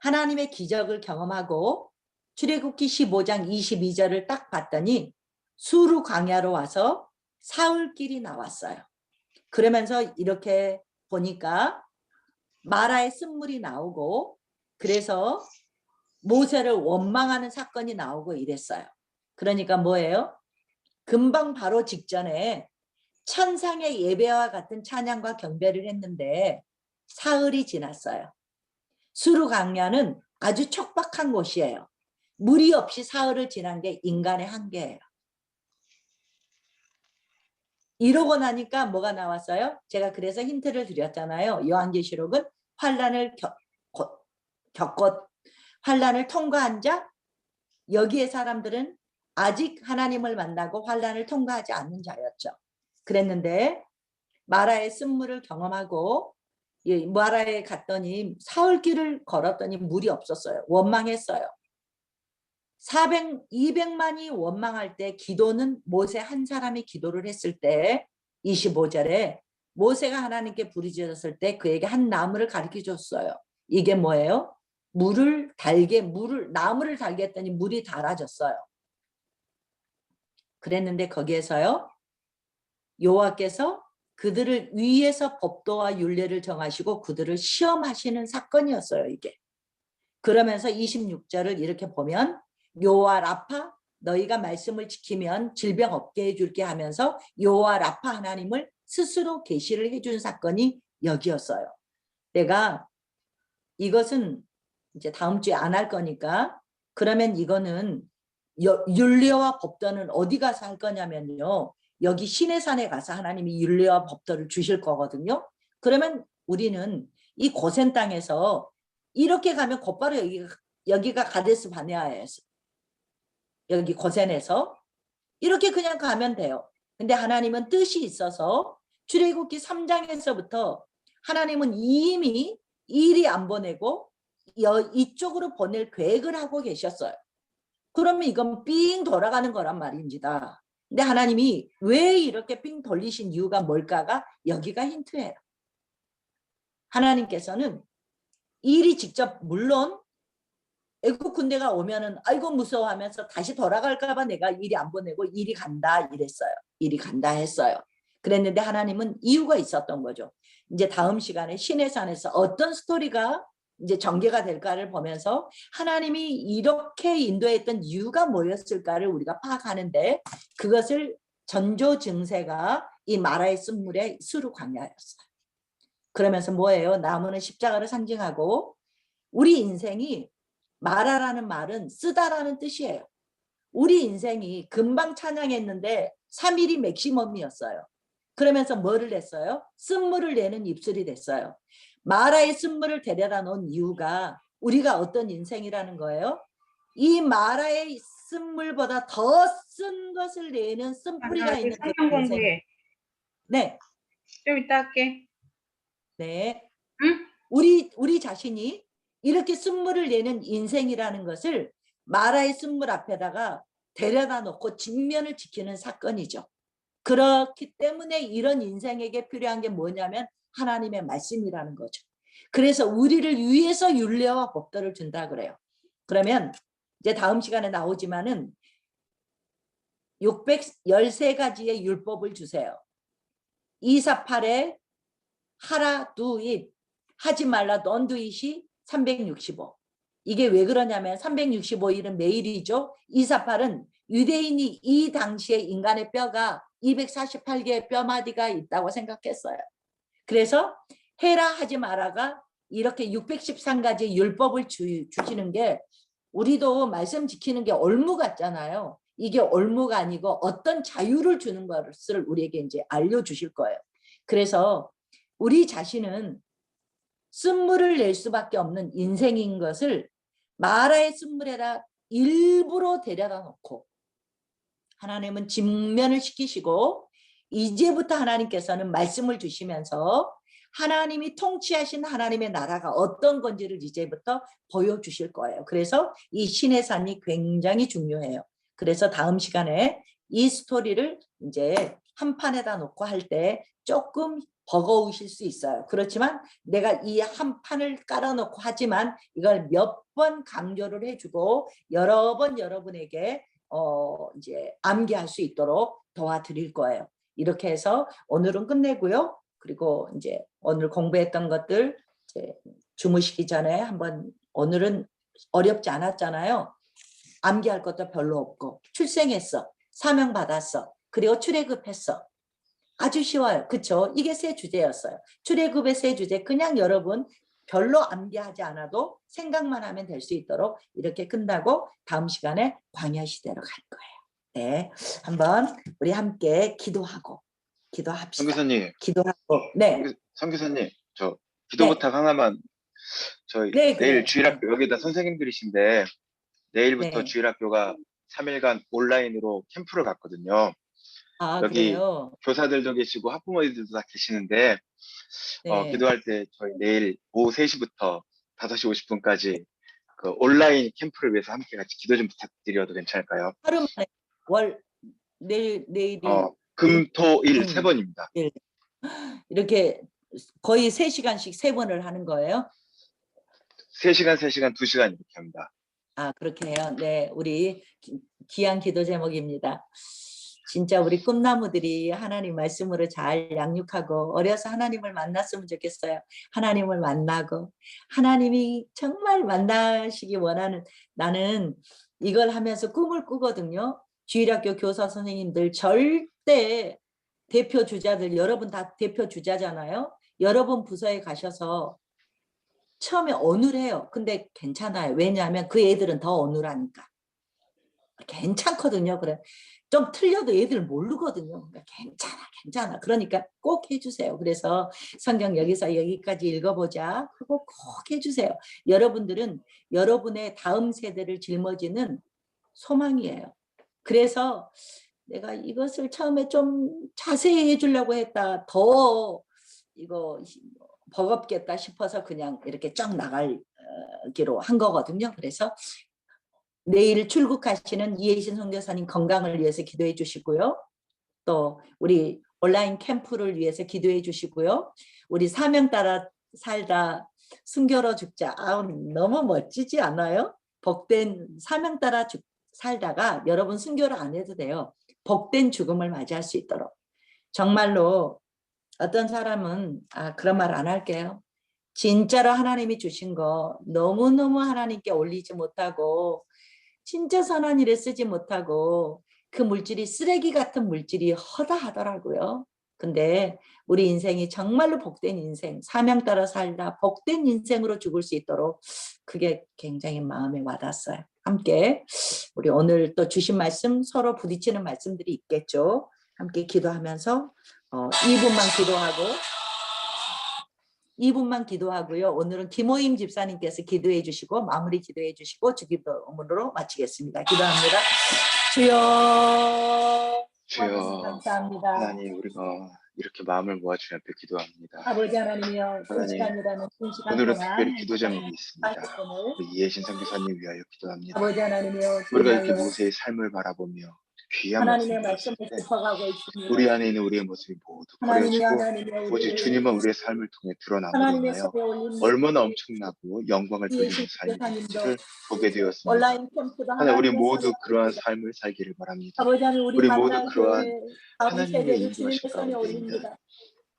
하나님의 기적을 경험하고 출애굽기 15장 22절을 딱 봤더니 수르 광야로 와서 사흘길이 나왔어요. 그러면서 이렇게 보니까 마라의 쓴물이 나오고, 그래서 모세를 원망하는 사건이 나오고 이랬어요. 그러니까 뭐예요? 금방 바로 직전에 천상의 예배와 같은 찬양과 경배를 했는데 사흘이 지났어요. 수르 광야는 아주 척박한 곳이에요. 물이 없이 사흘을 지난 게 인간의 한계예요. 이러고 나니까 뭐가 나왔어요? 제가 그래서 힌트를 드렸잖아요. 요한계시록은 환란을 겪고 환란을 통과한 자, 여기에 사람들은 아직 하나님을 만나고 환란을 통과하지 않는 자였죠. 그랬는데 마라의 쓴물을 경험하고 마라에 갔더니 사흘길을 걸었더니 물이 없었어요. 원망했어요. 200만이 원망할 때 기도는 모세 한 사람이 기도를 했을 때 25절에 모세가 하나님께 부르짖었을 때 그에게 한 나무를 가르쳐 줬어요. 이게 뭐예요? 나무를 달게 했더니 물이 달아졌어요. 그랬는데 거기에서요, 여호와께서 그들을 위에서 법도와 율례를 정하시고 그들을 시험하시는 사건이었어요, 이게. 그러면서 26절을 이렇게 보면 여호와 라파 너희가 말씀을 지키면 질병 없게 해줄게 하면서 여호와 라파 하나님을 스스로 계시를 해준 사건이 여기였어요. 내가 이것은 이제 다음 주에 안 할 거니까 그러면 이거는 율례와 법도는 어디 가서 할 거냐면요. 여기 시내산에 가서 하나님이 율례와 법도를 주실 거거든요. 그러면 우리는 이 고센 땅에서 이렇게 가면 곧바로 여기가 가데스 바네아에서 여기 고센에서 이렇게 그냥 가면 돼요. 근데 하나님은 뜻이 있어서 출애굽기 3장에서부터 하나님은 이미 일이 안 보내고 이쪽으로 보낼 계획을 하고 계셨어요. 그러면 이건 삥 돌아가는 거란 말입니다. 근데 하나님이 왜 이렇게 삥 돌리신 이유가 뭘까가 여기가 힌트예요. 하나님께서는 일이 직접 물론 애국 군대가 오면은 아이고 무서워하면서 다시 돌아갈까 봐 내가 일이 안 보내고 일이 간다 이랬어요. 일이 간다 했어요. 그랬는데 하나님은 이유가 있었던 거죠. 이제 다음 시간에 시내산에서 어떤 스토리가 이제 전개가 될까를 보면서 하나님이 이렇게 인도했던 이유가 뭐였을까를 우리가 파악하는데 그것을 전조 증세가 이 마라의 쓴물의 수루 광야였어요. 그러면서 뭐예요? 나무는 십자가를 상징하고 우리 인생이 마라라는 말은 쓰다라는 뜻이에요. 우리 인생이 금방 찬양했는데 3일이 맥시멈이었어요. 그러면서 뭐를 냈어요? 쓴물을 내는 입술이 됐어요. 마라의 쓴물을 데려다 놓은 이유가 우리가 어떤 인생이라는 거예요? 이 마라의 쓴물보다 더 쓴 것을 내는 쓴뿌리가 있는 그 성경 인생. 공부해. 네. 좀 이따 할게. 네. 응? 우리 자신이 이렇게 쓴물을 내는 인생이라는 것을 마라의 쓴물 앞에다가 데려다 놓고 직면을 지키는 사건이죠. 그렇기 때문에 이런 인생에게 필요한 게 뭐냐면 하나님의 말씀이라는 거죠. 그래서 우리를 위해서 율례와 법도를 준다 그래요. 그러면 이제 다음 시간에 나오지만은 613가지의 율법을 주세요. 248에 하라 두잇 하지 말라 don't do it이 365. 이게 왜 그러냐면 365일은 매일이죠. 248은 유대인이 이 당시에 인간의 뼈가 248개의 뼈마디가 있다고 생각했어요. 그래서 해라 하지 마라가 이렇게 613가지 율법을 주시는 게 우리도 말씀 지키는 게 올무 같잖아요. 이게 올무가 아니고 어떤 자유를 주는 것을 우리에게 이제 알려주실 거예요. 그래서 우리 자신은 쓴물을 낼 수밖에 없는 인생인 것을 마라의 쓴물에다 일부러 데려다 놓고 하나님은 직면을 시키시고 이제부터 하나님께서는 말씀을 주시면서 하나님이 통치하신 하나님의 나라가 어떤 건지를 이제부터 보여주실 거예요. 그래서 이 신의 산이 굉장히 중요해요. 그래서 다음 시간에 이 스토리를 이제 한 판에다 놓고 할 때 조금 버거우실 수 있어요. 그렇지만 내가 이 한 판을 깔아놓고 하지만 이걸 몇 번 강조를 해주고 여러 번 여러분에게 이제 암기할 수 있도록 도와드릴 거예요. 이렇게 해서 오늘은 끝내고요. 그리고 이제 오늘 공부했던 것들 이제 주무시기 전에 한번 오늘은 어렵지 않았잖아요. 암기할 것도 별로 없고 출생했어. 사명 받았어. 그리고 출애굽했어. 아주 쉬워요. 그쵸? 이게 세 주제였어요. 출애굽의 세 주제 그냥 여러분 별로 암기하지 않아도 생각만 하면 될 수 있도록 이렇게 끝나고 다음 시간에 광야 시대로 갈 거예요. 네, 한번 우리 함께 기도하고 기도합시다. 선교사님, 기도하고 네. 선교사님, 저 기도 네. 부탁 하나만. 저희 네, 내일 그래요. 주일학교 여기다 선생님들이신데 내일부터 네. 주일학교가 3일간 온라인으로 캠프를 갔거든요. 아, 여기 그래요? 교사들도 계시고 학부모님들도 다 계시는데 네. 기도할 때 저희 내일 오후 3시부터 5시 50분까지 그 온라인 캠프를 위해서 함께 같이 기도 좀 부탁드려도 괜찮을까요? 하루 만에 내일이 금, 토, 일 음. 세 번입니다. 이렇게 거의 3시간씩 3번을 하는 거예요? 3시간, 3시간, 2시간 이렇게 합니다. 아, 그렇게 해요. 네, 우리 귀한 기도 제목입니다. 진짜 우리 꿈나무들이 하나님 말씀으로 잘 양육하고 어려서 하나님을 만났으면 좋겠어요. 하나님을 만나고 하나님이 정말 만나시기 원하는, 나는 이걸 하면서 꿈을 꾸거든요. 주일학교 교사 선생님들 절대 대표 주자들, 여러분 다 대표 주자잖아요. 여러분 부서에 가셔서 처음에 어눌해요. 근데 괜찮아요. 왜냐하면 그 애들은 더 어눌하니까. 괜찮거든요. 그래. 좀 틀려도 애들 모르거든요. 그러니까 괜찮아. 그러니까 꼭 해주세요. 그래서 성경 여기서 여기까지 읽어보자. 그거 꼭 해주세요. 여러분들은 여러분의 다음 세대를 짊어지는 소망이에요. 그래서 내가 이것을 처음에 좀 자세히 해주려고 했다. 더 이거 버겁겠다 싶어서 그냥 이렇게 쫙 나가기로 한 거거든요. 그래서 내일 출국하시는 이혜신 선교사님 건강을 위해서 기도해 주시고요. 또 우리 온라인 캠프를 위해서 기도해 주시고요. 우리 사명 따라 살다 순교로 죽자. 너무 멋지지 않아요? 복된 사명 따라 살다가 여러분 순교를 안 해도 돼요. 복된 죽음을 맞이할 수 있도록. 정말로 어떤 사람은 그런 말 안 할게요. 진짜로 하나님이 주신 거 너무너무 하나님께 올리지 못하고 진짜 선한 일에 쓰지 못하고 그 물질이 쓰레기 같은 물질이 허다하더라고요. 근데 우리 인생이 정말로 복된 인생, 사명 따라 살다 복된 인생으로 죽을 수 있도록 그게 굉장히 마음에 와닿았어요. 함께 우리 오늘 또 주신 말씀 서로 부딪히는 말씀들이 있겠죠. 함께 기도하면서 2분만 기도하고요. 오늘은 김호임 집사님께서 기도해 주시고 마무리 기도해 주시고 주기도문으로 마치겠습니다. 기도합니다. 주여 주여, 감사합니다. 하나님, 우리가 이렇게 마음을 모아 주님 앞에 기도합니다. 아버지 하나님이여, 그 하나님, 시간이라는 긴 시간 오늘은 동안 특별히 기도 제목이 하나님 있습니다. 말씀을 우리 이혜신 선교사님 위하여 기도합니다. 아버지 하나님이여, 우리가 이렇게 정말로 모세의 삶을 바라보며 귀한 하나님의 말씀 말씀을 들었을 때 짚어가고 있습니다. 우리 안에 있는 우리의 모습이 모두 하나님이여, 버려지고 하나님이여, 오직 주님은 우리의 삶을 통해 드러남으로 하나님의 인하여 손에 올린 얼마나 엄청나고 영광을 돌리는 이혜신 삶이 교사님도 되는지를 보게 되었습니다. 온라인 캠프도 하나님, 우리 하나님의 모두 손에 그러한 올립니다. 삶을 살기를 바랍니다. 아버지 하나님, 우리 우리 모두 만난 그러한 교회 다음 하나님의 세대를 주님의 인도하심 손에 가운데 있는 올립니다.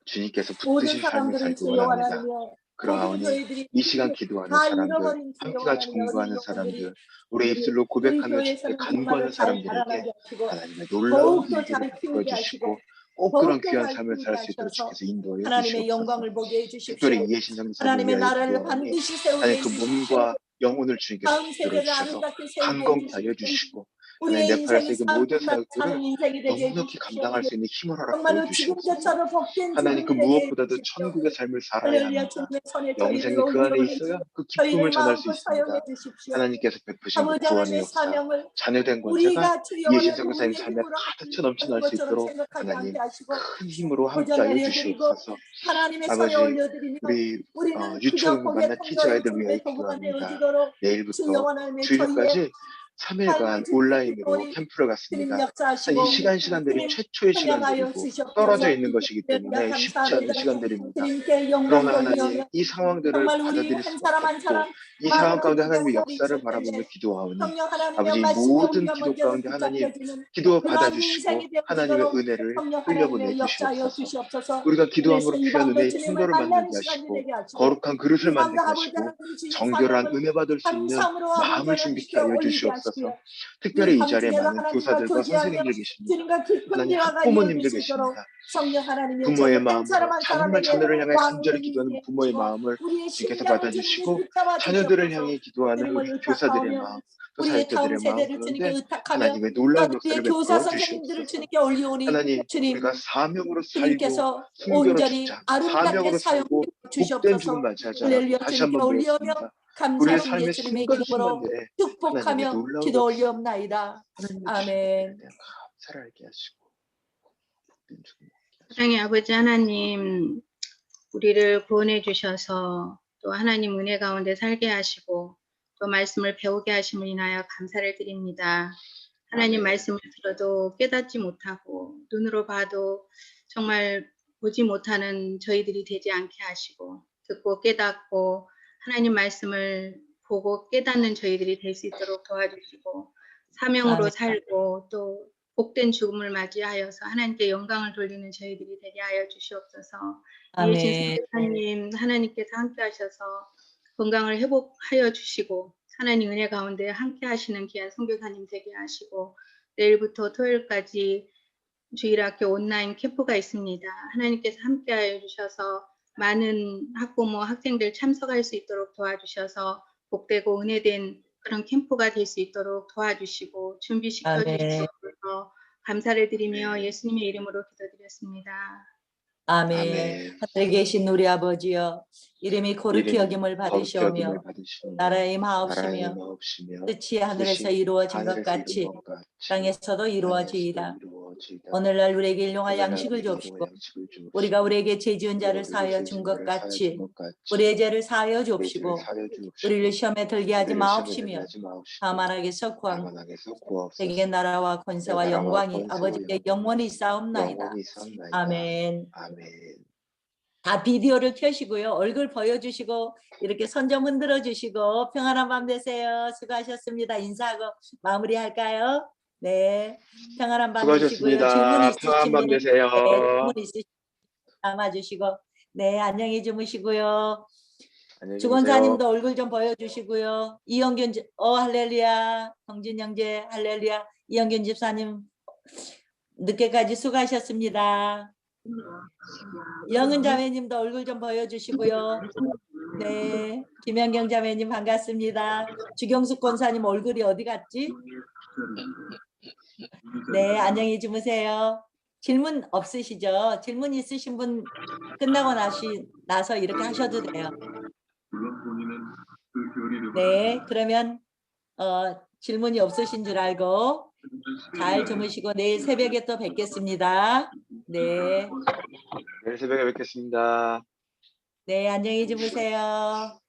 주님께서 모든 붙드신 삶을 사람들은 살기 주여 원합니다. 하나님이여, 그러하오니 교회들이 이 시간 기도하는 다 사람들, 잃어버린 주여 함께 같이 하나님이여, 공부하는 어린 사람들, 영혼들이 우리 입술로 우리 고백하며 주께 교회에서는 간구하는 정말로 잘 사람들에게 자라나게 하시고 하나님의 놀라운 더욱더 인도를 잘 베풀어 키우게 주시고 하시고 꼭 그런 더욱더 귀한 잘 삶을 살 키우게 수 있도록 하셔서 주께서 인도해 하나님의 주시옵소서. 영광을 보게 해주십시오. 특별히 이해신 성교사님 하나님의 위하여 나라를 기도하오니 반드시 세우게 하나님 그 해주십시오. 몸과 영혼을 주님께서 다음 붙들어 세대를 주셔서 아름답게 세우게 강건케 하여 해주십시오. 주시고 하나님 우리의 네팔에서 인생이 이 모든 사는 사역들을 인생이 되게 넉넉히 해주십시오. 감당할 수 있는 힘을 허락하여 정말로 주시옵소서. 지금처럼 복된 하나님, 그 죽음이 되게 무엇보다도 해주십시오. 천국의 삶을 살아야 할렐루야, 합니다. 주님의 손에 영생이 저희를 그 안에 올리오니 있어야 그 기쁨을 저희를 전할 수 마음껏 있습니다. 사용해 주십시오. 하나님께서 베푸신 그 아버지 구원의 하나님의 역사, 사명을 자녀된 권세가 우리가 주여 이해신 하나님 선교사님 우리의 삶에 힘으로 가득 넘쳐 하는 날 수 것처럼 있도록 생각하지 하나님 않게 하시고 큰 힘으로 도전 함께하여 내려드리고 주시옵소서. 하나님의 손에 아버지, 올려드리며 우리 우리는 유초를 그저 고개 만난 티저 통로에 아이들 위하여 주님의 도구가 기도합니다. 되어지도록 주여 내일부터 하나님의 저희의 주일까지 3일간 삶을 주님의 온라인으로 기도에 캠프를 주님 갔습니다. 역사하시고 이 시간들이 주님 최초의 찬양하여 시간들이고 떨어져 주시옵소서. 있는 것이기 할렐루야, 때문에 쉽지 않은 감사합니다. 시간들입니다. 주님께 영광 그러나 하나님, 돌리오며 이 상황들을 정말 우리 받아들일 한 수밖에 사람 한 없고 사람 이 상황 마음으로 가운데 하나님의 기도하고 역사를 있을 바라보며 텐데 기도하오니 성령 하나님의 아버지, 말씀에 모든 우리가 기도 먼저 가운데 하나님 붙잡혀지는 기도 그러한 받아주시고 인생이 하나님의 되어지도록 은혜를 성령 흘려보내 하나님의 역사하여 주시옵소서. 주시옵소서. 우리가 기도한 그래서 거로 이 귀한 밤도 은혜의 주님을 통로를 만나는 만들게 시간이 하시고 되게 하시고 거룩한 그릇을 이 밤도 만들게 아버지 하시고 하나님 주의 정결한 사명을 은혜 받을 수 있는 항상으로 마음을 아버지 준비케 하나님께 하여 올리게 주시옵소서. 하시고요. 이 특별히 이 자리에 밤중에도 많은 하나님과 교사들과 교제하며 선생님들 계십니다. 주님과 깊은 하나님, 대화가 학부모님들 이어질 수 있도록 계십니다. 성령 하나님이여 저희 부모의 한 사람 마음으로 한 정말 사람에게 자녀를 향해 간절히 왕으로 기도하는 부모의 인도해 마음을 주시고 우리의 주께서 심장을 주님께 받아주시고 붙잡아 자녀들을 주시옵소서. 향해 기도하는 우리 주님을 교사들의 의탁하오며 마음, 또 우리의 다음 사역자들의 마음 세대를 주님께 가운데 의탁하며 하나님의 또 놀라운 우리의 역사를 교사 베풀어 선생님들을 주시옵소서. 주님께 올리오니 하나님, 주님 우리가 사명으로 살고 주님께서 순교로 온전히 죽자. 아름답게 사명으로 사용해 살고 복된 죽음 주시옵소서. 맞이하자라고 할렐루야 다시 주님께 한번 올리오며 배웠습니다. 우리의 감사로 삶의 예수님의 이름으로 순간순간들에 하나님의 축복하며 놀라운 기도 역사, 올리옵나이다. 하나님의 주신 아멘. 것들에 대한 감사를 알게 하시고 복된 죽음 먹게 하시고 사랑의 아버지 하나님, 우리를 구원해 주셔서 또 하나님 은혜 가운데 살게 하시고 또 말씀을 배우게 하심을 인하여 감사를 드립니다. 하나님 아멘. 말씀을 들어도 깨닫지 못하고 눈으로 봐도 정말 보지 못하는 저희들이 되지 않게 하시고 듣고 깨닫고 하나님 말씀을 보고 깨닫는 저희들이 될 수 있도록 도와주시고 사명으로 아멘. 살고 또 복된 죽음을 맞이하여서 하나님께 영광을 돌리는 저희들이 되게 하여 주시옵소서. 이해진 아멘. 선교사님 하나님께서 함께 하셔서 건강을 회복하여 주시고 하나님 은혜 가운데 함께 하시는 귀한 선교사님 되게 하시고 내일부터 토요일까지 주일학교 온라인 캠프가 있습니다. 하나님께서 함께 하여 주셔서 많은 학부모 학생들 참석할 수 있도록 도와주셔서 복되고 은혜된 그런 캠프가 될 수 있도록 도와주시고 준비시켜 아멘. 주셔서 감사를 드리며 예수님의 이름으로 기도드렸습니다. 아멘. 아멘. 하늘에 계신 우리 아버지여, 이름이 거룩히 이름이 여김을 거룩히 받으시오며 여김을 받으시오며 나라의 나라의 마옵시며 마옵시며 뜻이 하늘에서 뜻이 이루어진 것 하늘에서 같이 이룬 것 같이 땅에서도 땅에서도 이루어지이다. 이루어지이다. 오늘날 우리에게 일용할 오늘날 양식을 우리에게 주옵시고 양식을 주옵시고 우리가 우리에게 죄 지은 우리가 자를 우리에게 사하여 죄 준 지은 것 자를 사하여 같이 준 것 같이 우리의 죄를 사하여 우리의 죄를 주옵시고 사하여 주옵시고 우리를 시험에 들게 하지 우리를 시험에 들게 마옵시며 하지 마옵시고 다만 악에서 구하옵소서. 다만 악에서 구하옵소서. 세계 나라와 권세와 나라와 영광이 권세와 아버지께 영광이 영원히 싸움나이다. 영원히 있사옵나이다. 아멘. 아멘. 다 비디오를 켜시고요. 얼굴 보여주시고 이렇게 손 좀 흔들어 주시고 평안한 밤 되세요. 수고하셨습니다. 인사하고 마무리할까요? 네. 평안한 밤 되시고요. 질문 수고하셨습니다. 평안한 밤 있으시면 되세요. 질문 있으시면 담아주시고 네, 안녕히 주무시고요. 안녕히 주무세요. 주권사님도 얼굴 좀 보여주시고요. 이영균 할렐루야. 정진 형제 할렐루야. 이영균 집사님 늦게까지 수고하셨습니다. 영은 자매님도 얼굴 좀 보여주시고요. 네, 김현경 자매님 반갑습니다. 주경숙 권사님 얼굴이 어디 갔지? 네, 안녕히 주무세요. 질문 없으시죠? 질문 있으신 분 끝나고 나서 이렇게 하셔도 돼요. 네, 그러면 질문이 없으신 줄 알고 잘 주무시고 내일 새벽에 또 뵙겠습니다. 네, 내일 새벽에 뵙겠습니다. 네, 안녕히 주무세요.